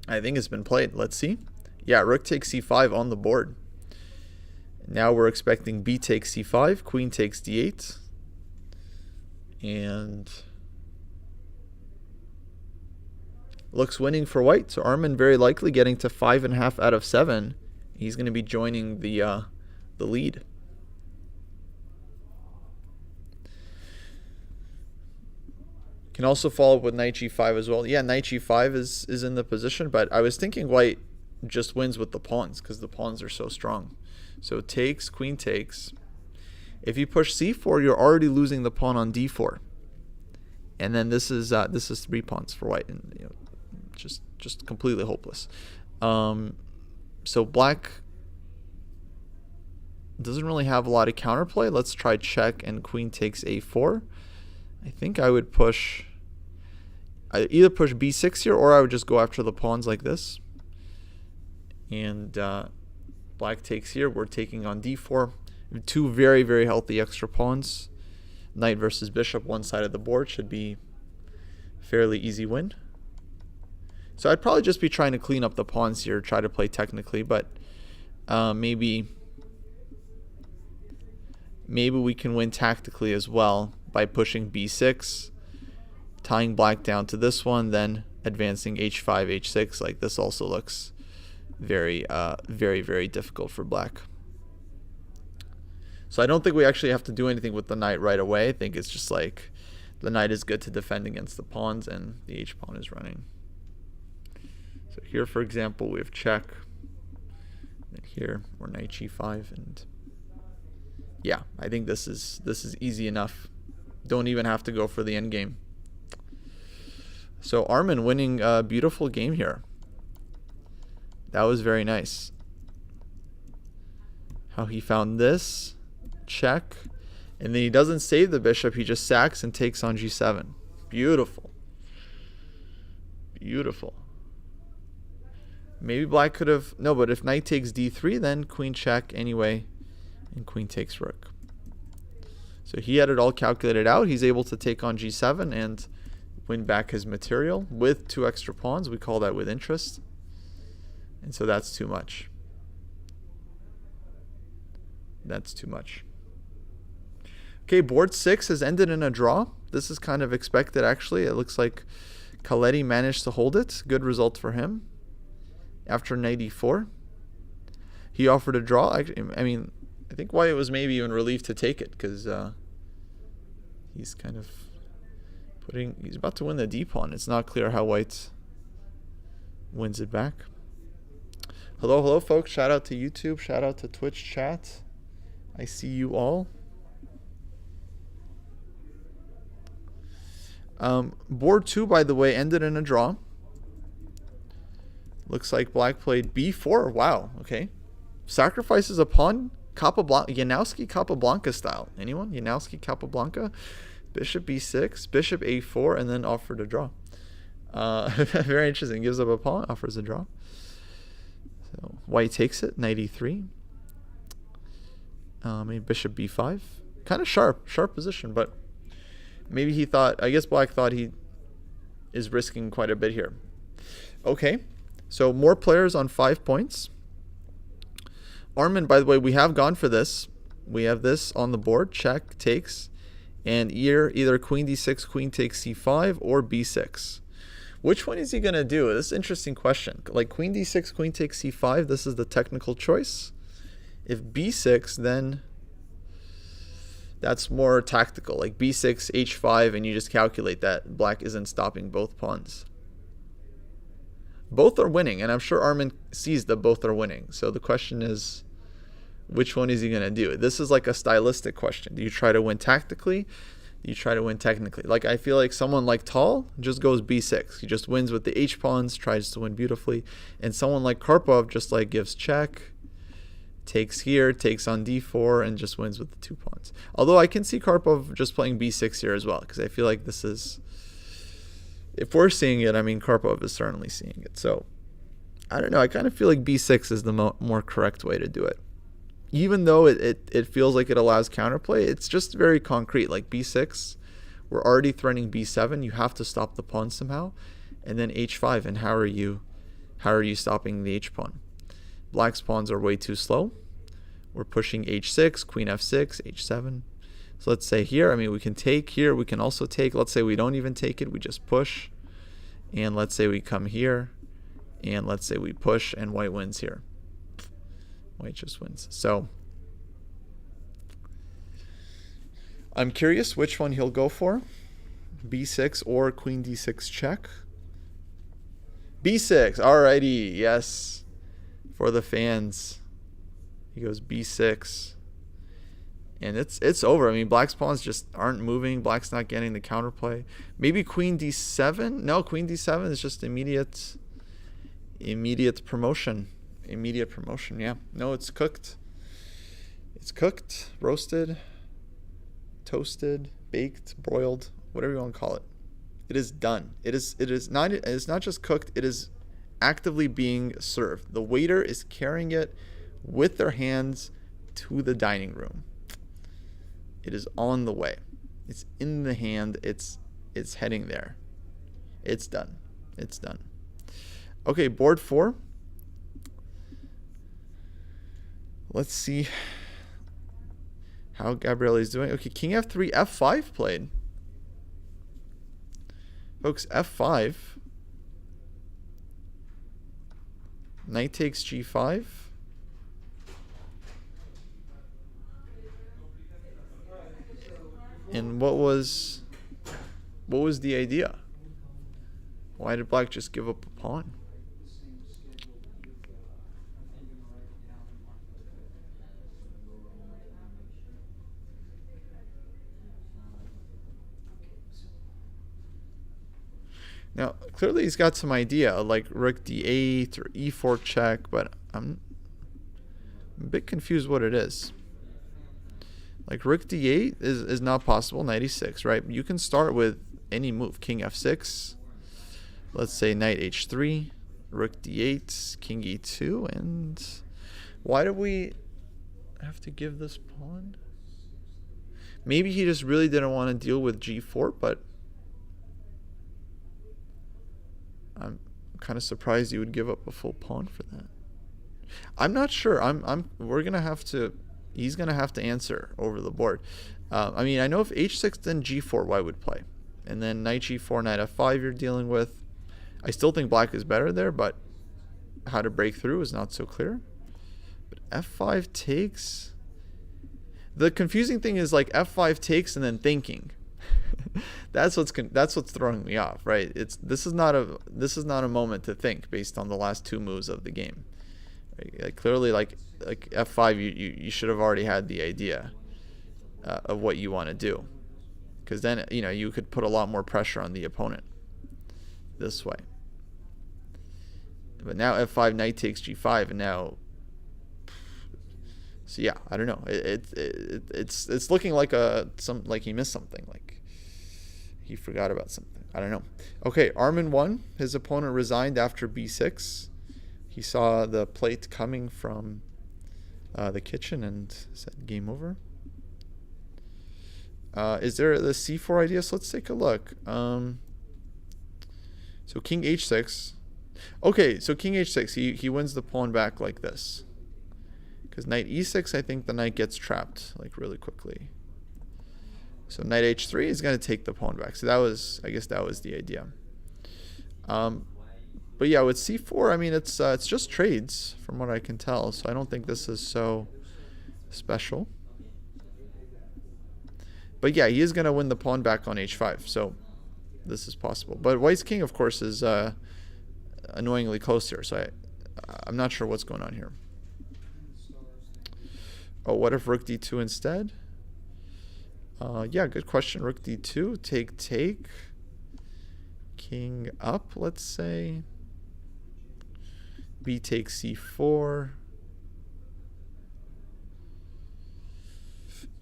I think it's been played. Let's see. Yeah, rook takes c5 on the board. Now we're expecting b takes c5, queen takes d8. And looks winning for white. So Armin very likely getting to 5.5 out of 7. He's going to be joining the lead. Can also follow up with knight g5 as well. Yeah, knight g5 is in the position, but I was thinking white just wins with the pawns because the pawns are so strong. So takes, queen takes. If you push c4, you're already losing the pawn on d4. And then this is 3 pawns for white, and you know, just completely hopeless. So black doesn't really have a lot of counterplay. Let's try check and queen takes a4. I think I would either push b6 here, or I would just go after the pawns like this. And black takes here. We're taking on d4. 2 very, very healthy extra pawns. Knight versus bishop, one side of the board, should be fairly easy win. So I'd probably just be trying to clean up the pawns here, try to play technically, but maybe we can win tactically as well by pushing b6, tying black down to this one, then advancing h5, h6. Like, this also looks very, very difficult for black. So I don't think we actually have to do anything with the knight right away. I think it's just like the knight is good to defend against the pawns, and the h pawn is running. So here, for example, we have check. And here, we're knight g5, and yeah, I think this is easy enough. Don't even have to go for the endgame. So Armin winning a beautiful game here. That was very nice. How he found this, check, and then he doesn't save the bishop, he just sacks and takes on g7. Beautiful. Beautiful. Maybe black could have, no, but if knight takes d3, then queen check anyway, and queen takes rook. So he had it all calculated out. He's able to take on g7 and win back his material with 2 extra pawns. We call that with interest. And so that's too much. That's too much. Okay, board 6 has ended in a draw. This is kind of expected, actually. It looks like Kaletti managed to hold it. Good result for him. After knight e4, he offered a draw. I mean, I think white was maybe even relieved to take it, because he's kind of he's about to win the d pawn. It's not clear how white wins it back. Hello, folks. Shout out to YouTube. Shout out to Twitch chat. I see you all. Board 2, by the way, ended in a draw. Looks like black played b4. Wow, okay. Sacrifices a pawn. Janowski Capablanca style. Anyone? Janowski Capablanca. Bishop b6, bishop a4, and then offered a draw. Very interesting. Gives up a pawn, offers a draw. So white takes it, knight e3. Maybe bishop b5. Kind of sharp position, but maybe he thought, I guess black thought he is risking quite a bit here. Okay, so more players on 5 points. Armin, by the way, we have gone for this. We have this on the board, check, takes, and either queen d6, queen takes c5, or b6. Which one is he going to do? This is an interesting question. Like queen d6, queen takes c5, this is the technical choice. If b6, then that's more tactical. Like b6, h5, and you just calculate that black isn't stopping both pawns. Both are winning, and I'm sure Armin sees that both are winning. So the question is, which one is he going to do? This is like a stylistic question. Do you try to win tactically? Do you try to win technically? Like, I feel like someone like Tal just goes b6. He just wins with the h pawns, tries to win beautifully. And someone like Karpov just like gives check, takes here, takes on d4, and just wins with the 2 pawns. Although I can see Karpov just playing b6 here as well, because I feel like this is, if we're seeing it, I mean, Karpov is certainly seeing it. So, I don't know. I kind of feel like b6 is the more correct way to do it. Even though it feels like it allows counterplay, it's just very concrete. Like b6, we're already threatening b7. You have to stop the pawn somehow. And then h5, and how are you stopping the h pawn? Black's pawns are way too slow. We're pushing h6, queen f6, h7. So let's say here, I mean, we can take here. We can also take. Let's say we don't even take it. We just push. And let's say we come here. And let's say we push, and white wins here. White just wins. So I'm curious which one he'll go for. b6 or queen d6 check. b6. Alrighty. Yes. For the fans. He goes b6. And it's over. I mean, black's pawns just aren't moving. Black's not getting the counterplay. Maybe queen d7. No, queen d7 is just immediate promotion. Immediate promotion, yeah. No, it's cooked. It's cooked, roasted, toasted, baked, broiled, whatever you want to call it. It is done. It's not just cooked, it is actively being served. The waiter is carrying it with their hands to the dining room. It is on the way. It's in the hand. It's heading there. It's done. It's done. Okay, board 4. Let's see how Gabriele is doing. Okay, king f3, f5 played. Folks, f5. Knight takes g5. And what was the idea? Why did black just give up a pawn? Now, clearly he's got some idea, like rook d8 or e4 check, but I'm a bit confused what it is. Like rook d8 is not possible, knight e6, right? You can start with any move, king f6, let's say knight h3, rook d8, king e2, and why do we have to give this pawn? Maybe he just really didn't want to deal with g4, but I'm kind of surprised you would give up a full pawn for that. I'm not sure. He's gonna have to answer over the board. I mean, I know if h6 then g4, white would play, and then knight g4, knight f5 you're dealing with. I still think black is better there, but how to break through is not so clear. But f5 takes. The confusing thing is like f5 takes and then thinking. That's what's throwing me off, right? This is not a moment to think based on the last 2 moves of the game. Right? Like clearly, like f5, you should have already had the idea of what you want to do, because then you could put a lot more pressure on the opponent this way. But now f5, knight takes g5, and now So yeah, I don't know. It's looking like like he missed something, like he forgot about something. I don't know. Okay, Armin won. His opponent resigned after b6. He saw the plate coming from the kitchen and said game over. Is there the c4 idea? So let's take a look. So king h6. Okay, so king h6, he wins the pawn back like this. Because knight e6, I think the knight gets trapped like really quickly. So knight h3 is going to take the pawn back. So that was, I guess that was the idea. But yeah, with c4, I mean, it's just trades from what I can tell. So I don't think this is so special. But yeah, he is going to win the pawn back on h5. So this is possible. But white's king, of course, is annoyingly close here. So I'm not sure what's going on here. Oh, what if rook d2 instead? Yeah, good question. Rook d2, take. King up, let's say. B takes c4.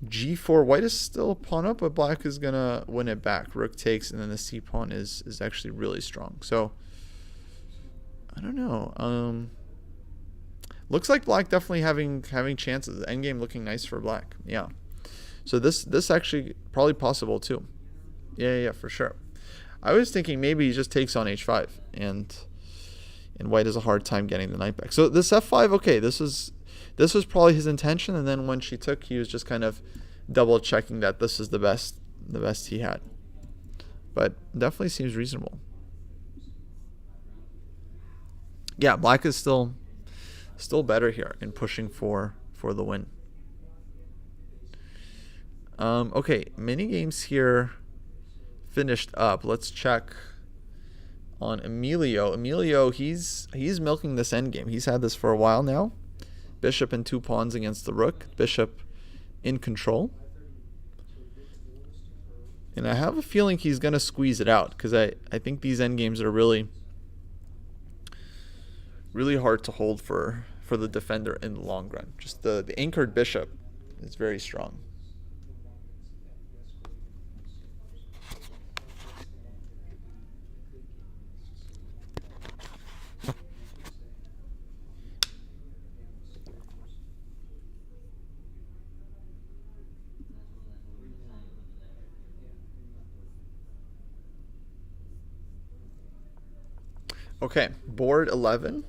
g4, white is still pawn up, but black is gonna win it back. Rook takes, and then the c pawn is actually really strong. So I don't know. Looks like black definitely having chances. The endgame looking nice for black. Yeah. So this actually probably possible too. Yeah, for sure. I was thinking maybe he just takes on h5 and white has a hard time getting the knight back. So this f5, okay, this was probably his intention, and then when she took, he was just kind of double checking that this is the best he had. But definitely seems reasonable. Yeah, black is still better here in pushing for the win. Okay, mini games here finished up. Let's check on Emilio. Emilio, he's milking this endgame. He's had this for a while now. Bishop and 2 pawns against the rook. Bishop in control. And I have a feeling he's going to squeeze it out, because I think these endgames are really hard to hold for the defender in the long run. Just the anchored bishop is very strong. Okay, board 11.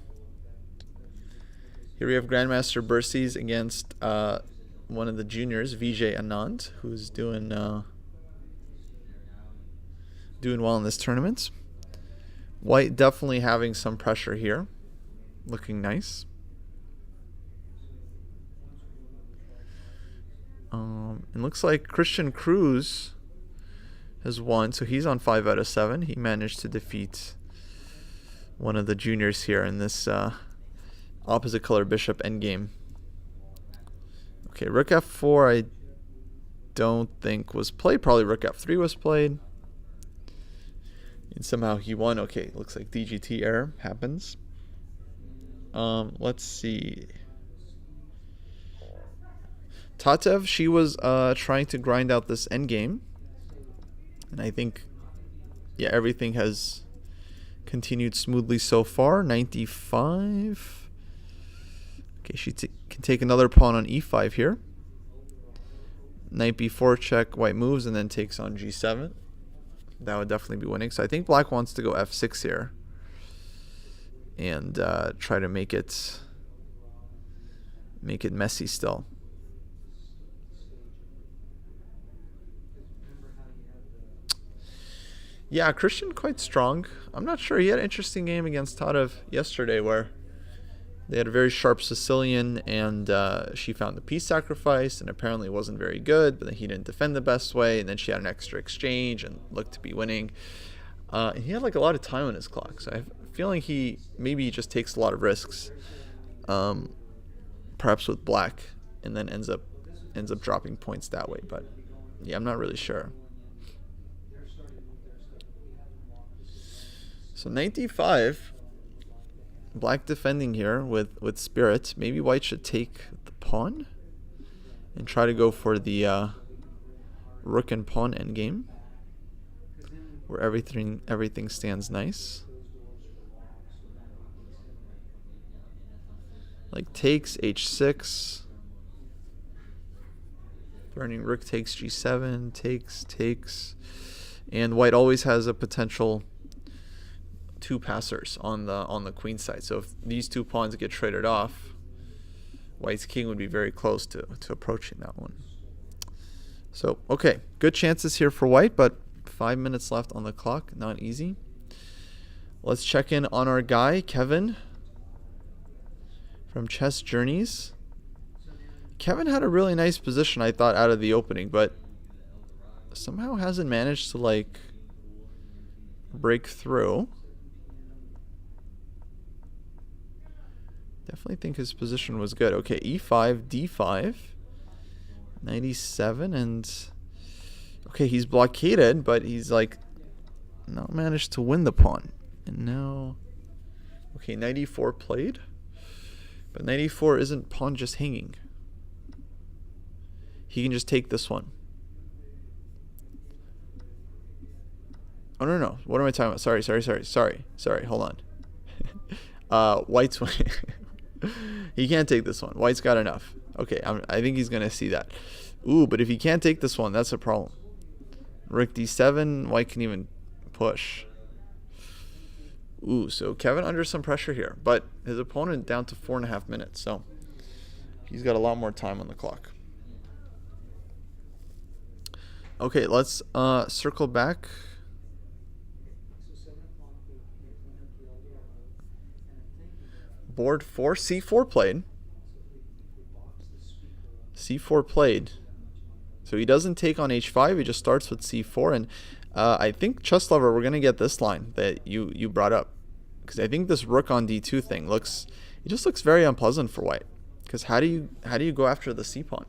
Here we have Grandmaster Bursies against one of the juniors, Vijay Anand, who's doing well in this tournament. White definitely having some pressure here, looking nice. It looks like Christian Cruz has won, so he's on 5 out of 7. He managed to defeat one of the juniors here in this opposite color bishop endgame. Okay, rook f4 I don't think was played. Probably rook f3 was played. And somehow he won. Okay, looks like DGT error happens. Let's see. Tatev, she was trying to grind out this endgame. And I think, yeah, everything has continued smoothly so far. 95. Okay, she can take another pawn on e5 here. Knight b4 check, white moves, and then takes on g7. That would definitely be winning. So I think black wants to go f6 here and try to make it messy still. Yeah, Christian quite strong. I'm not sure. He had an interesting game against Tatev yesterday where they had a very sharp Sicilian, and she found the piece sacrifice, and apparently it wasn't very good, but then he didn't defend the best way, and then she had an extra exchange and looked to be winning. And he had like a lot of time on his clock, so I have a feeling he just takes a lot of risks, perhaps with black, and then ends up dropping points that way. But yeah, I'm not really sure. So knight d5, black defending here with spirit. Maybe white should take the pawn. and try to go for the rook and pawn endgame, where everything stands nice. Like takes h6. Threatening rook takes g7, takes. And white always has a potential two passers on the queen side. So if these two pawns get traded off, white's king would be very close to approaching that one. So, okay, good chances here for white, but 5 minutes left on the clock. Not easy. Let's check in on our guy, Kevin, from Chess Journeys. Kevin had a really nice position, I thought, out of the opening, but somehow hasn't managed to, like, break through. Definitely think his position was good. Okay, e5, d5, 97, and okay, he's blockaded, but he's like not managed to win the pawn. And now, okay, 94 played, but 94 isn't pawn just hanging. He can just take this one. Oh, no. What am I talking about? Sorry. Hold on. White's winning. He can't take this one. White's got enough. Okay, I think he's going to see that. Ooh, but if he can't take this one, that's a problem. Rook d7, white can even push. Ooh, so Kevin under some pressure here. But his opponent down to 4.5 minutes, so he's got a lot more time on the clock. Okay, let's circle back. Board 4, c4 played. c4 played. So he doesn't take on h5, he just starts with c4. And I think, Chess Lover, we're going to get this line that you brought up. Because I think this rook on d2 thing it just looks very unpleasant for white. Because how do you go after the c pawn?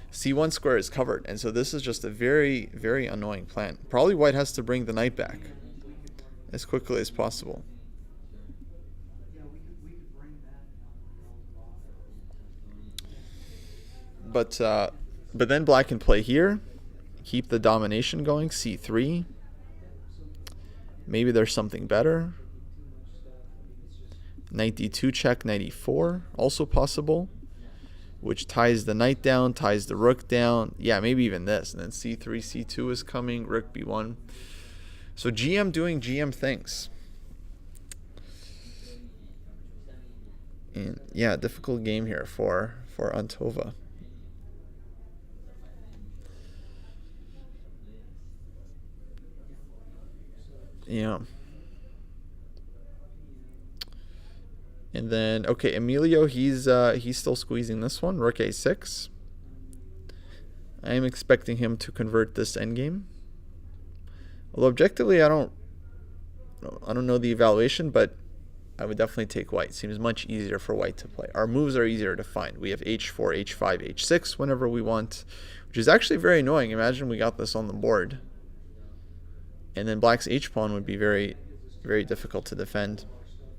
c1 square is covered, and so this is just a very, very annoying plan. Probably white has to bring the knight back as quickly as possible. But then black can play here, keep the domination going, c3. Maybe there's something better. Knight d2 check, knight e4, also possible, which ties the knight down, ties the rook down. Yeah, maybe even this. And then c3, c2 is coming, rook b1. So GM doing GM things. And yeah, difficult game here for Antova. Yeah. And then, okay, Emilio, he's still squeezing this one, rook a6. I am expecting him to convert this endgame. Although objectively, I don't know the evaluation, but I would definitely take white. Seems much easier for white to play. Our moves are easier to find. We have h4, h5, h6 whenever we want, which is actually very annoying. Imagine we got this on the board. And then black's h-pawn would be very, very difficult to defend.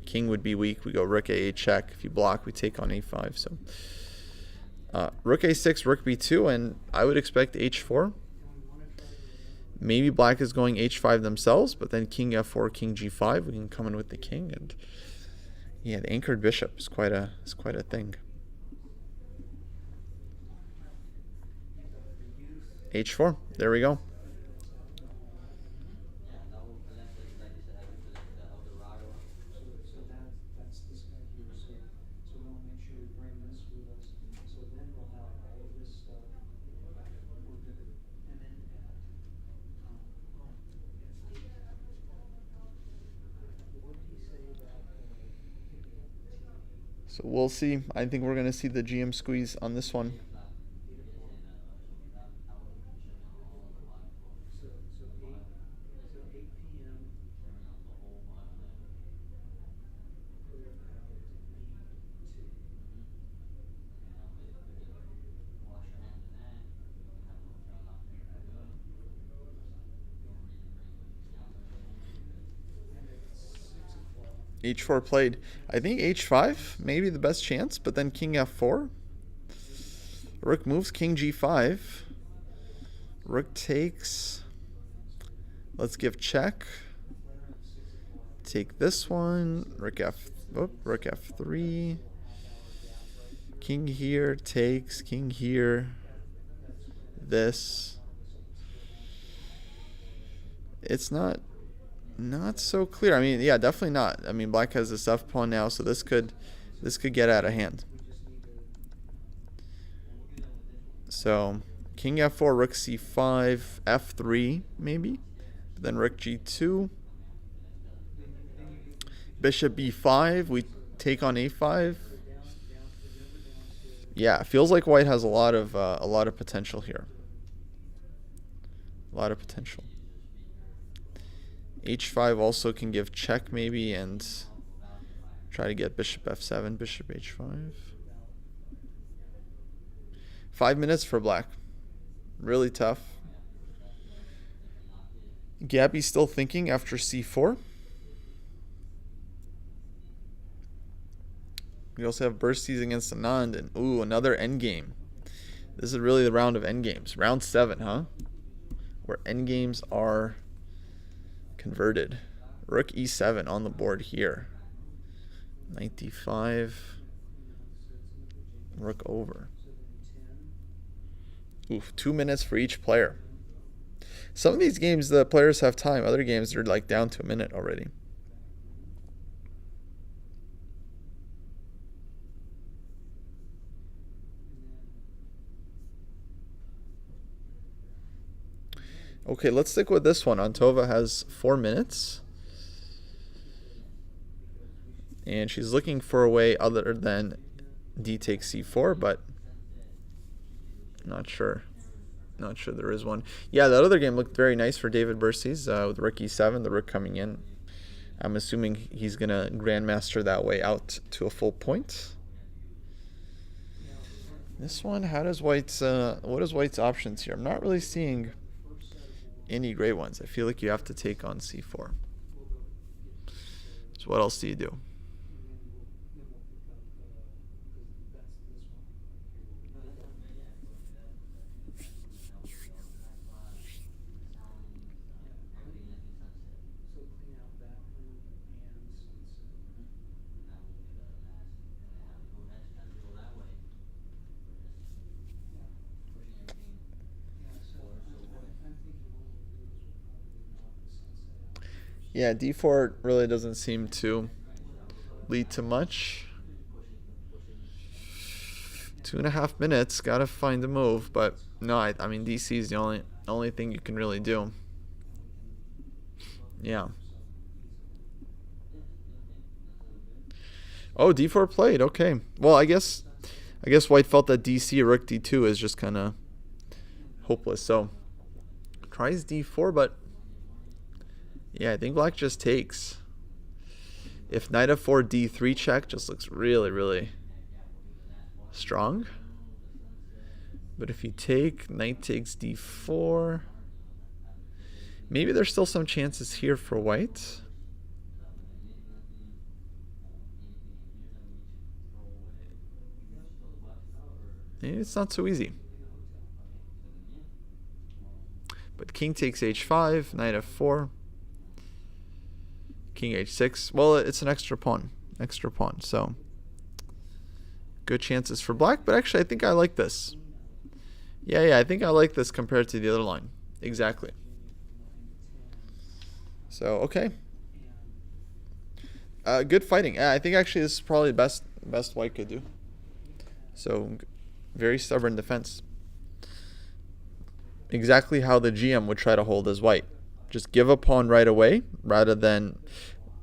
King would be weak. We go rook a8 check. If you block, we take on a5. So rook a6, rook b2, and I would expect h4. Maybe black is going h5 themselves, but then king f4, king g5. We can come in with the king, and yeah, the anchored bishop is quite a thing. h4. There we go. So we'll see. I think we're going to see the GM squeeze on this one. h4 played. I think h5 maybe the best chance, but then king f4. Rook moves, king g5. Rook takes. Let's give check. Take this one. Rook f3. King here takes. King here. This. It's not so clear. I mean, yeah, definitely not. I mean, black has this f pawn now, so this could get out of hand. So king f4, rook c5, f3 maybe. Then rook g2. Bishop b5. We take on a5. Yeah, it feels like white has a lot of potential here. A lot of potential. h5 also can give check maybe and try to get bishop f7, bishop h5. 5 minutes for black. Really tough. Gabby's still thinking after c4. We also have Bursties against Anand, and ooh, another endgame. This is really the round of endgames. Round 7, huh? Where endgames are converted. Rook e7 on the board here. Knight d5. Rook over. Oof, 2 minutes for each player. Some of these games, the players have time. Other games, they're like down to a minute already. Okay, let's stick with this one. Antova has 4 minutes. And she's looking for a way other than d takes c4, but not sure. Not sure there is one. Yeah, that other game looked very nice for David Bursties with rook e7, the rook coming in. I'm assuming he's going to grandmaster that way out to a full point. This one, what is White's options here? I'm not really seeing any great ones. I feel like you have to take on c4. So what else do you do? Yeah, d4 really doesn't seem to lead to much. 2.5 minutes, gotta find a move, but no, I mean DC is the only thing you can really do. Yeah. Oh, d4 played. Okay. Well, I guess White felt that DC or rook d2 is just kind of hopeless. So tries d4, but yeah, I think black just takes. If knight f4 d3 check just looks really, really strong. But if you take, knight takes d4, maybe there's still some chances here for white. Maybe it's not so easy. But king takes h5, knight f4. King h6. Well, it's an extra pawn. So good chances for black. But actually, I think I like this. Yeah, I think I like this compared to the other line. Exactly. So, okay. Good fighting. I think actually this is probably the best white could do. So, very stubborn defense. Exactly how the GM would try to hold as white. Just give a pawn right away rather than...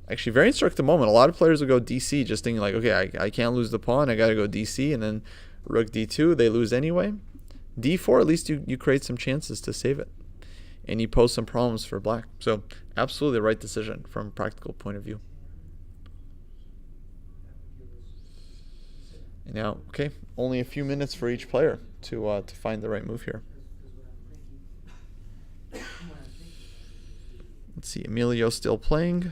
Actually, very instructive moment. A lot of players will go DC just thinking like, okay, I can't lose the pawn. I got to go DC. And then rook d2, they lose anyway. d4, at least you create some chances to save it. And you pose some problems for black. So absolutely the right decision from a practical point of view. And now, okay, only a few minutes for each player to find the right move here. Let's see, Emilio still playing.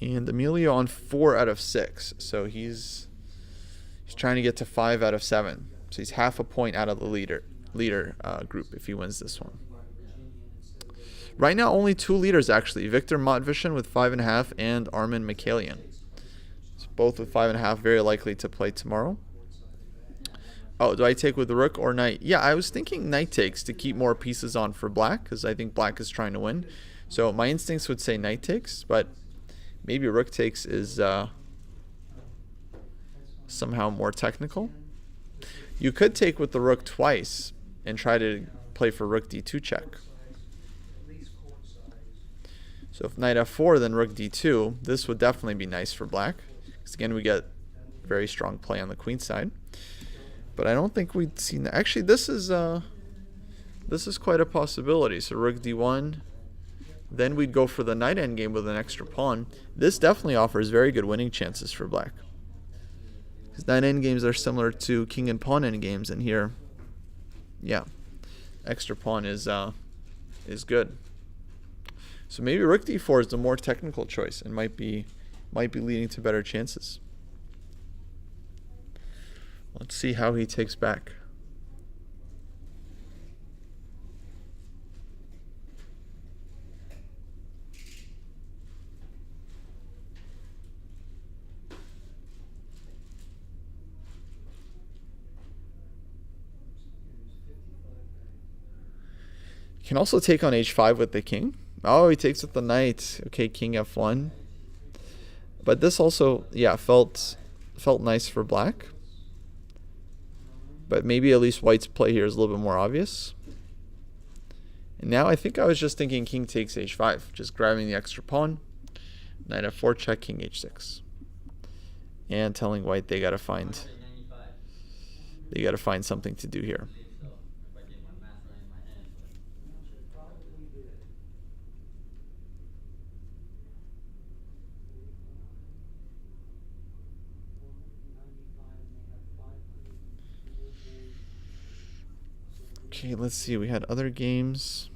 And Emilio on 4 out of 6. So he's trying to get to 5 out of 7. So he's half a point out of the leader group if he wins this one. Right now, only 2 leaders actually. Victor Matvishin with 5.5 and Armin Mikhailian. So both with 5.5, very likely to play tomorrow. Oh, do I take with the rook or knight? Yeah, I was thinking knight takes to keep more pieces on for black because I think black is trying to win. So my instincts would say knight takes, but maybe rook takes is somehow more technical. You could take with the rook twice and try to play for rook d2 check. So if knight f4, then rook d2, this would definitely be nice for black. Because again, we get very strong play on the queen side. But I don't think we'd see... Actually, this is quite a possibility. So rook d1, then we'd go for the knight endgame with an extra pawn. This definitely offers very good winning chances for black. Because knight endgames are similar to king and pawn endgames, and here, yeah, extra pawn is good. So maybe rook d4 is the more technical choice and might be leading to better chances. Let's see how he takes back. Can also take on h5 with the king. Oh, he takes with the knight. Okay, king f1. But this also, yeah, felt nice for black. But maybe at least white's play here is a little bit more obvious. And now I think I was just thinking king takes h5, just grabbing the extra pawn. Knight f4 check, king h6. And telling white they gotta find something to do here. Okay, let's see. We had other games.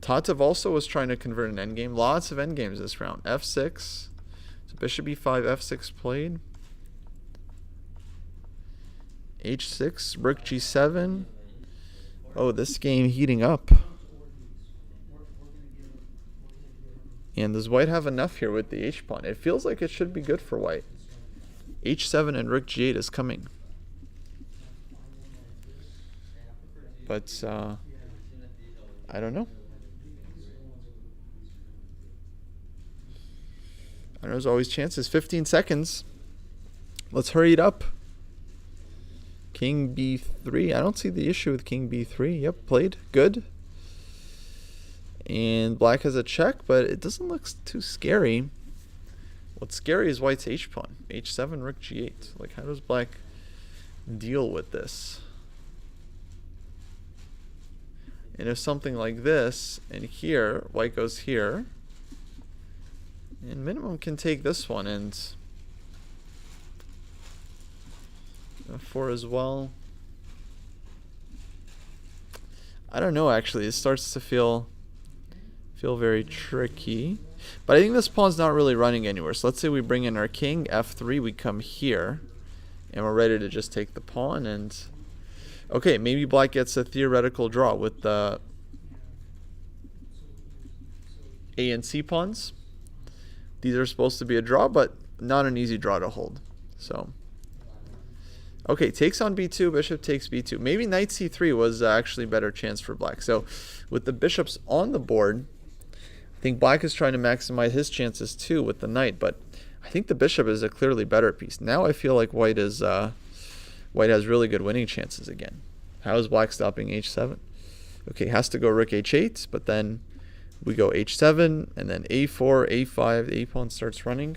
Tatev also was trying to convert an endgame. Lots of endgames this round. f6. So bishop e5, f6 played. h6, rook g7. Oh, this game heating up. And does white have enough here with the h-pawn? It feels like it should be good for white. h7 and rook g8 is coming. But, I don't know. I know there's always chances. 15 seconds. Let's hurry it up. King b3. I don't see the issue with king b3. Yep, played. Good. And black has a check, but it doesn't look too scary. What's scary is white's h-pawn. h7, rook g8. Like, how does black deal with this? And if something like this, and here, white goes here, and minimum can take this one, and f4 as well. I don't know, actually. It starts to feel very tricky. But I think this pawn's not really running anywhere. So let's say we bring in our king, f3, we come here, and we're ready to just take the pawn. And okay, maybe black gets a theoretical draw with the a and c pawns. These are supposed to be a draw, but not an easy draw to hold. So, okay, takes on b2, bishop takes b2. Maybe knight c3 was actually a better chance for black. So with the bishops on the board, I think black is trying to maximize his chances too with the knight, but I think the bishop is a clearly better piece. Now I feel like white has really good winning chances again. How is black stopping h7? Okay, has to go rook h8, but then we go h7 and then a4, a5, the a-pawn starts running.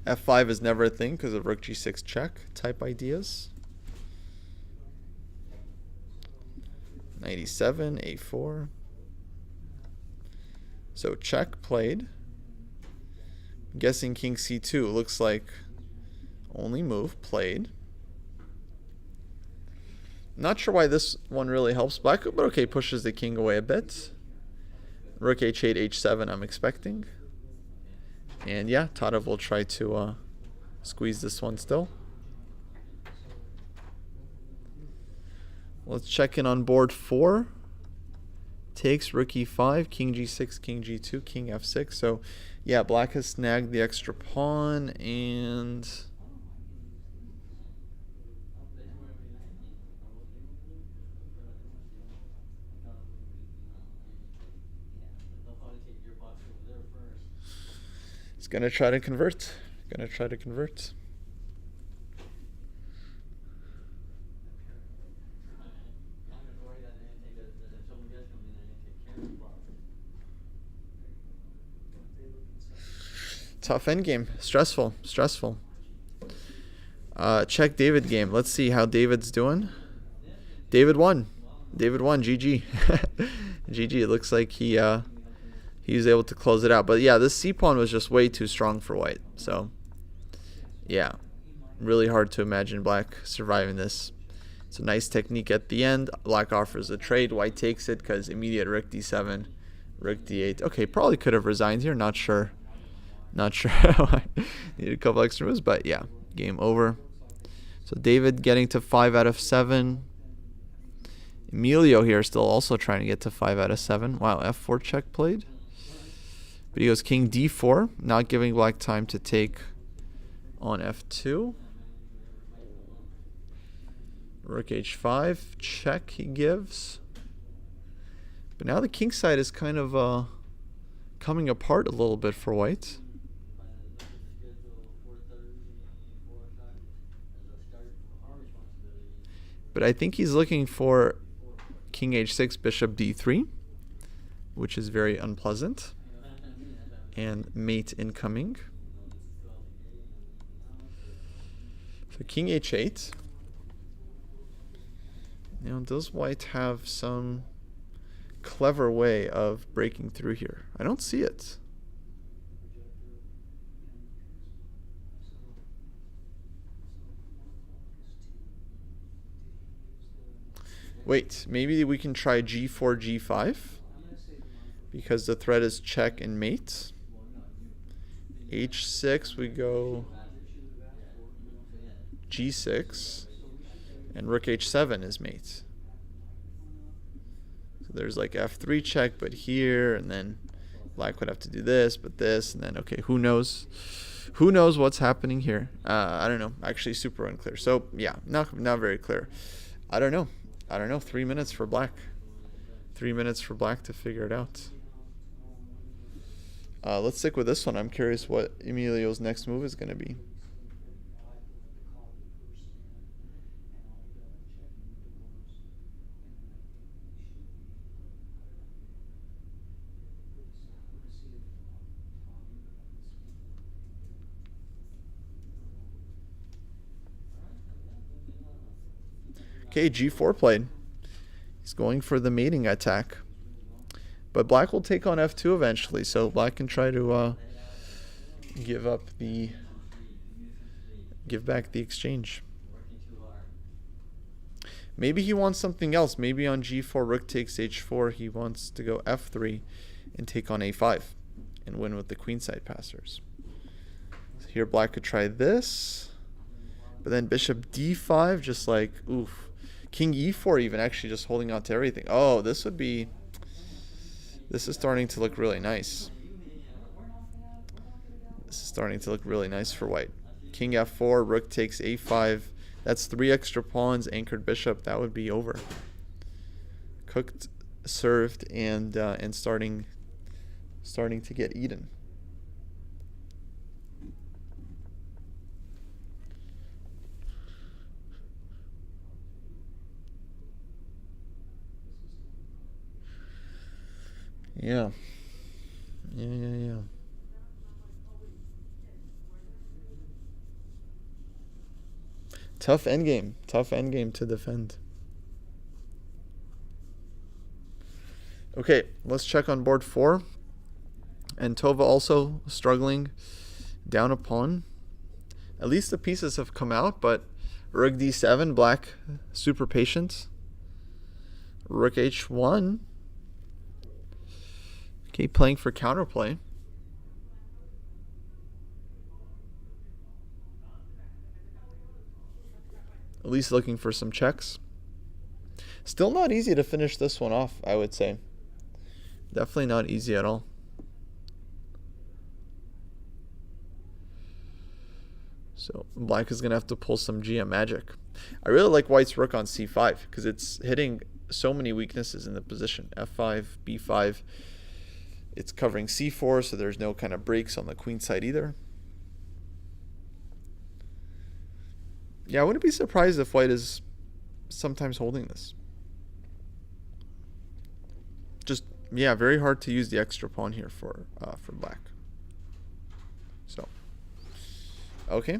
f5 is never a thing because of rook g6 check type ideas. Knight e7, a4. So check played. I'm guessing king c2 looks like only move played. Not sure why this one really helps black, but okay, pushes the king away a bit. Rook h8, h7 I'm expecting. And yeah, Tadev will try to squeeze this one still. Let's check in on board 4. Takes rook e5, king g6, king g2, king f6. So yeah, black has snagged the extra pawn, and he's gonna try to convert. Tough endgame. Stressful. Check David game. Let's see how David's doing. David won. GG. GG. It looks like he was able to close it out. But yeah, this c pawn was just way too strong for white. So yeah, really hard to imagine black surviving this. It's a nice technique at the end. Black offers a trade. White takes it because immediate rook d7, rook d8. Okay, probably could have resigned here. Not sure. Need a couple extra moves, but yeah, game over. So David getting to 5 out of 7. Emilio here still also trying to get to 5 out of 7. Wow, f4 check played. But he goes king d4, not giving black time to take on f2. Rook h5, check he gives. But now the king side is kind of coming apart a little bit for white. But I think he's looking for king h6, bishop d3, which is very unpleasant. And mate incoming. So king h8. Now, does white have some clever way of breaking through here? I don't see it. Wait, maybe we can try g4, g5, because the threat is check and mate. h6, we go g6, and rook h7 is mate. So there's like f3 check, but here, and then black would have to do this, but this, and then, okay, who knows? Who knows what's happening here? I don't know. Actually, super unclear. So, yeah, not very clear. I don't know. 3 minutes for black. 3 minutes for black to figure it out. Let's stick with this one. I'm curious what Emilio's next move is going to be. Okay, g4 played. He's going for the mating attack. But black will take on f2 eventually, so black can try to give back the exchange. Maybe he wants something else. Maybe on g4, rook takes h4, he wants to go f3 and take on a5 and win with the queenside passers. So here black could try this, but then bishop d5, just like, oof. King e4 even, actually just holding on to everything. Oh, this is starting to look really nice. This is starting to look really nice for white. King f4, rook takes a5. That's 3 extra pawns, anchored bishop. That would be over. Cooked, served, and starting to get eaten. Yeah. Tough endgame to defend. Okay, let's check on board 4. And Tova also struggling down a pawn. At least the pieces have come out, but Rook d7, black super patient. Rook h1. Okay, playing for counterplay. At least looking for some checks. Still not easy to finish this one off, I would say. Definitely not easy at all. So black is going to have to pull some GM magic. I really like white's rook on c5 because it's hitting so many weaknesses in the position. f5, b5. It's covering c4, so there's no kind of breaks on the queen side either. Yeah, I wouldn't be surprised if white is sometimes holding this. Just, yeah, very hard to use the extra pawn here for black. So, okay.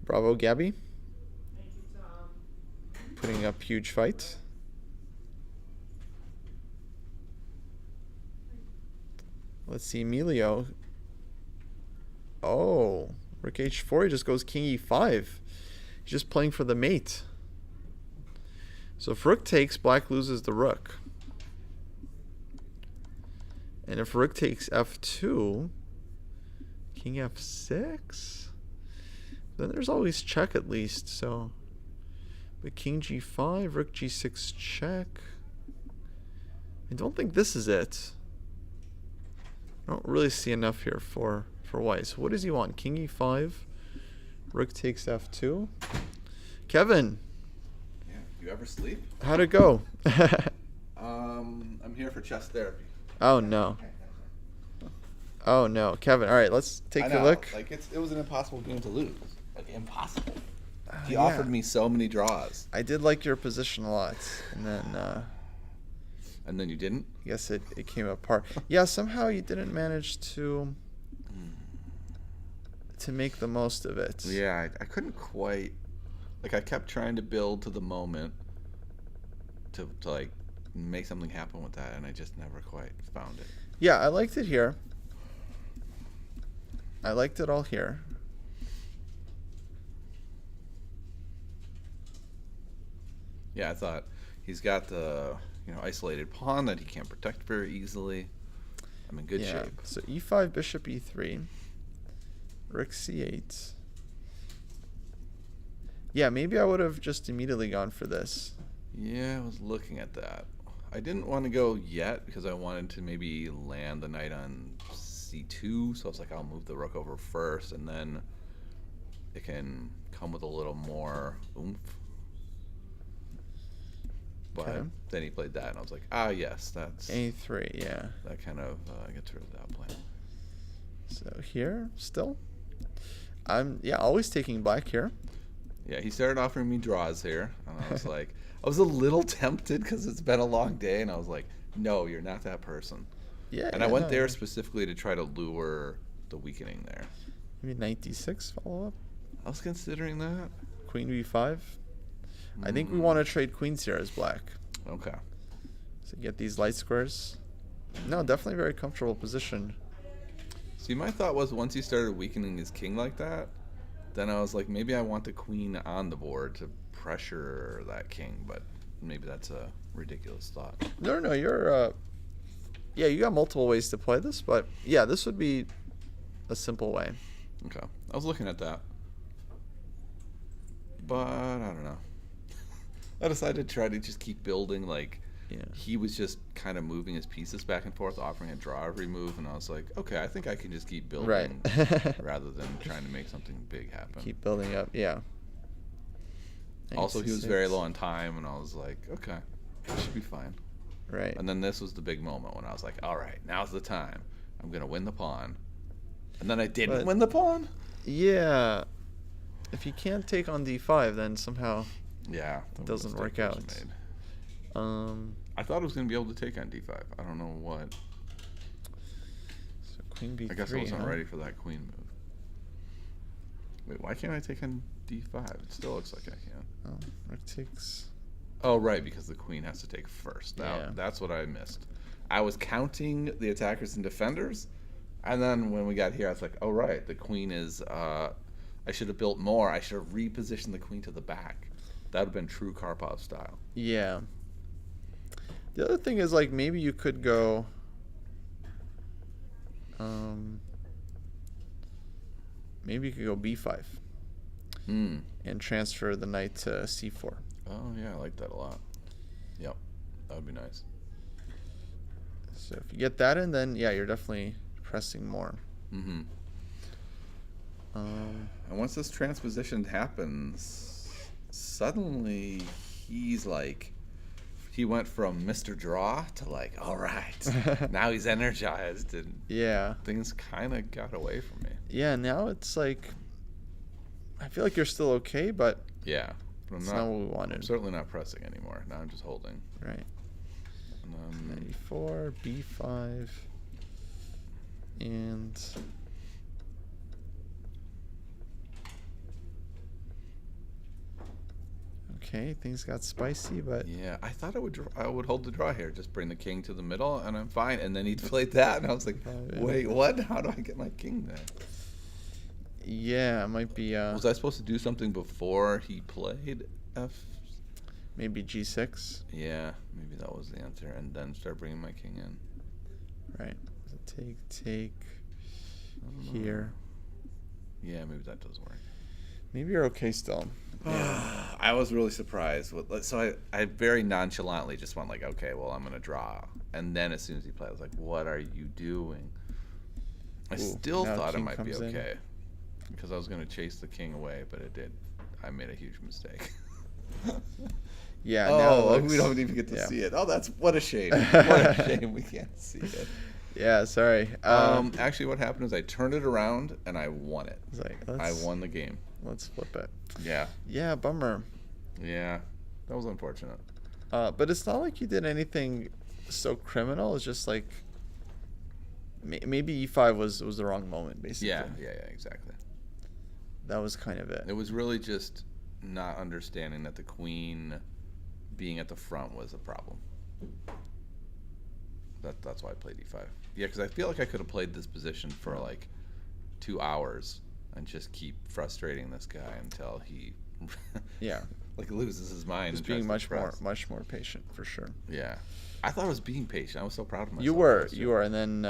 Bravo, Gabby. Thank you, Tom. Putting up huge fight. Let's see, Emilio. Oh, rook h4, he just goes king e5. He's just playing for the mate. So if rook takes, black loses the rook. And if rook takes f2, king f6, then there's always check at least. So, but king g5, rook g6 check. I don't think this is it. I don't really see enough here for white. So what does he want? King e5, rook takes f2. Kevin, Yeah. You ever sleep? how'd it go? I'm here for chess therapy. Oh no. Oh no, Kevin. All right, let's take I a know, look. Like it was an impossible game to lose. Like impossible. He Yeah. offered me so many draws, I did like your position a lot, and then and then you didn't. I guess it came apart. Yeah, somehow you didn't manage to make the most of it. Yeah, I couldn't quite. Like I kept trying to build to the moment to like make something happen with that, and I just never quite found it. Yeah, I liked it here. I liked it all here. Yeah, I thought he's got the isolated pawn that he can't protect very easily. I'm in good Yeah. shape. So e5, bishop e3, rook c8. Yeah, maybe I would have just immediately gone for this. Yeah, I was looking at that. I didn't want to go yet because I wanted to maybe land the knight on c2. So I was like, I'll move the rook over first, and then it can come with a little more oomph. But Okay. then he played that, and I was like, ah, yes, that's a3, yeah. that kind of gets rid of that plan. So here, still. I'm always taking black here. Yeah, he started offering me draws here, and I was like, I was a little tempted because it's been a long day, and I was like, no, you're not that person. Yeah. And I went there specifically to try to lure the weakening there. Maybe knight d6 follow up. I was considering that. Queen b5. I think we want to trade queens here as black. Okay. So get these light squares. No, definitely very comfortable position. See, my thought was once he started weakening his king like that, then I was like, maybe I want the queen on the board to pressure that king, but maybe that's a ridiculous thought. No, you're yeah, you got multiple ways to play this, but yeah, this would be a simple way. Okay. I was looking at that. But I don't know. I decided to try to just keep building. Like, Yeah. he was just kind of moving his pieces back and forth, offering a draw every move, and I was like, okay, I think I can just keep building Right. rather than trying to make something big happen. Keep building up, yeah. Also, he was 96. very low on time, and I was like, okay, this should be fine. Right. And then this was the big moment when I was like, all right, now's the time. I'm going to win the pawn. And then I didn't But- win the pawn? Yeah. If you can't take on d5, then somehow Yeah. it doesn't work mistake was out. made. I thought I was going to be able to take on d5. I don't know what. So queen b3. I guess I wasn't huh? ready for that queen move. Wait, why can't I take on d5? It still looks like I can. Oh, rook takes. Oh, right, because the queen has to take first. Now, Yeah. that's what I missed. I was counting the attackers and defenders, and then when we got here, I was like, oh, right, the queen is I should have built more. I should have repositioned the queen to the back. That would have been true Karpov style. Yeah. The other thing is, like, maybe you could go. Maybe you could go b5 Hmm. and transfer the knight to c4. Oh, yeah, I like that a lot. Yep, that would be nice. So if you get that in, then yeah, you're definitely pressing more. Mm-hmm. And once this transposition happens, suddenly he's like, he went from Mr. Draw to like, all right, now he's energized, and Yeah. things kind of got away from me. Yeah, now it's like, I feel like you're still okay, but Yeah, but it's not what we I'm wanted. certainly not pressing anymore. Now I'm just holding. Right. And, 94, b5, and okay, things got spicy, but yeah, I thought I would hold the draw here, just bring the king to the middle, and I'm fine. And then he played that, and I was like, yeah. wait, what? How do I get my king there? yeah, it might be Was I supposed to do something before he played F? maybe g6, Yeah, maybe that was the answer, and then start bringing my king in. right? So take I don't know. here. Yeah, maybe that does work. Maybe you're okay still. I was really surprised. So I very nonchalantly just went like, okay, well, I'm going to draw. And then as soon as he played, I was like, what are you doing? I Ooh, still now thought it king might be comes in. okay. Because I was going to chase the king away, but it did. I made a huge mistake. Yeah, now it looks, we don't even get to yeah. see it. Oh, what a shame. What a shame we can't see it. Yeah, sorry. Actually, what happened is I turned it around and I won it. It's like, I won the game. Let's flip it. Yeah. Yeah, bummer. Yeah. That was unfortunate. But it's not like you did anything so criminal. It's just like maybe e5 was the wrong moment, basically. Yeah, exactly. That was kind of it. It was really just not understanding that the queen being at the front was a problem. That's why I played e5. Yeah, because I feel like I could have played this position for like 2 hours and just keep frustrating this guy until he Yeah. like loses his mind. Just and being tries to much press. more patient, for sure. Yeah, I thought I was being patient. I was so proud of myself. You were, yesterday. and then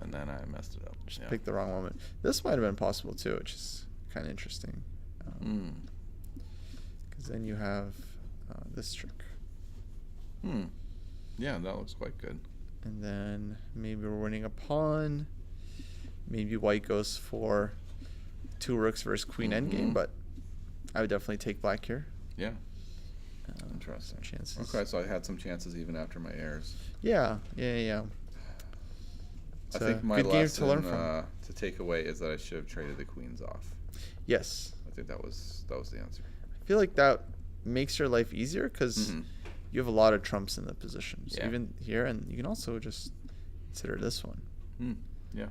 And then I messed it up. just Yeah. picked the wrong moment. This might have been possible too, which is kind of interesting. Because then you have this trick. Yeah, that looks quite good. And then maybe we're winning a pawn. Maybe white goes for 2 rooks versus queen endgame, but I would definitely take black here. Yeah. Interesting. Chances. Okay, so I had some chances even after my errors. Yeah. I It's think a my good game lesson to learn from. to take away is that I should have traded the queens off. Yes. I think that was the answer. I feel like that makes your life easier because you have a lot of trumps in the position. So Yeah. even here, and you can also just consider this one. Yeah.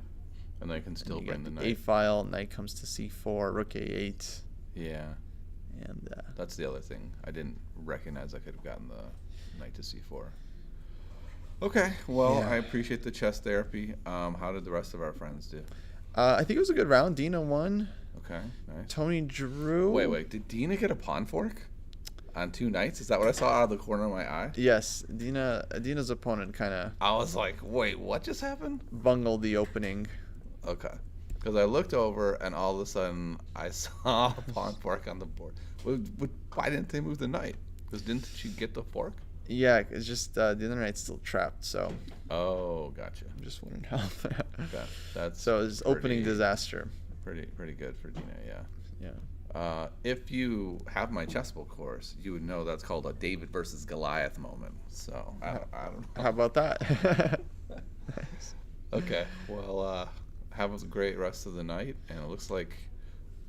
And I can still You bring get the the knight. A file, knight comes to c4, rook a8, Yeah. and That's the other thing. I didn't recognize I could have gotten the knight to c4. Okay, well, Yeah. I appreciate the chess therapy. How did the rest of our friends do? I think it was a good round. Dina won. Okay, nice. Tony drew. Wait. Did Dina get a pawn fork on 2 knights? Is that what I saw out of the corner of my eye? Yes, Dina's opponent kind of I was like, wait, what just happened? bungled the opening. Okay. Because I looked over and all of a sudden I saw a pawn fork on the board. Why didn't they move the knight? Because didn't she get the fork? Yeah, it's just the other knight's still trapped, so Oh, gotcha. I'm just wondering how. Okay, that's So it's opening pretty- disaster. Pretty good for Dina, yeah. Yeah. If you have my chessbook course, you would know that's called a David versus Goliath moment. So I don't know. How about that? Nice. Okay, well, have a great rest of the night, and it looks like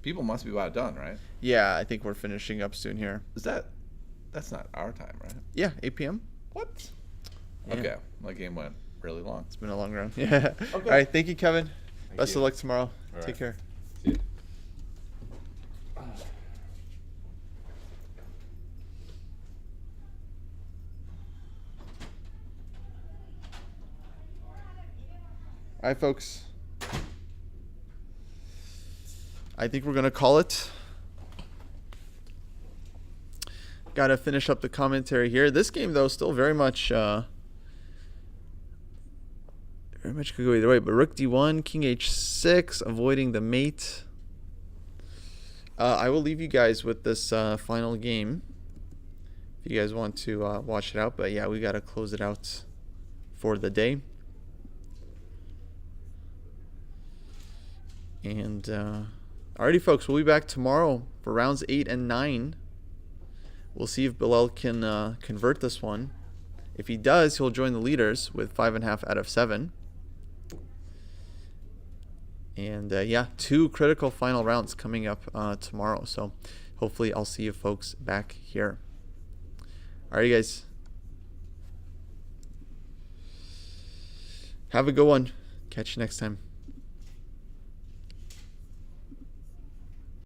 people must be about done, right? Yeah, I think we're finishing up soon here. That's not our time, right? Yeah, 8 p.m. What? Yeah. Okay, my game went really long. It's been a long run. Yeah. All right, thank you, Kevin. Best you. of luck tomorrow. All Take right. care. See ya. All right, folks. I think we're going to call it. Got to finish up the commentary here. This game, though, still very much could go either way. But Rook D1, King H6, avoiding the mate. I will leave you guys with this final game if you guys want to watch it out. But yeah, we got to close it out for the day. And alrighty, folks, we'll be back tomorrow for rounds 8 and 9. We'll see if Bilal can convert this one. If he does, he'll join the leaders with 5.5 out of 7. And yeah, 2 critical final rounds coming up tomorrow. So hopefully I'll see you folks back here. Alright, guys. Have a good one. Catch you next time.